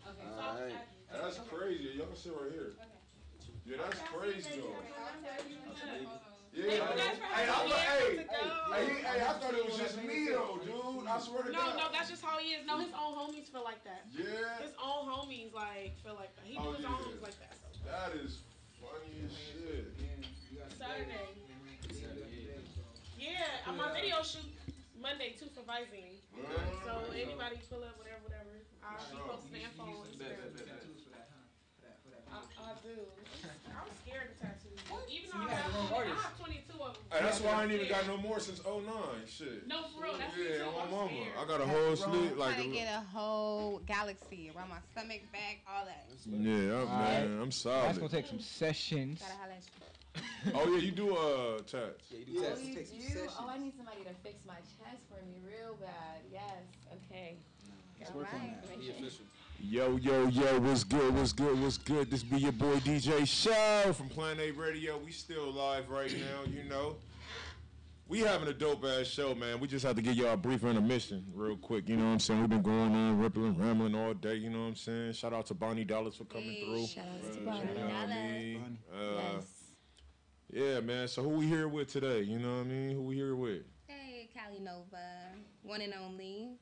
Okay. Alright. That's crazy. Y'all can sit right here. Yeah, that's crazy though. Yeah, I thought it was just me though, dude. I swear to God. No, that's just how he is. No, his own homies feel like that. Yeah. His own homies feel like that. He do his own homies like that. That is funny as shit. Saturday. Yeah, my video shoot Monday too for Visine. So anybody pull up, whatever. I'll be posting the info on Instagram. I do. I'm scared of tattoos. Even though I have 22 of them. Hey, that's why I ain't even got no more since 09. Shit. No, for real. That's yeah, me on too. my mama. I got a whole sleeve like. I'm trying to get a whole galaxy around my stomach, back, all that. Yeah, man, I'm solid. That's gonna take some sessions. Gotta holla at you. Oh yeah, you do tats. Yeah, you do tats. It takes some Oh, sessions. I need somebody to fix my chest for me real bad. Yes. Okay. Let's work on that. Be official. Yo, what's good? This be your boy DJ Show from Plan A Radio. We still live right now, you know. We having a dope ass show, man. We just have to give y'all a brief intermission real quick, you know what I'm saying? We've been going on, rippling, rambling all day, you know what I'm saying? Shout out to Bonnie Dollars for coming through. Shout out to Bonnie Dollars. Yes. Yeah, man. So who we here with today? You know what I mean? Who we here with? Hey, Cali Nova, one and only.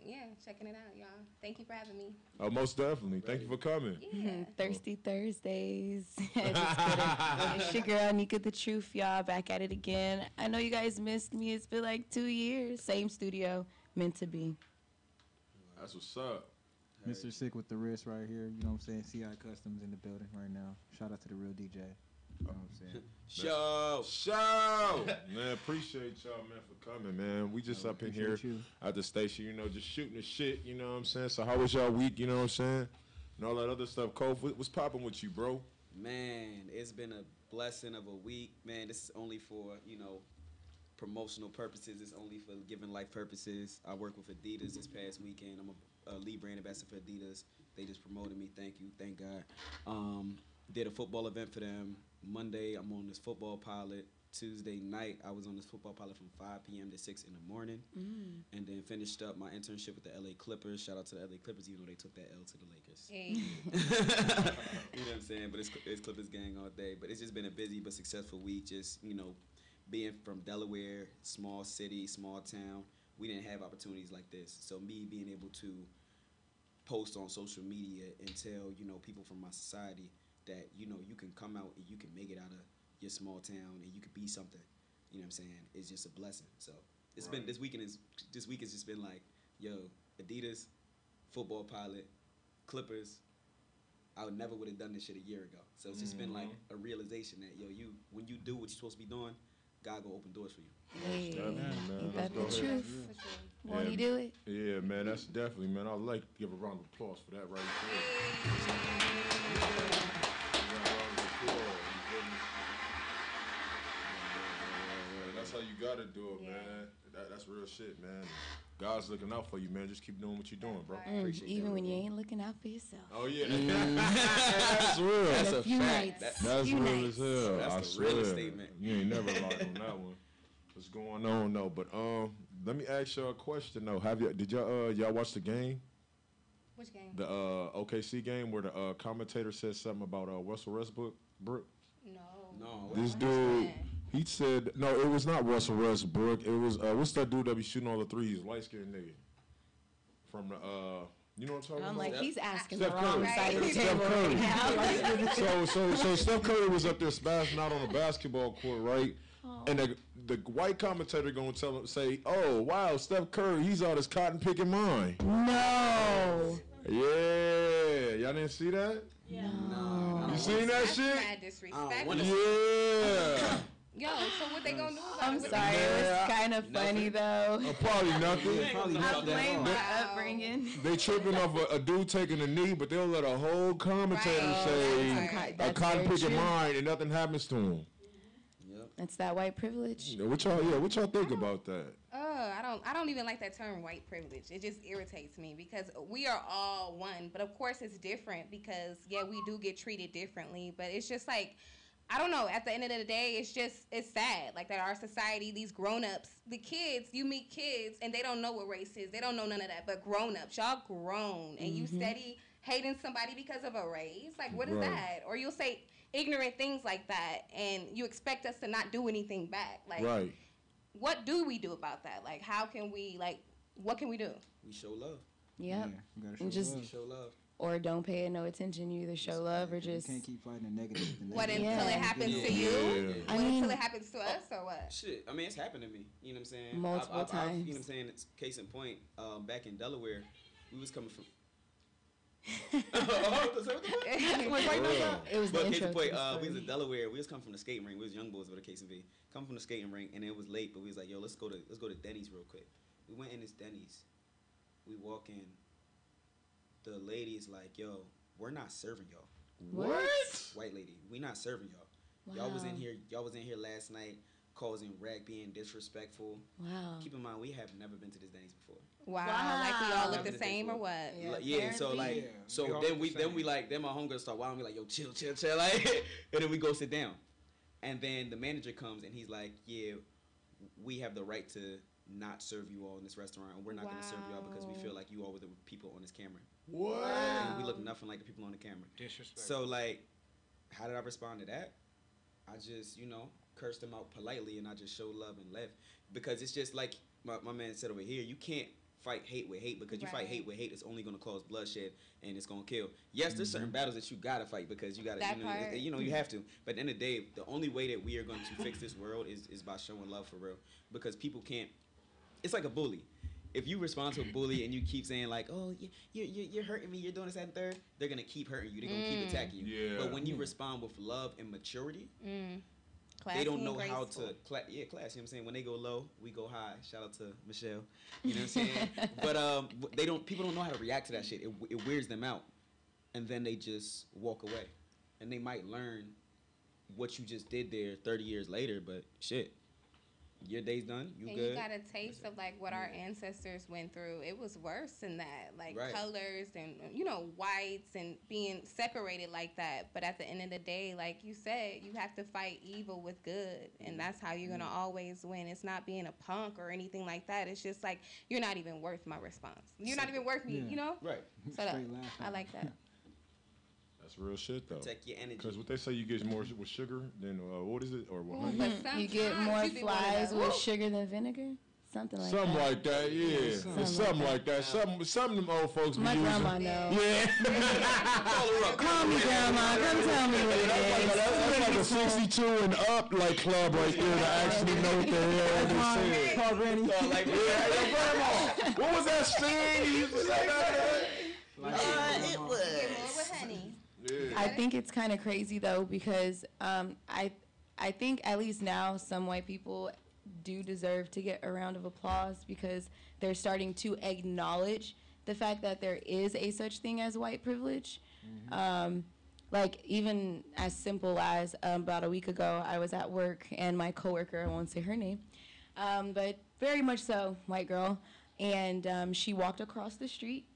Yeah, checking it out, y'all. Thank you for having me. Oh, most definitely. Thank you for coming. Yeah. Thirsty Thursdays. Just kidding. It's your girl, Nika the Truth, y'all. Back at it again. I know you guys missed me. It's been like 2 years. Same studio. Meant to be. That's what's up. Mr. Sick with the wrist right here. You know what I'm saying? CI Customs in the building right now. Shout out to the real DJ. You know what I'm saying? Show. Man, appreciate y'all, man, for coming, man. We just up in here at the station, you know, just shooting the shit, you know what I'm saying? So how was y'all week, you know what I'm saying? And all that other stuff. Cole, what's popping with you, bro? Man, it's been a blessing of a week. Man, this is only for, you know, promotional purposes. It's only for giving life purposes. I work with Adidas this past weekend. I'm a lead brand ambassador for Adidas. They just promoted me. Thank you. Thank God. Did a football event for them. Monday, I'm on this football pilot. Tuesday night, I was on this football pilot from 5 p.m. to 6 in the morning. And then finished up my internship with the LA Clippers. Shout out to the LA Clippers, even though they took that L to the Lakers. Hey. You know what I'm saying? But it's Clippers gang all day. But it's just been a busy but successful week. Just, you know, being from Delaware, small city, small town, we didn't have opportunities like this. So me being able to post on social media and tell, you know, people from my society that, you know, you can come out and you can make it out of your small town and you could be something, you know what I'm saying? It's just a blessing. So it's been this week has just been like, yo, Adidas, football pilot, Clippers. I would never have done this shit a year ago. So it's just been like a realization that, yo, when you do what you're supposed to be doing, God go open doors for you. Hey, man. that's the truth. Won't he do it? Yeah, man, that's definitely, man. I'd like to give a round of applause for that right there. That's how you gotta do it, man. That's real shit, man. God's looking out for you, man. Just keep doing what you're doing, bro. Even when you ain't looking out for yourself. Oh, yeah. That's real. That's a fact. That's real as hell. That's the realest statement. You ain't never lied on that one. What's going on, though? But let me ask y'all a question, though. Did y'all watch the game? Which game? The OKC game where the commentator said something about Russell Westbrook? No. This dude, he said, no, it was not Russell Westbrook. It was, what's that dude that be shooting all the threes? Light-skinned nigga. From the, you know what I'm talking about? I'm like, he's asking Steph the wrong Curry. side of the Steph table Curry. right now. So Steph Curry was up there spazzing out on the basketball court, right? Oh. And the white commentator gonna say, oh, wow, Steph Curry, he's all this cotton picking mind. No. Yeah. Y'all didn't see that? Yeah. No. You seen that shit? Mad disrespectful. Yeah. Yo, so what they gonna do about I'm it? sorry, it was kind of funny though. Probably nothing. I blame my upbringing. They tripping off a dude taking a knee, but they'll let a whole commentator say a cotton picking mind and nothing happens to him. It's that white privilege. What y'all think about that? I don't even like that term white privilege. It just irritates me because we are all one. But of course it's different because we do get treated differently. But it's just like I don't know. At the end of the day, it's sad. Like that our society, these grown-ups, the kids, you meet kids and they don't know what race is. They don't know none of that. But grown-ups, y'all grown. And you steady hating somebody because of a race. Like, what is that? Or you'll say ignorant things like that and you expect us to not do anything back. Like, what do we do about that? Like, how can we, like, what can we do? We show love. Yep. You gotta show love. Or don't pay it no attention. You either show love or just... You can't keep fighting the negative. What, until it happens to you? I mean, until it happens to us, or what? Shit, I mean, it's happened to me. You know what I'm saying? Multiple times. You know what I'm saying? It's case in point, back in Delaware, we was coming from... It was the case intro in point, to the we was story. in Delaware. We was coming from the skating rink. We was young boys with a case of V. Come from the skating rink, and it was late, but we was like, yo, let's go to Denny's real quick. We went in this Denny's. We walk in. The lady's like, yo, we're not serving y'all. What? White lady, we not serving y'all. Wow. Y'all was in here last night causing wreck, being disrespectful. Wow. Keep in mind, we have never been to this Denny's before. Wow. Like we all look the same or what? Then my homegirls start wilding me like, yo, chill, like, and then we go sit down. And then the manager comes and he's like, yeah, we have the right to not serve you all in this restaurant, and we're not going to serve you all because we feel like you all were the people on this camera. What? And we look nothing like the people on the camera. Disrespect. So, like, how did I respond to that? I just, cursed them out politely, and I just showed love and left. Because it's just like my man said over here, you can't fight hate with hate, because you fight hate with hate, it's only going to cause bloodshed, and it's going to kill. Yes, there's certain battles that you got to fight, because you got to, you have to. But at the end of the day, the only way that we are going to fix this world is by showing love for real. Because people can't, it's like a bully. If you respond to a bully and you keep saying like, oh, you're hurting me, you're doing this, that, and third, they're going to keep hurting you. They're going to keep attacking you. Yeah. But when you respond with love and maturity, they don't know how to, class, you know what I'm saying? When they go low, we go high. Shout out to Michelle. You know what I'm saying? But people don't know how to react to that shit. It wears them out. And then they just walk away. And they might learn what you just did there 30 years later, but shit. Your day's done. You good. You got a taste of like what our ancestors went through. It was worse than that, like colors and whites and being separated like that. But at the end of the day, like you said, you have to fight evil with good, and that's how you're gonna always win. It's not being a punk or anything like that. It's just like you're not even worth my response. You're not even worth me. Right. So I like that. That's real shit though. Protect your energy. Because what they say, you get more with sugar than what is it, or what? You get more flies with sugar than vinegar. Something like that. Yeah. Something like that. Some of them old folks be My using. grandma knows. Yeah. Call me grandma. Come tell me what it is. That's like a 62 and up like club right there to actually know what the hell they said. Call Granny. Like, hey, grandma, what was that thing you used to say back there? It was. With honey. Yeah. I think it's kind of crazy though, because I think at least now some white people do deserve to get a round of applause, because they're starting to acknowledge the fact that there is a such thing as white privilege. Like even as simple as about a week ago, I was at work and my coworker, I won't say her name, but very much so, white girl, and she walked across the street,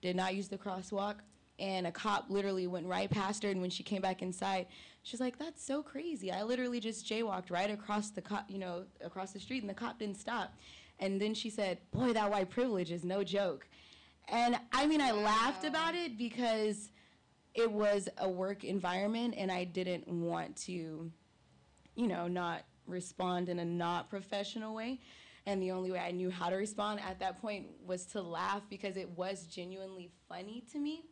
did not use the crosswalk, and a cop literally went right past her, and when she came back inside, she's like, that's so crazy. I literally just jaywalked right across the across the street, and the cop didn't stop. And then she said, boy, that white privilege is no joke. And I mean, I laughed about it because it was a work environment, and I didn't want to, not respond in a not professional way. And the only way I knew how to respond at that point was to laugh, because it was genuinely funny to me.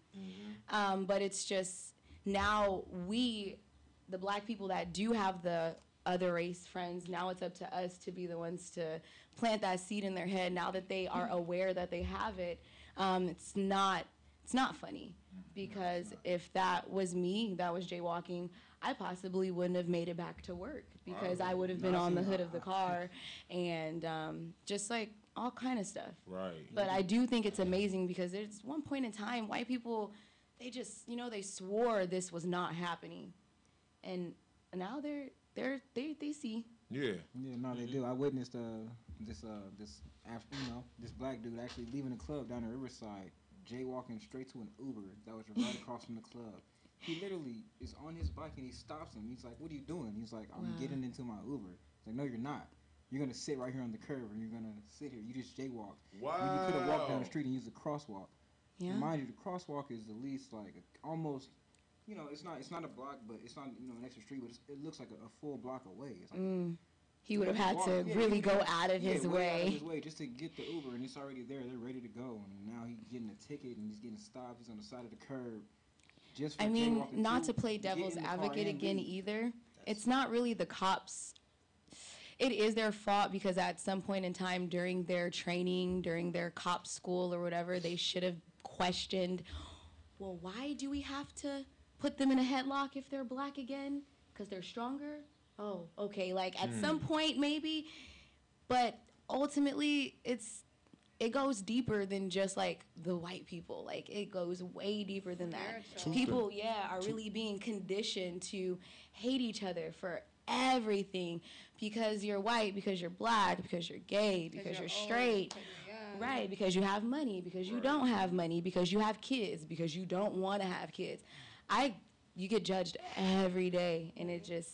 But it's just now the black people that do have the other race friends, now it's up to us to be the ones to plant that seed in their head. Now that they are aware that they have it, it's not funny, because if that was me, that was jaywalking, I possibly wouldn't have made it back to work, because I would have been on the hood of the car and just like all kind of stuff. Right. But I do think it's amazing, because there's one point in time, white people, they just, they swore this was not happening. And now they see. Yeah. Yeah, no, they do. I witnessed this black dude actually leaving the club down in Riverside, jaywalking straight to an Uber that was right across from the club. he literally is on his bike and he stops him. He's like, "What are you doing?" He's like, "I'm getting into my Uber." He's like, "No, you're not. You're gonna sit right here on the curb and you're gonna sit here. You just jaywalked. Wow. When you could have walked down the street and used a crosswalk." Yeah. And mind you, the crosswalk is at least like almost, it's not a block, but it's not an extra street, but it looks like a full block away. It's like he would have had to really go out of his way. Out of his way just to get the Uber, and it's already there. They're ready to go, and now he's getting a ticket and he's getting stopped. He's on the side of the curb. Just for not to play devil's advocate again either. It's not really the cops. It is their fault because at some point in time during their training, during their cop school or whatever, they should have questioned, well, why do we have to put them in a headlock if they're black again? Because they're stronger? Oh, okay, like at some point maybe, but ultimately it goes deeper than just like the white people. Like it goes way deeper than that. People, are really being conditioned to hate each other for everything because you're white, because you're black, because you're gay, because you're straight. Right, because you have money, because you don't have money, because you have kids, because you don't want to have kids. You get judged every day, and it just...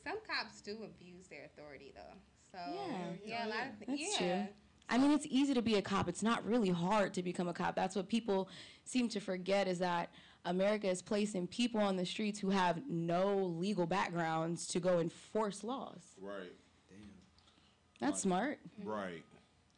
Some cops do abuse their authority, though. So, a lot of things. That's true. I mean, it's easy to be a cop. It's not really hard to become a cop. That's what people seem to forget is that America is placing people on the streets who have no legal backgrounds to go enforce laws. Right. Damn. That's smart. Right.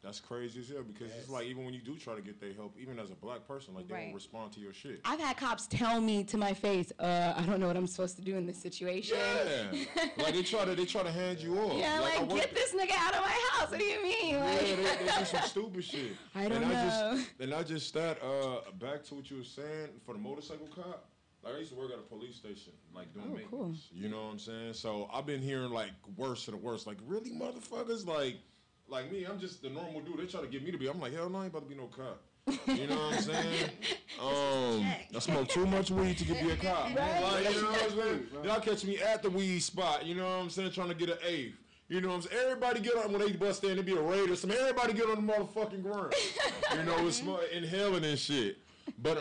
That's crazy as hell because it's like even when you do try to get their help, even as a black person, like they won't respond to your shit. I've had cops tell me to my face, I don't know what I'm supposed to do in this situation. Yeah. Like they try to hand you off. Yeah, like get this nigga out of my house. What do you mean? Like, yeah, they do some stupid shit. I don't know. And I just back to what you were saying for the motorcycle cop. Like I used to work at a police station, like doing maintenance. Cool. You know what I'm saying? So I've been hearing like worse to the worst. Like really, motherfuckers, like me, I'm just the normal dude. They try to get me to be. I'm like, hell no, I ain't about to be no cop. You know what I'm saying? I smoke too much weed to be a cop. Right. Like, you know what I'm saying? Y'all catch me at the weed spot. You know what I'm saying? Trying to get an eighth. You know what I'm saying? Everybody get on when they bust in. There be a raid or something. Everybody get on the motherfucking ground. You know, it's inhaling and shit. But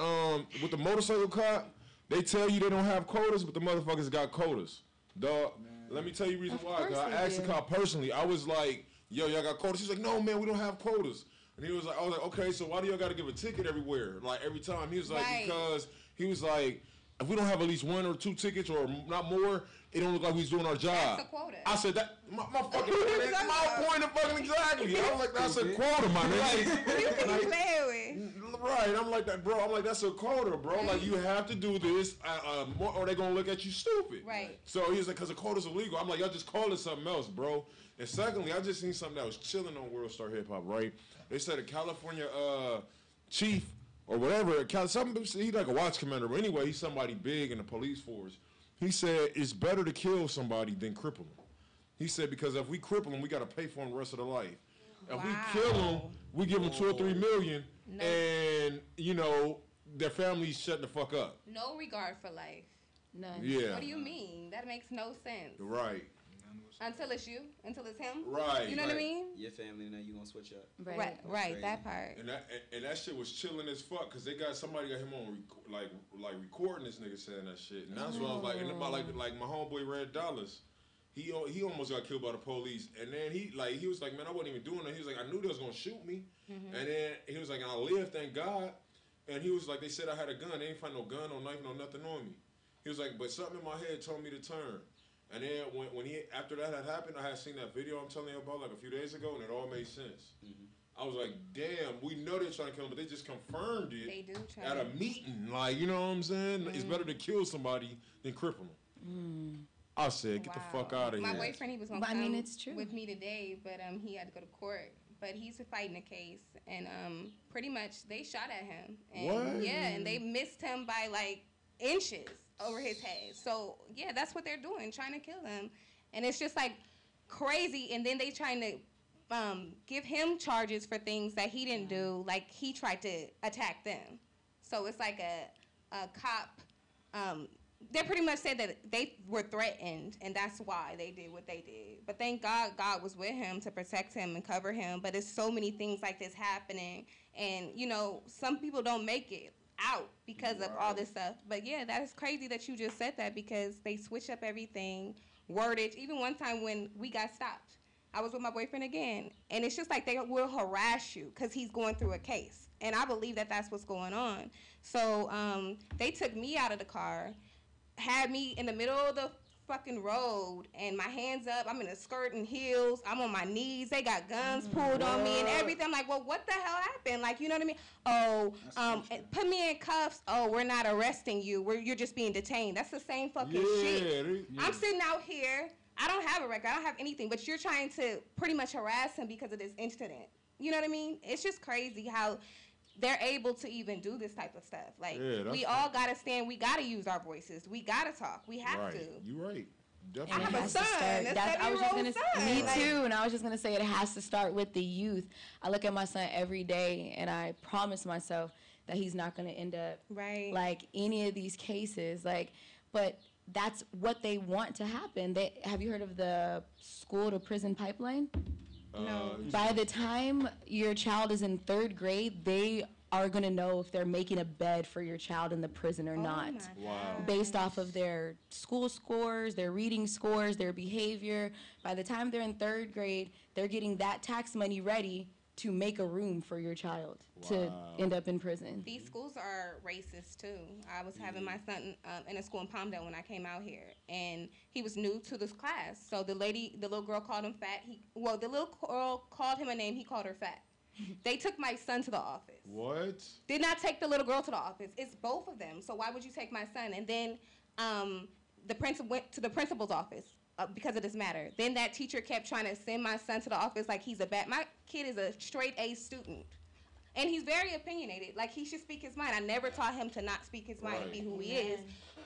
with the motorcycle cop, they tell you they don't have quotas, but the motherfuckers got quotas. Dog. Let me tell you the reason why. Cause I asked the cop personally. I was like, yo, y'all got quotas? He's like, no, man, we don't have quotas. And I was like, okay, so why do y'all got to give a ticket everywhere? Like, every time. He was like, because he was like, if we don't have at least 1 or 2 tickets or not more, it don't look like we's doing our job. That's a quota. I said, that, my fucking point, my point of fucking exactly. I was like, that's a quota, my nigga. You can be playing with. Right, I'm like that, bro. I'm like, that's a quota, bro. Like, you have to do this, or they gonna look at you stupid. Right. So he's like, because the quota's illegal. I'm like, y'all just call it something else, bro. And secondly, I just seen something that was chilling on World Star Hip Hop, right? They said a California chief or whatever, he's like a watch commander, but anyway, he's somebody big in the police force. He said it's better to kill somebody than cripple them. He said because if we cripple them, we got to pay for them the rest of their life. If we kill them, we give them 2 or 3 million, and you know their families shutting the fuck up. No regard for life. None. Yeah. What do you mean? That makes no sense. Right. Until it's you, until it's him. Right. You know what I mean? Your family, now you gonna switch up. Right. That part. And that shit was chilling as fuck because somebody got him on like recording this nigga saying that shit. And that's what I was like. And about like my homeboy Red Dollars, he almost got killed by the police. And then he was like, man, I wasn't even doing that. He was like, I knew they was gonna shoot me. Mm-hmm. And then he was like, and I lived, thank God. And he was like, they said I had a gun. They ain't find no gun, no knife, no nothing on me. He was like, but something in my head told me to turn. And then when after that had happened, I had seen that video I'm telling you about like a few days ago, and it all made sense. Mm-hmm. I was like, damn, we know they're trying to kill him, but they just confirmed it they do try at a meeting. Like, you know what I'm saying? It's better to kill somebody than cripple them. I said, get the fuck out of here. My boyfriend, he was going to come with me today, but he had to go to court. But he's fighting a case, and pretty much they shot at him. And, what? Yeah, and they missed him by like inches over his head. So yeah, that's what they're doing, trying to kill him. And it's just like crazy. And then they trying to give him charges for things that he didn't do, like he tried to attack them. So it's like a cop. They pretty much said that they were threatened, and that's why they did what they did. But thank God, God was with him to protect him and cover him. But there's so many things like this happening, and you know, some people don't make it. out because of all this stuff. But yeah, that is crazy that you just said that because they switch up everything, wordage. Even one time when we got stopped, I was with my boyfriend again, and it's just like they will harass you because he's going through a case. And I believe that that's what's going on. So they took me out of the car, had me in the middle of the fucking road, and my hands up. I'm in a skirt and heels. I'm on my knees. They got guns pulled on me and everything. I'm like, well, what the hell happened? Like, you know what I mean? Oh, put me in cuffs. Oh, we're not arresting you. You're just being detained. That's the same fucking shit. I'm sitting out here. I don't have a record. I don't have anything. But you're trying to pretty much harass him because of this incident. You know what I mean? It's just crazy how they're able to even do this type of stuff. Like, we all got to stand. We got to use our voices. We got to talk. We have to. You're right. Definitely. I have a son. I was just gonna son. Me too. And I was just going to say it has to start with the youth. I look at my son every day, and I promise myself that he's not going to end up like any of these cases. Like, but that's what they want to happen. Have you heard of the school to prison pipeline? No. By the time your child is in 3rd grade, they are going to know if they're making a bed for your child in the prison or not. Wow. Based off of their school scores, their reading scores, their behavior. By the time they're in 3rd grade, they're getting that tax money ready to make a room for your child to end up in prison. These schools are racist too. I was having my son in a school in Palmdale when I came out here, and he was new to this class. So the little girl called him fat. The little girl called him a name. He called her fat. They took my son to the office. What? Did not take the little girl to the office. It's both of them. So why would you take my son? And then the principal went to the principal's office. Because of this matter. Then that teacher kept trying to send my son to the office like he's my kid is a straight A student. And he's very opinionated. Like, he should speak his mind. I never taught him to not speak his mind and be who he is.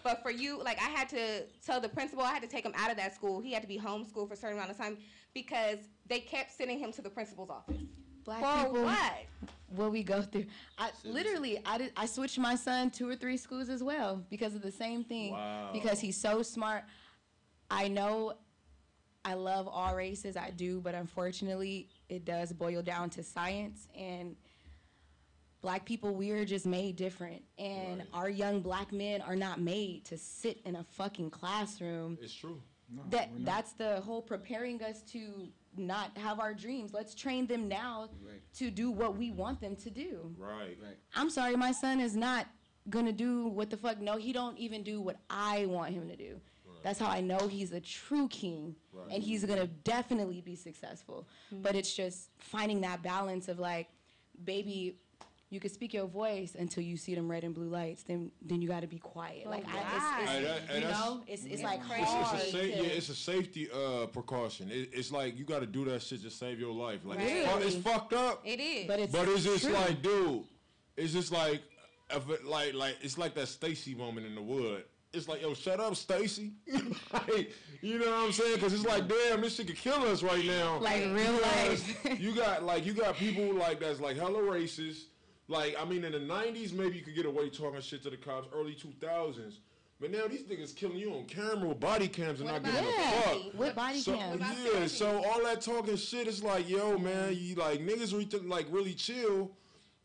But for you, like, I had to tell the principal, I had to take him out of that school. He had to be homeschooled for a certain amount of time because they kept sending him to the principal's office. Black for people, what we go through. I switched my son 2 or 3 schools as well because of the same thing. Wow. Because he's so smart. I know I love all races, I do, but unfortunately it does boil down to science, and Black people, we are just made different, and our young Black men are not made to sit in a fucking classroom. It's true. No, that's the whole preparing us to not have our dreams. Let's train them now to do what we want them to do. Right. I'm sorry, my son is not gonna do what the fuck. No, he don't even do what I want him to do. That's how I know he's a true king, and he's gonna definitely be successful. But it's just finding that balance of like, baby, you can speak your voice until you see them red and blue lights. Then you got to be quiet. Like it's like hard. It's a safety precaution. It's like you got to do that shit to save your life. Like it's fucked up. It is, but it's just true. Like, dude, it's just like it's like that Stacy moment in the wood. It's like, yo, shut up, Stacy. Like, you know what I'm saying? Because it's like, damn, this shit could kill us right now. Like real life. you got people like that's like hella racist. Like, I mean, in the 90s, maybe you could get away talking shit to the cops. Early 2000s. But now these niggas killing you on camera with body cams and not giving a fuck. With body cams. Yeah, so all that talking shit is like, yo, man, you like, niggas really chill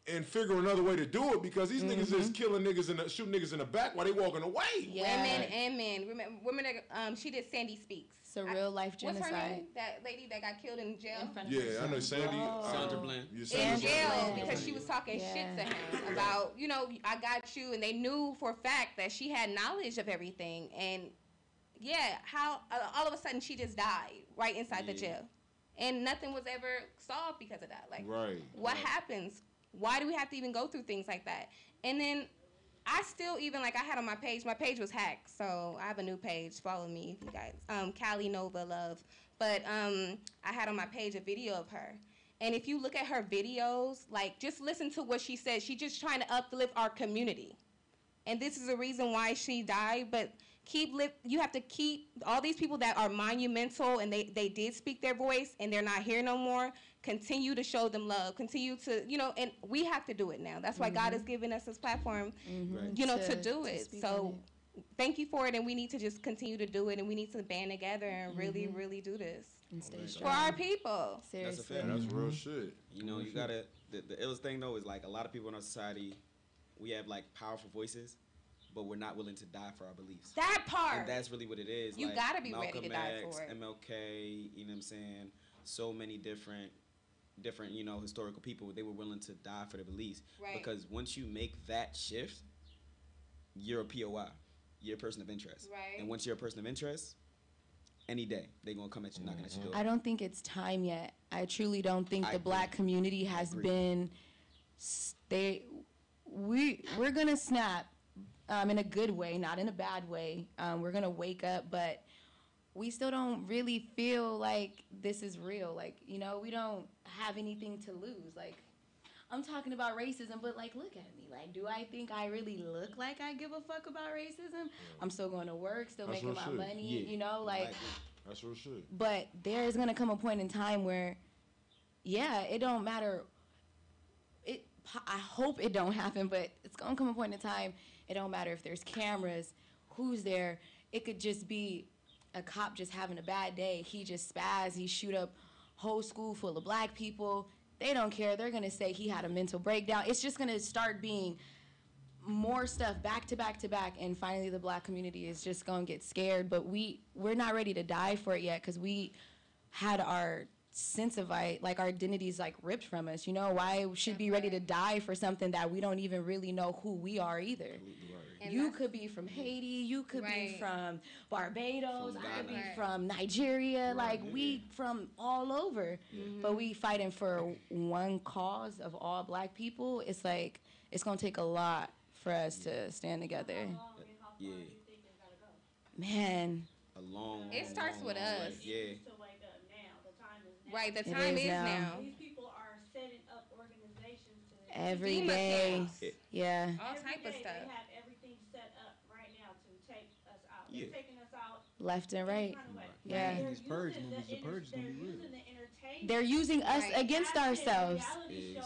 and figure another way to do it because these niggas is killing niggas shooting niggas in the back while they walking away. Yeah. Women and men. Remember, women that, she did Sandy Speaks. It's a real life genocide. What's her name? That lady that got killed in jail? I know Sandy. Sandra Bland. In jail because she was talking shit to him about, you know, I got you, and they knew for a fact that she had knowledge of everything. And how all of a sudden she just died right inside the jail. And nothing was ever solved because of that. Like, what happens? Why do we have to even go through things like that? And then I still even, like, I had on my page was hacked, so I have a new page. Follow me if you guys. Callie Nova Love. But I had on my page a video of her. And if you look at her videos, like, just listen to what she said. She's just trying to uplift our community. And this is the reason why she died, but you have to keep all these people that are monumental and they did speak their voice and they're not here no more. Continue to show them love. Continue to, you know, and we have to do it now. That's why God has given us this platform, you know, to do it. So thank you for it, and we need to just continue to do it, and we need to band together and really, really do this. And stay strong. For our people. Seriously. That's real shit. You know, you gotta, the illest thing though is like a lot of people in our society we have like powerful voices, but we're not willing to die for our beliefs. That part. And that's really what it is. You like, gotta be Malcolm ready to die X, for it. MLK, you know what I'm saying? So many different, you know, historical people, they were willing to die for their beliefs. Right. Because once you make that shift, you're a POI. You're a person of interest. Right. And once you're a person of interest, any day, they're going to come at you, knocking at your door. I don't think it's time yet. I truly don't think the black community has been, we're going to snap in a good way, not in a bad way. We're going to wake up, but we still don't really feel like this is real. Like, you know, we don't have anything to lose. Like, I'm talking about racism, but like, look at me. Like, do I think I really look like I give a fuck about racism? I'm still going to work, still making my money, you know, like. That's real shit. But there is gonna come a point in time where, yeah, it don't matter. I hope it don't happen, but it's gonna come a point in time. It don't matter if there's cameras, who's there. It could just be a cop just having a bad day. He just spaz. He shoot up whole school full of black people. They don't care. They're gonna say he had a mental breakdown. It's just gonna start being more stuff back to back to back, and finally the black community is just gonna get scared. But we're not ready to die for it yet, because we had our sense of like our identities like ripped from us. You know, why should be ready to die for something that we don't even really know who we are either. You could be from Haiti, you could be from Barbados, I could be from Nigeria, like we from all over. But we fighting for one cause of all black people. It's like, it's gonna take a lot for us to stand together. Yeah. Man. A long, It starts with us. Yeah. Right, the time is now. These people are setting up organizations to Every day. Yeah. All type of stuff. They have everything set up right now to take us out. Yeah. They're taking us out Left and right. Yeah. These purge movies, the purge is gonna be real. They're using us against ourselves.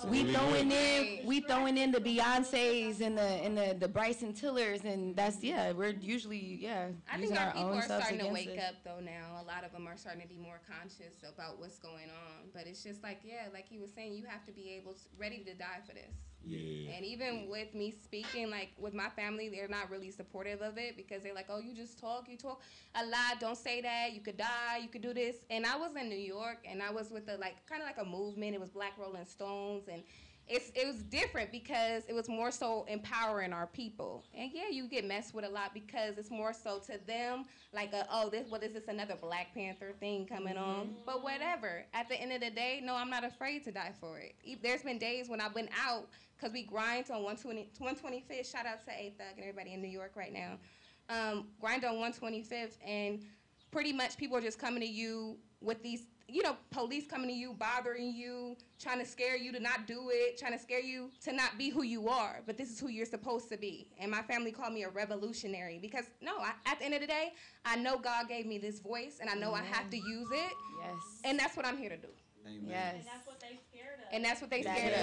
We throwing in the Beyoncés and the Bryson Tillers, and that's we're usually I using think our our people own are selves starting to against wake it. up though now. A lot of them are starting to be more conscious about what's going on. But it's just like like he was saying, you have to be ready to die for this. Yeah. And even with me speaking, like with my family, they're not really supportive of it, because they're like, oh, you talk a lot, don't say that, you could die, you could do this. And I was in New York, and I was with kind of like a movement. It was Black Rolling Stones, and it was different because it was more so empowering our people. And you get messed with a lot because it's more so to them like what is this, another Black Panther thing coming on? But whatever. At the end of the day, no, I'm not afraid to die for it. There's been days when I've been out, because we grind on 125th. Shout out to A-Thug and everybody in New York right now. Grind on 125th, and pretty much people are just coming to you with these, police coming to you, bothering you, trying to scare you to not do it, trying to scare you to not be who you are. But this is who you're supposed to be. And my family called me a revolutionary because, at the end of the day, I know God gave me this voice, and I know I have to use it. Yes. And that's what I'm here to do. Amen. Yes. And that's what they scared us. And that's what they scared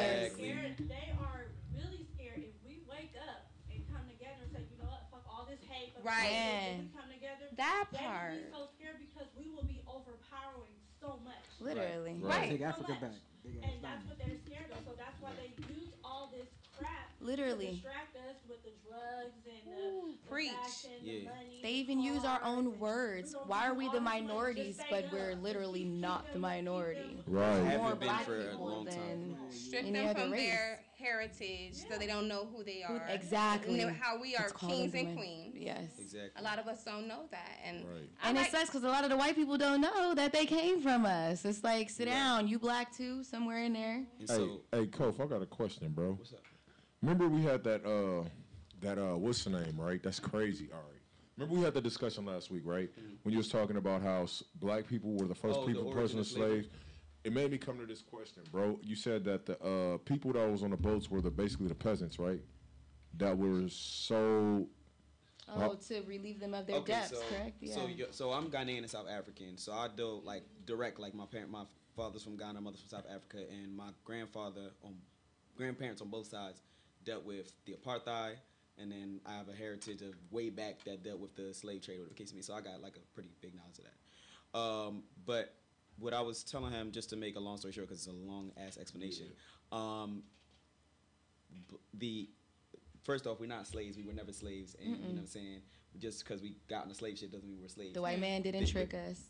They us. are really scared. If we wake up and come together and say, you know what, fuck all this hate. Right. If we come together, That they part. will be so scared because we will be overpowering so much. Literally. Right. Take Africa back. And that's what they're scared of. So that's why they use all this crap Literally. to distract us with the drugs and the Preach. fashion, the money. They even use our own words. Why are we the minorities, but we're literally not the minority? Right. More Haven't been black for a people long than time. Strip any them other from race. their heritage so they don't know who they are. Exactly. And how we are It's called kings and the queens. Yes. Exactly. A lot of us don't know that. And And it sucks because a lot of the white people don't know that they came from us. It's like, sit down, you black too, somewhere in there. Hey, Kof, I got a question, bro. What's up? Remember we had that what's the name, right? That's crazy. All right. Remember we had the discussion last week, right? When you was talking about how black people were the first people person of slaves. It made me come to this question, bro. You said that the people that was on the boats were basically the peasants, right? That were so. To relieve them of their debts, correct? Yeah. So I'm Ghanaian and South African. So I deal direct, my father's from Ghana, mother's from South Africa, and my grandparents on both sides dealt with the apartheid, and then I have a heritage of way back that dealt with the slave trade, whatever the case may be. So I got a pretty big knowledge of that. But what I was telling him, just to make a long story short, because it's a long ass explanation, the first off, we're not slaves. We were never slaves, and you know what I'm saying. Just because we got in the slave shit doesn't mean we're slaves. The white man didn't trick us.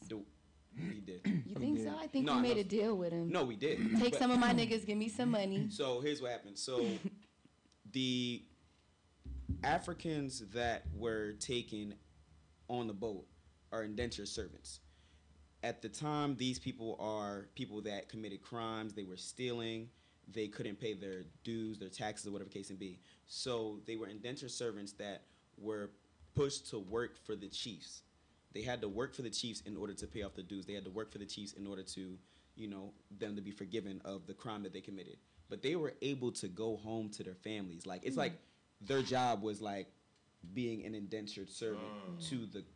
He did. You think so? I think we made a deal with him. No, we did. Take some of my niggas, give me some money. So here's what happened. So the Africans that were taken on the boat are indentured servants. At the time, these people are people that committed crimes. They were stealing. They couldn't pay their dues, their taxes, or whatever the case may be. So they were indentured servants that were pushed to work for the chiefs. They had to work for the chiefs in order to pay off the dues. They had to work for the chiefs in order to, you know, them to be forgiven of the crime that they committed. But they were able to go home to their families. Like, it's like their job was like being an indentured servant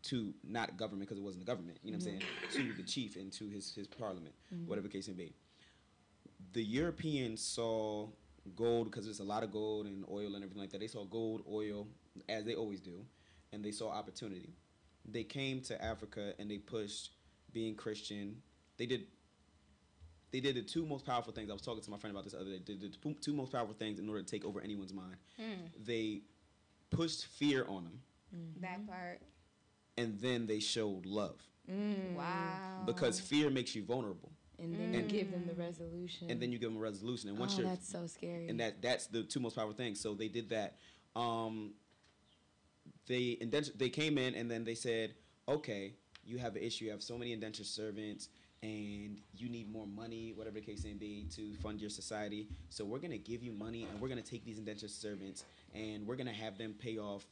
to not government, because it wasn't the government, you know what I'm saying, to the chief and to his parliament, whatever the case may be. The Europeans saw gold, because there's a lot of gold and oil and everything like that. They saw gold, oil, as they always do, and they saw opportunity. They came to Africa and they pushed being Christian. They did the two most powerful things. I was talking to my friend about this the other day. They did the two most powerful things in order to take over anyone's mind. They pushed fear on them. That part. And then they showed love. Wow. Because fear makes you vulnerable. And then you give them the resolution. And then you give them a resolution. And once that's so scary. And that's the two most powerful things. So they did that. They came in and then they said, okay, you have an issue. You have so many indentured servants and you need more money, whatever the case may be, to fund your society. So we're going to give you money and we're going to take these indentured servants and we're going to have them pay off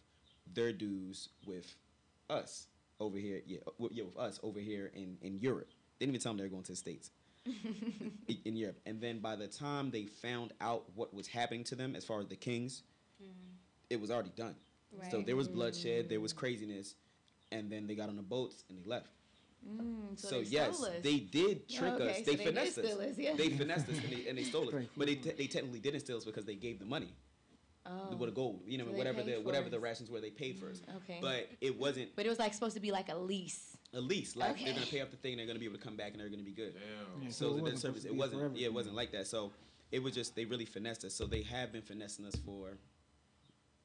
their dues with us over here. With us over here in Europe. They didn't even tell them they were going to the States. In Europe. And then by the time they found out what was happening to them as far as the kings, it was already done. Right. So there was bloodshed, there was craziness, and then they got on the boats and they left. So yes, they did trick us. They finessed us. They finessed us and they stole it. But they technically didn't steal us because they gave the money. With the gold, you know, so whatever the rations were, they paid for us. Okay. But it wasn't. But it was like supposed to be like a lease. A lease, like they're gonna pay off the thing, they're gonna be able to come back and they're gonna be good. Damn. So it wasn't like that. So it was just they really finessed us. So they have been finessing us for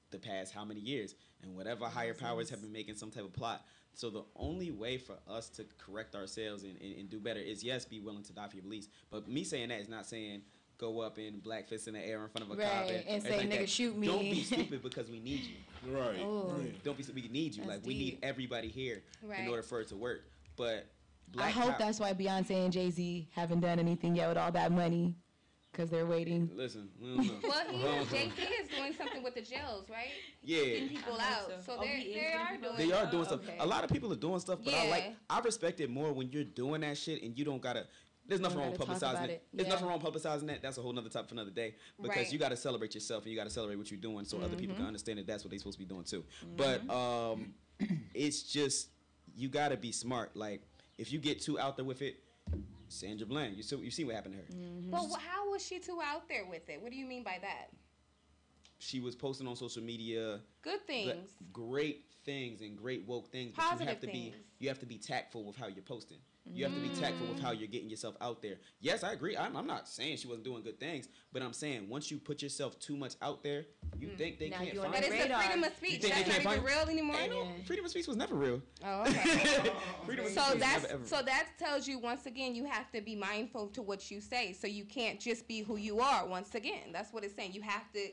the past how many years, and whatever higher powers have been making some type of plot. So the only way for us to correct ourselves and do better is, yes, be willing to die for your beliefs. But me saying that is not saying go up in black fist in the air in front of a cop and say, nigga, shoot me. Don't be stupid because we need you. Right. Don't be stupid. We need you. That's we need everybody here in order for it to work. But I hope that's why Beyonce and Jay-Z haven't done anything yet with all that money. Because they're waiting. Listen. Well, Jay-Z is doing something with the jails, right? Yeah. Getting people out. So they are doing stuff. A lot of people are doing stuff, but I respect it more when you're doing that shit and you don't gotta. There's nothing wrong with publicizing it. There's nothing wrong with publicizing that. That's a whole nother topic for another day. Because you got to celebrate yourself and you got to celebrate what you're doing so other people can understand that that's what they're supposed to be doing too. But it's just, you got to be smart. Like, if you get too out there with it, Sandra Bland, you see what happened to her. But how was she too out there with it? What do you mean by that? She was posting on social media. Good things. Great things and great woke things. But you have to be tactful with how you're posting. You have to be tactful with how you're getting yourself out there. Yes, I agree. I'm not saying she wasn't doing good things, but I'm saying once you put yourself too much out there, you think they can't find you. But it's the freedom of speech. That's not even real anymore. Freedom of speech was never real. Oh, okay. So that tells you, once again, you have to be mindful to what you say. So you can't just be who you are. Once again, that's what it's saying. You have to,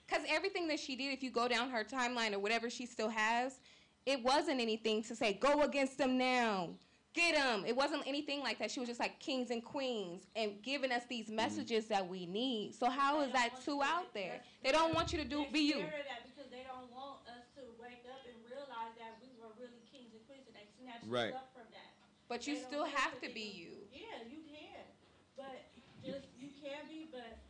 because everything that she did, if you go down her timeline or whatever she still has, it wasn't anything to say, go against them now. Get them. It wasn't anything like that. She was just like kings and queens and giving us these messages that we need. So how is that too out there? They don't want you to be you. That because they don't want us to wake up and realize that we were really kings and queens and they snatched us up from that. But you still have to be you. Yeah, you can. But just, you can be, but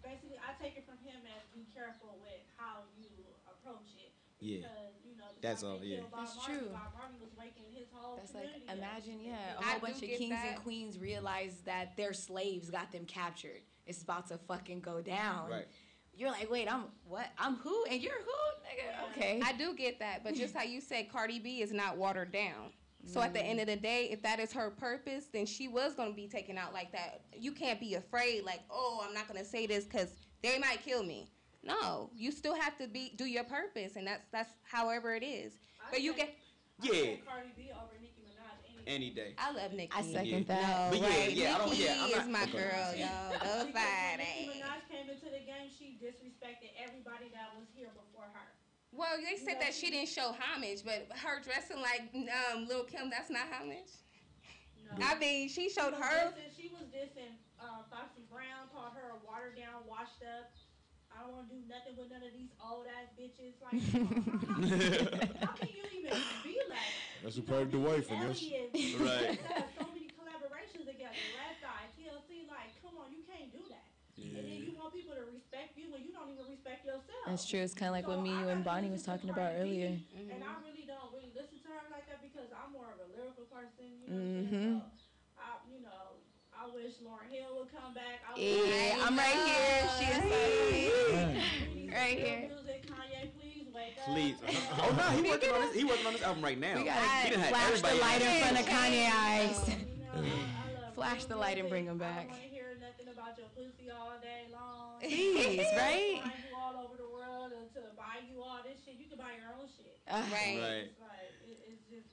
basically I take it from him as be careful with how you approach it. Yeah. Because, you know, that's all, That's true. Martin was waking his whole That's like, imagine, a whole bunch of kings and queens realize that their slaves got them captured. It's about to fucking go down. Right. You're like, wait, I'm what? I'm who? And you're who? Nigga, okay. I do get that, but just how you said, Cardi B is not watered down. So at the end of the day, if that is her purpose, then she was going to be taken out like that. You can't be afraid, like, oh, I'm not going to say this because they might kill me. No, you still have to do your purpose, and that's however it is. But you get. Yeah. Cardi B over Nicki Minaj any day. I love Nicki. I second that. But Nicki I'm is not, my girl, yo. Go side. Nicki Minaj came into the game, she disrespected everybody that was here before her. Well, they said that she didn't show homage, but her dressing like Lil' Kim, that's not homage. No. I mean, she showed her. She was dissing Foxy Brown, called her a watered down, washed up. I don't want to do nothing with none of these old ass bitches. Like, how can you even be like that? That's a part of the wife, I guess. Right. So many collaborations together. Last guy, TLC, like, come on, you can't do that. Yeah. And then you want people to respect you when you don't even respect yourself. That's true. It's kind of like what me, you, and Bonnie was talking about earlier. And I really don't listen to her like that because I'm more of a lyrical person. You know what I'm saying? So, I wish Lauryn Hill would come back. I'm right here. She is right here. Music, Kanye, please wake up. Please. Oh no, he working on this album right now. We gotta flash the light in front of Kanye eyes. Flash the light and bring him back. I don't want to hear nothing about your pussy all day long. Please, right? Find you all over the world and to buy you all this shit. You can buy your own shit. Right. It's like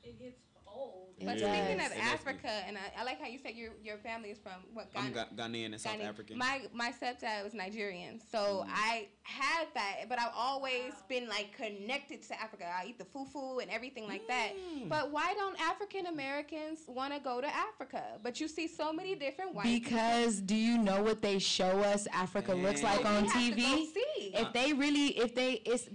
it gets old. But speaking of Africa, and I like how you said your family is from what? Ghana? I'm Ghanaian and South African. My stepdad was Nigerian, so I had that, but I've always been like connected to Africa. I eat the fufu and everything like that. But why don't African Americans want to go to Africa? But you see so many different white because people. Do you know what they show us Africa looks like on TV? If they really,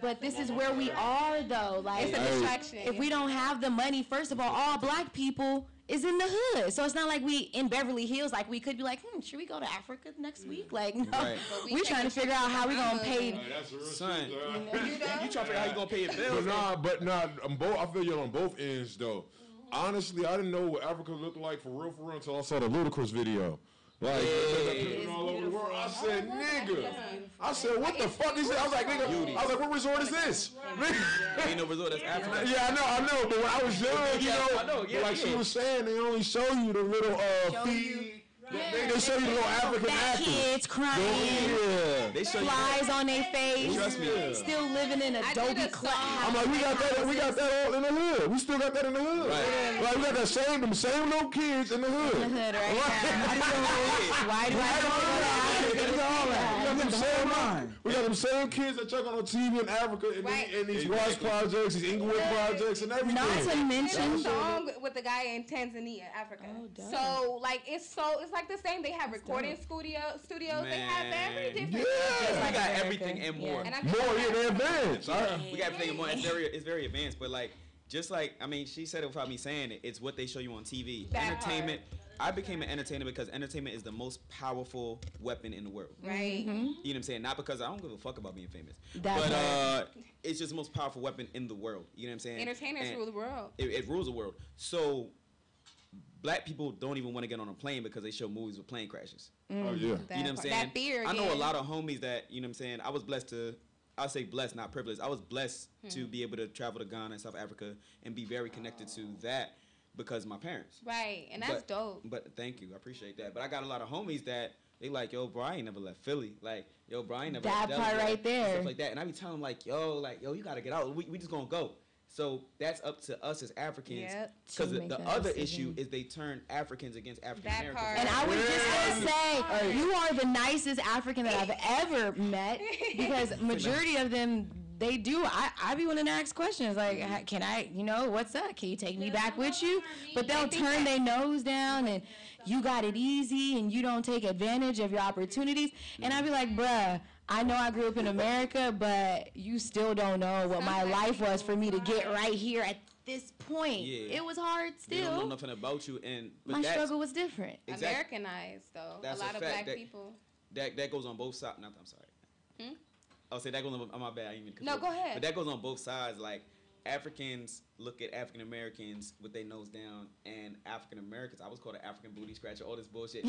but this is where we are though. Like, it's a distraction. If we don't have the money, first of all black people is in the hood. So it's not like we in Beverly Hills, like we could be like, should we go to Africa next week? Like, no. Right. We're trying to figure out how we gonna pay. That's a real son. You trying to figure out how you gonna pay your bills. But nah, I feel you on both ends though. Honestly, I didn't know what Africa looked like for real until I saw the Ludacris video. Like, all over the world. I said, nigga. I said, what the fuck is that? I was like, nigga. I was like, what resort is this? Ain't no resort. That's Africa. Yeah, I know. But when I was young, like she was saying, they only show you the little feed. They show you little African actors. Kids crying. Yeah. They show flies on their face. Trust me. Still living in Adobe Cloud. I'm like, we got that all in the hood. We still got that in the hood. Right. Like, we got that same little kids in the hood. In the hood, right? Why do we got them same kids that check on TV in Africa and these Ross projects, these Inglewood projects, and everything. Not to mention a song with the guy in Tanzania, Africa. So like it's like the same. They have recording studios. Man. They have every different. Yeah, we got everything and more. They're advanced. We got everything and more. It's very advanced, but like. Just like, I mean, she said it without me saying it. It's what they show you on TV. Entertainment. I became an entertainer because entertainment is the most powerful weapon in the world. Right. You know what I'm saying? Not because I don't give a fuck about being famous. But it's just the most powerful weapon in the world. You know what I'm saying? Entertainers rule the world. It rules the world. So black people don't even want to get on a plane because they show movies with plane crashes. Oh, yeah. You know what I'm saying? That fear I know a lot of homies that, you know what I'm saying, I was blessed to, I'll say blessed, not privileged. I was blessed to be able to travel to Ghana and South Africa and be very connected to that because of my parents. Right, and that's dope. But thank you, I appreciate that. But I got a lot of homies that they like, yo, bro, I ain't never left Philly. Like, yo, bro, I ain't never that left part right there. Stuff like that. And I be telling them like, yo, you gotta get out. We just gonna go. So that's up to us as Africans. Because the other issue is they turn Africans against African Americans. And I was just gonna say, you are the nicest African that I've ever met because majority of them, they do. I be wanting to ask questions like, can I, what's up? Can you take me back with you? But they'll turn their nose down and you got it easy and you don't take advantage of your opportunities. And I be like, bruh, I know I grew up in America, but you still don't know what my life was for me to get right here at this point. Yeah. It was hard still. They don't know nothing about you. But my struggle was different. Exactly. Americanized, though. That's a lot of fact. black people. That goes on both sides. I'm sorry. I'll say that goes on my bad. I didn't even No, go ahead. But that goes on both sides. Like, Africans look at African Americans with their nose down, and African Americans, I was called an African booty scratcher, all this bullshit.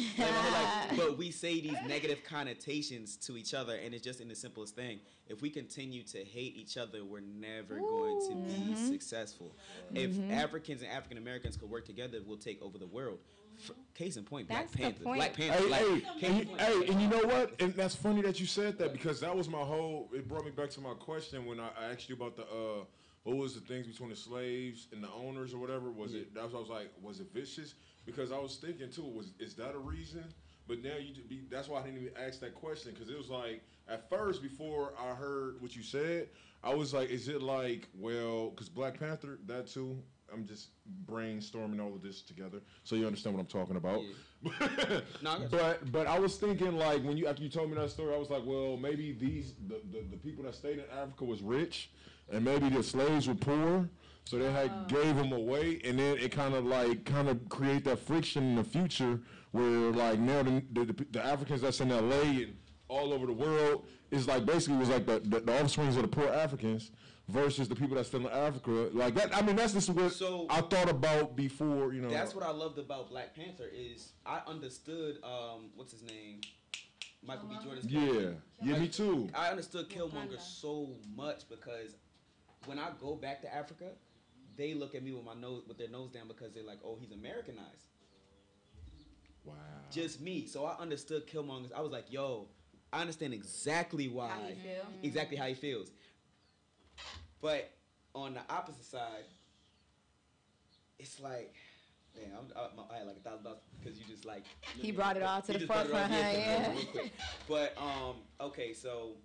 But we say these negative connotations to each other, and it's just in the simplest thing. If we continue to hate each other, we're never going to be successful. If Africans and African Americans could work together, we'll take over the world. Case in point, That's Black the Panther. point. Black Panther. Hey, and you know what? And that's funny that you said that because that was my whole. It brought me back to my question when I asked you about the what was the things between the slaves and the owners or whatever? Was it? That's what I was like. Was it vicious? Because I was thinking too. Is that a reason? But now that's why I didn't even ask that question because it was like at first before I heard what you said, I was like, is it like because Black Panther that too. I'm just brainstorming all of this together, so you understand what I'm talking about. Yeah. but I was thinking like after you told me that story, I was like, well, maybe the people that stayed in Africa was rich, and maybe the slaves were poor, so they had gave them away, and then it kind of create that friction in the future where like now the Africans that's in LA and all over the world is like basically was like the offsprings of the poor Africans. Versus the people that's still in Africa, like that. I mean, that's just what I thought about before. You know, that's what I loved about Black Panther is I understood what's his name, Michael B. Jordan's character. Yeah, me too. I understood Killmonger so much because when I go back to Africa, they look at me with their nose down because they're like, oh, he's Americanized. Wow. Just me. So I understood Killmonger. I was like, yo, I understand exactly why. How you feel? Exactly how he feels. But on the opposite side, it's like, damn, I had like $1,000 because you just like. He brought it all to the forefront, yeah. Real quick. But okay, so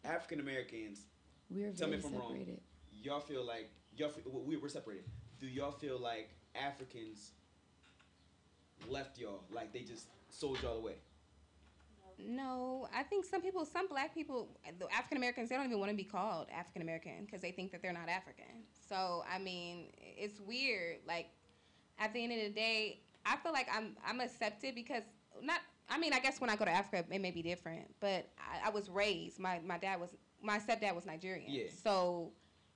African Americans. We're tell me if I'm separated. wrong. Y'all feel like we're separated. Do y'all feel like Africans left y'all, like they just sold y'all away? No, I think some Black people, the African Americans, they don't even want to be called African American because they think that they're not African. So I mean, it's weird. Like at the end of the day, I feel like I'm accepted because I guess when I go to Africa, it may be different. But I was raised. My stepdad was Nigerian. Yeah. So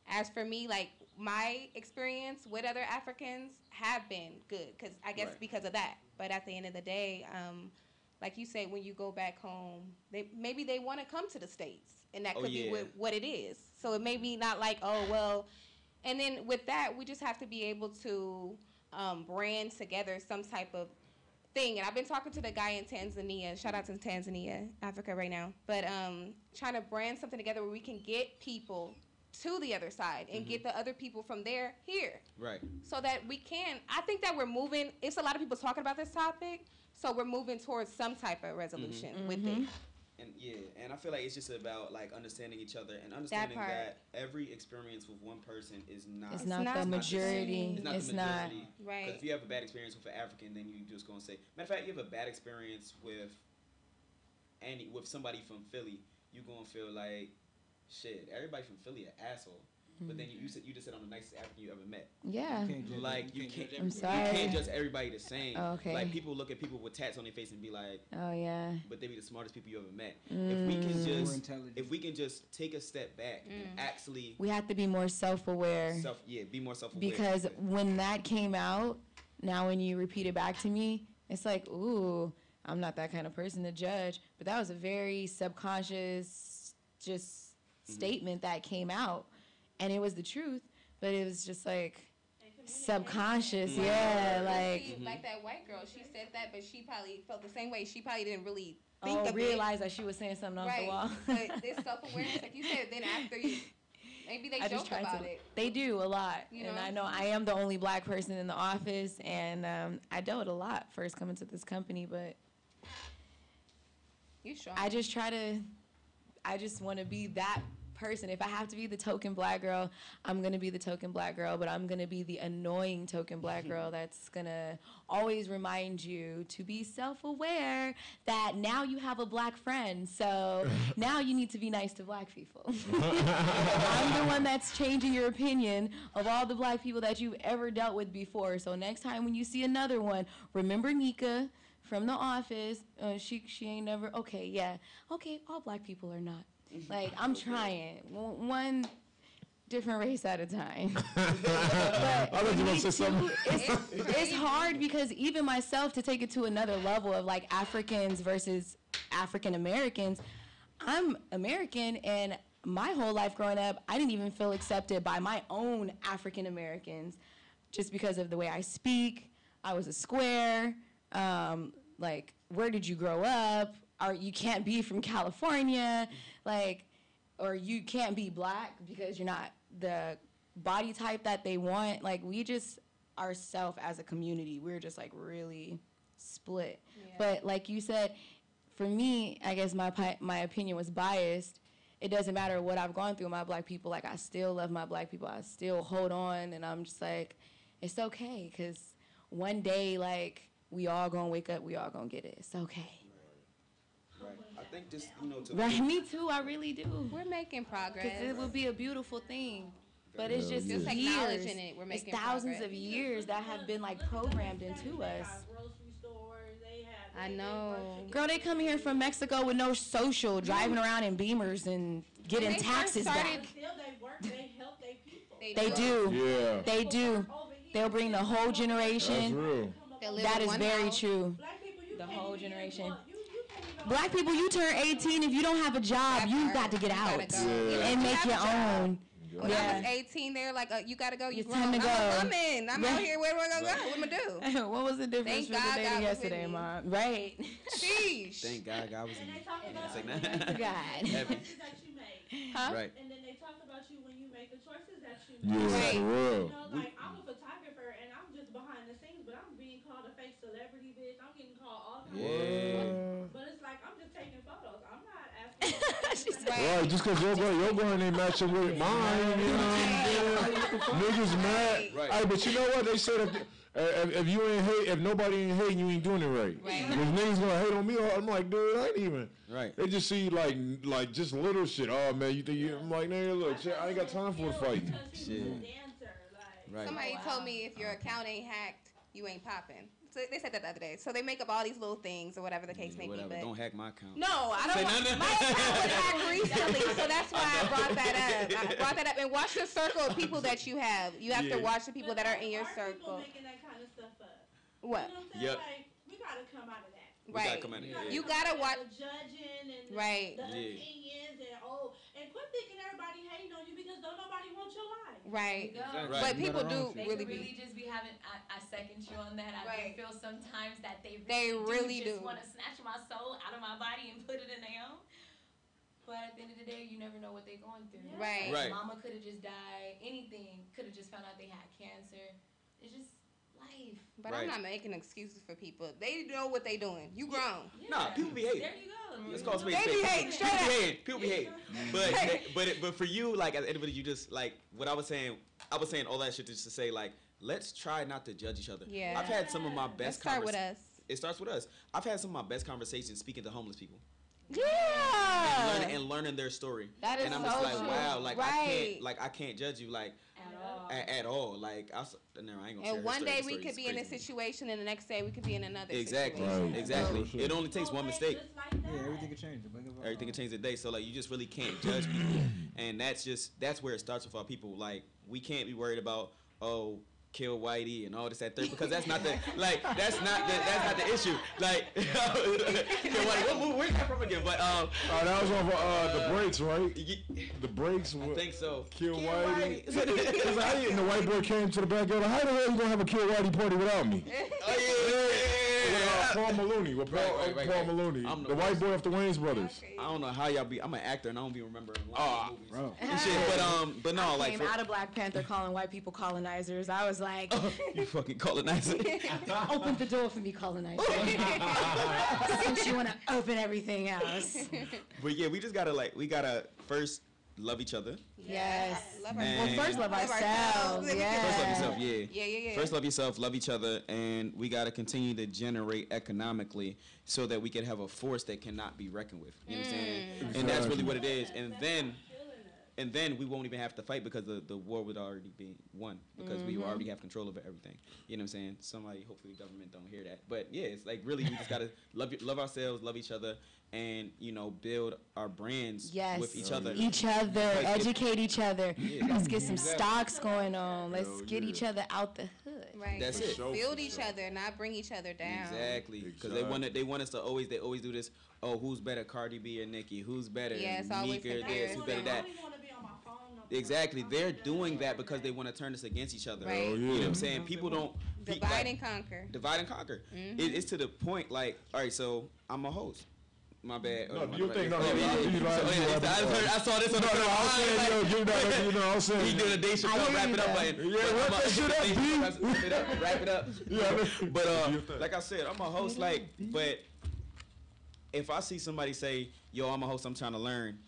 as for me, like my experience with other Africans have been good because I guess because of that. But at the end of the day, like you say, when you go back home, maybe they want to come to the States, and that could be what it is. So it may be not like, oh, well, and then with that, we just have to be able to brand together some type of thing. And I've been talking to the guy in Tanzania, shout out to Tanzania, Africa right now, but trying to brand something together where we can get people to the other side and get the other people from there here. Right. So that we can, I think that we're moving, it's a lot of people talking about this topic, so we're moving towards some type of resolution with it. And I feel like it's just about like understanding each other and understanding that every experience with one person is not. It's not the majority. It's not the majority. Right. Because if you have a bad experience with an African, then you just gonna say. Matter of fact, you have a bad experience with somebody from Philly, you gonna feel like shit. Everybody from Philly an asshole. But then you just said I'm the nicest African you ever met. Yeah. You can't. I'm sorry. You can't judge everybody the same. Oh, okay. Like people look at people with tats on their face and be like, oh yeah. But they be the smartest people you ever met. Mm. If we can just take a step back and actually. We have to be more self-aware. Be more self-aware. Because when that came out, now when you repeat it back to me, it's like, ooh, I'm not that kind of person to judge. But that was a very subconscious statement that came out. And it was the truth, but it was just like subconscious, like that white girl, she said that, but she probably felt the same way. She probably didn't really think of realize that she was saying something off the wall. But this self-awareness, like you said, then after maybe they joke about it. They do a lot, you know? And I know I am the only Black person in the office, and I dealt with a lot first coming to this company, but you strong. I just want to be that person. If I have to be the token Black girl, I'm gonna be the token Black girl, but I'm gonna be the annoying token Black girl that's gonna always remind you to be self-aware that now you have a Black friend, so now you need to be nice to Black people. I'm the one that's changing your opinion of all the Black people that you've ever dealt with before, so next time when you see another one, remember Nika from The Office. She ain't never, okay, all Black people are not. Like, I'm trying one different race at a time. But I thought you were gonna say something. It's hard because even myself, to take it to another level of like Africans versus African Americans, I'm American, and my whole life growing up, I didn't even feel accepted by my own African Americans just because of the way I speak, I was a square. Like, where did you grow up? Or you can't be from California, like, or you can't be black because you're not the body type that they want. Like, we just, ourselves as a community, we're just, like, really split. Yeah. But like you said, for me, I guess my opinion was biased. It doesn't matter what I've gone through with my black people. Like, I still love my black people. I still hold on, and I'm just like, it's okay, because one day, like, we all gonna wake up, we all gonna get it. It's okay. Right. I think just, Right, me too, I really do. We're making progress. Because it would be a beautiful thing. But it's just years. Acknowledging it. We're making it's thousands progress. of years that have been, like, programmed into us. I know. Girl, they come here from Mexico with no social, driving around in Beamers and getting taxes back. They do. Yeah. They do. They'll bring the whole generation. That's real. That is very true. The whole generation. Black people, you turn 18, if you don't have a job, you got to get out and make your own. When I was 18, they were like, you gotta go. You time to go. I'm in. I'm out here. Where do I go? What am I do? What was the difference from the day to yesterday, Mom? Right. Sheesh. Thank God was in they talk about God. choices that you make. Huh? Right. And then they talk about you when you make the choices that you Yeah, make. right. For real. Like, I'm a photographer and I'm just behind the scenes, but I'm being called a fake celebrity, bitch. I'm getting called all kinds of stuff. But it's like, I'm just taking photos. I'm not asking. Right, just because your going ain't matching with mine, you know what I'm saying? Niggas mad. Right. Hey, but you know what? They said if you ain't hate, if nobody ain't hating, you ain't doing it right. If niggas gonna hate on me, I'm like, dude, I ain't even. Right. They just see like just little shit. Oh man, you think you? I'm like, nigga, look, I ain't got time for a fight. Shit. Right. Somebody told me if your account ain't hacked, you ain't popping. So they said that the other day. So they make up all these little things or whatever the case may be. But don't hack my account. No, I don't. My account was hacked recently, so that's why I brought that up. I brought that up and watch the circle of people that you have. You have to watch the people that are in your circle. Making that kind of stuff up. What? You know what I'm saying? Like, we gotta come out of that. Right. You gotta watch the judging and right. the opinions and quit thinking everybody hating on you because don't nobody want your life. Right. Right. But people do they really really just be having. I second you on that. I do feel sometimes that they really just want to snatch my soul out of my body and put it in their own. But at the end of the day, you never know what they're going through. Right. Mama could have just died. Anything could have just found out they had cancer. It's just life. But I'm not making excuses for people. They know what they doing. You grown. Yeah. Nah, people be hating. There you go. Let's call They be hating. Straight up. People be hating. But for you, like as anybody, you just like what I was saying all that shit just to say like, let's try not to judge each other. Yeah. I've had some of my best Start with us. It starts with us. I've had some of my best conversations speaking to homeless people. Yeah. And learning their story. That is and I'm so just like, true. wow, like Right. I can't judge you like at all. Like I ain't gonna And share one her day story. we could It's be in a crazy. situation, and the next day we could be in another Exactly. situation. Exactly. It only takes one mistake. Yeah, everything can change. Everything can change the day. So like you just really can't judge people. And that's where it starts with our people. Like we can't be worried about kill Whitey and all this that third because that's not the that's not the issue. Like kill Whitey. Where's that from again? But that was off the breaks, right? The breaks. I think so. Kill Whitey. Because and the white boy came to the backyard. How the hell you gonna have a Kill Whitey party without me? With Paul Maloney. With Paul Maloney. The white boy off the Wayans Brothers. I don't know how y'all be. I'm an actor and I don't be remembering movies. Bro. And shit, but no, I like came out of Black Panther calling white people colonizers. I was like, you fucking colonizer. open the door for me, colonizer. Since you want to open everything else. But yeah, we gotta first love each other. Yes. Well, first love ourselves. Yeah. First love yourself, yeah. Yeah. First love yourself, love each other, and we gotta continue to generate economically so that we can have a force that cannot be reckoned with. You know what I'm saying? Exactly. And that's really what it is. And then we won't even have to fight because the war would already be won because we already have control over everything. You know what I'm saying? Somebody, hopefully the government don't hear that. But yeah, it's like really we just gotta love ourselves, love each other, and build our brands with each other. Educate each other. Yeah. Let's get some stocks going on. Let's get each other out the hood. Right. That's it. Build each other, not bring each other down. Exactly. Because they want us to always do this. Oh, who's better, Cardi B or Nicki? Who's better? Yeah, it's always Meek or this? Who's better, that? I don't even want to be on my phone no Exactly. They're doing that because they want to turn us against each other. Right. Oh, You know yeah. what I'm saying? People don't... Divide and conquer. Divide and conquer. Mm-hmm. It's to the point, like, all right, so I'm a host. My bad. No, my you bad. think, I saw this on the I was saying, he did a Dave Chappelle wrap it up button. Yeah, wrap that shit up, B. Wrap it up. Yeah. But like I said, I'm a host. Like, but if I see somebody say, "Yo, I'm a host. I'm trying to learn,"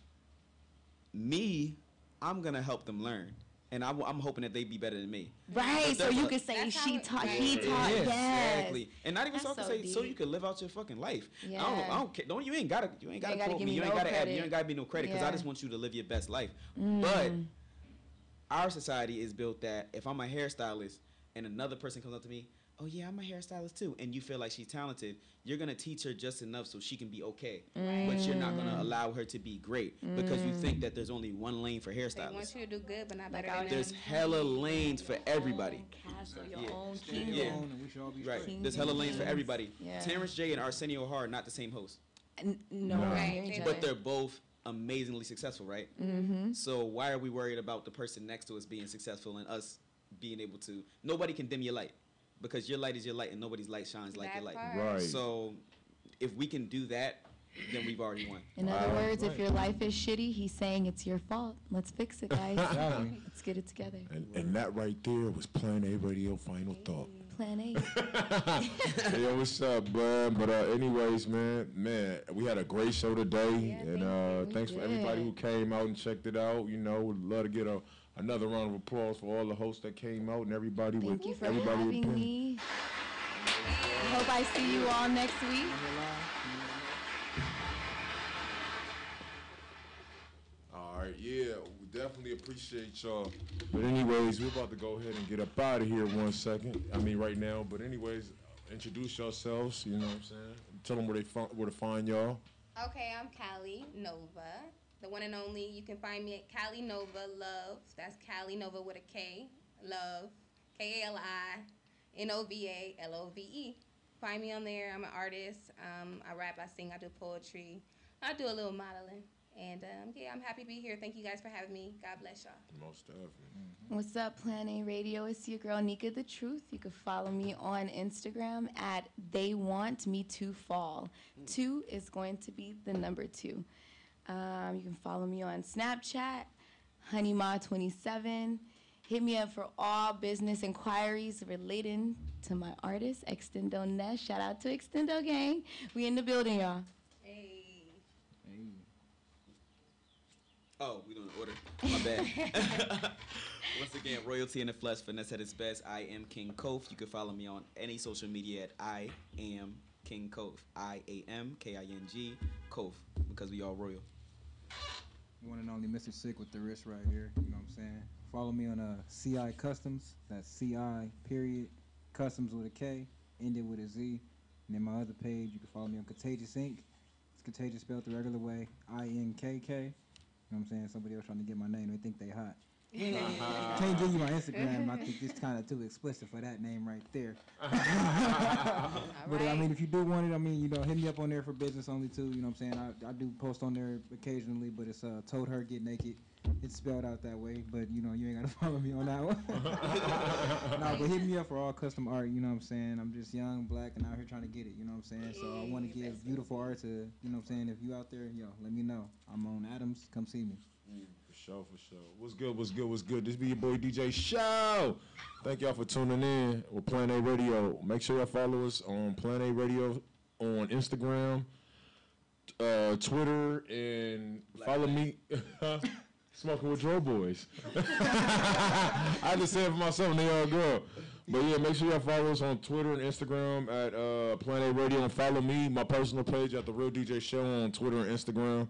I'm gonna help them learn. And I'm hoping that they be better than me. Right, so you could say she taught, he taught, yes. Exactly. And not even That's so I so can say, so deep. you can live out your fucking life. Yeah. I don't care. You ain't gotta quote me. You ain't gotta add me. You ain't gotta be no credit because I just want you to live your best life. But our society is built that if I'm a hairstylist and another person comes up to me, oh yeah, I'm a hairstylist too, and you feel like she's talented, you're gonna teach her just enough so she can be okay, but you're not gonna allow her to be great because you think that there's only one lane for hairstylists. They want you to do good, but not better than There's them. hella lanes for everybody. Right. There's hella lanes for everybody. Yeah. Terrence J and Arsenio Hart are not the same host. No, right. But they're both amazingly successful, right? Mm-hmm. So why are we worried about the person next to us being successful and us being able to? Nobody can dim your light. Because your light is your light and nobody's light shines like your light. Right. So if we can do that, then we've already won. In other words, if your life is shitty, he's saying it's your fault. Let's fix it, guys. Let's get it together. And that right there was Plan A Radio Final Thought. Plan A. Hey, what's up, bud? But anyways, man, we had a great show today. And thanks for everybody who came out and checked it out. You know, would love to get another round of applause for all the hosts that came out and everybody. Thank you for having me. I hope I see you all next week. All right, yeah, we definitely appreciate y'all. But anyways, we're about to go ahead and get up out of here right now. But anyways, introduce yourselves, you know what I'm saying? Tell them where to find y'all. Okay, I'm Callie Nova, the one and only. You can find me at Callie Nova Love. That's Callie Nova with a K. Love. KaliNova LOVE. Find me on there. I'm an artist. I rap, I sing, I do poetry. I do a little modeling. And I'm happy to be here. Thank you guys for having me. God bless y'all. Most definitely. What's up, Plan A Radio? It's your girl, Nika the Truth. You can follow me on Instagram at They Want Me to Fall. 2 is going to be the number 2. You can follow me on Snapchat, HoneyMa27. Hit me up for all business inquiries relating to my artist, Extendo Nest. Shout out to Extendo Gang. We in the building, y'all. Oh, we doing the order. My bad. Once again, Royalty in the Flesh, Finesse at its best. I am King Kof. You can follow me on any social media at I am King Kof. IAMKING Kof, because we all royal. One and only Mr. Sick with the wrist right here. You know what I'm saying? Follow me on CI Customs. That's CI period Customs with a K, ended with a Z. And then my other page, you can follow me on Contagious Inc. It's Contagious spelled the regular way, INKK. You know what I'm saying? Somebody else trying to get my name, they think they hot. Can't give you my Instagram. I think it's kind of too explicit for that name right there. But I mean, if you do want it, I mean, you know, hit me up on there for business only too. You know what I'm saying? I do post on there occasionally, but it's Told Her Get Naked. It's spelled out that way, but you know, you ain't gotta follow me on that one. Nah, but hit me up for all custom art. You know what I'm saying? I'm just young, black, and out here trying to get it. You know what I'm saying? So I want to give beautiful art to, you know what I'm saying? If you out there, yo, let me know. I'm on Adams. Come see me. For sure. What's good? This be your boy DJ Show. Thank y'all for tuning in with Plan A Radio. Make sure y'all follow us on Plan A Radio on Instagram, Twitter, and follow me. Smoking with Dro Boys. I just said it for myself and they all go. But yeah, make sure y'all follow us on Twitter and Instagram at Plan A Radio, and follow me, my personal page at The Real DJ Show on Twitter and Instagram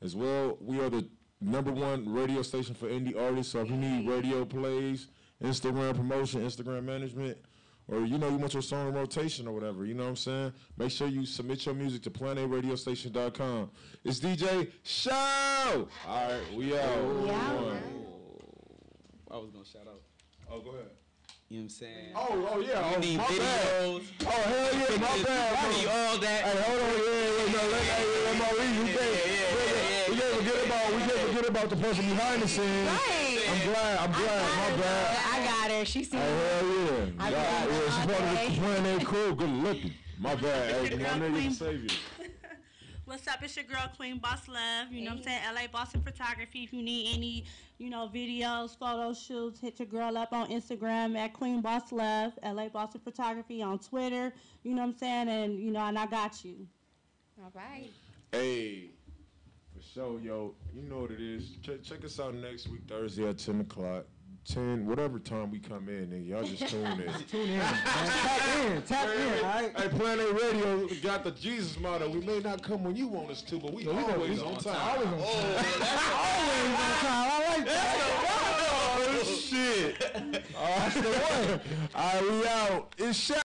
as well. We are the #1 radio station for indie artists, so if you need radio plays, Instagram promotion, Instagram management, or you want your song in rotation or whatever, you know what I'm saying? Make sure you submit your music to planaradiostation.com. It's DJ Show! All right, we out. I was going to shout out. Oh, go ahead. You know what I'm saying? Oh, yeah. You need my videos. Bad. Oh, hell yeah, my bad. You need all that. Hey, hold on. We can't forget about the person behind the scenes. Right. I'm glad. My bad. I got her. She seen hell yeah. I Yeah, she's part of okay. the Plan A crew. Good looking. My bad. Hey, my nigga Queen. Savior. What's up? It's your girl, Queen Boss Love. You know what I'm saying? LA Boston Photography. If you need any, videos, photo shoots, hit your girl up on Instagram at Queen Boss Love. LA Boston Photography on Twitter. You know what I'm saying? And, and I got you. All right. Hey, for sure, yo. You know what it is. Check us out next week, Thursday at 10 o'clock. 10, whatever time we come in, nigga. Y'all just tune in. Tune in, man. Tap in, all right? Hey, Plan A Radio got the Jesus motto. We may not come when you want us to, but we always on time. Always on time. Always on time. I like that. Oh, shit. That's the one. All right, we out. It's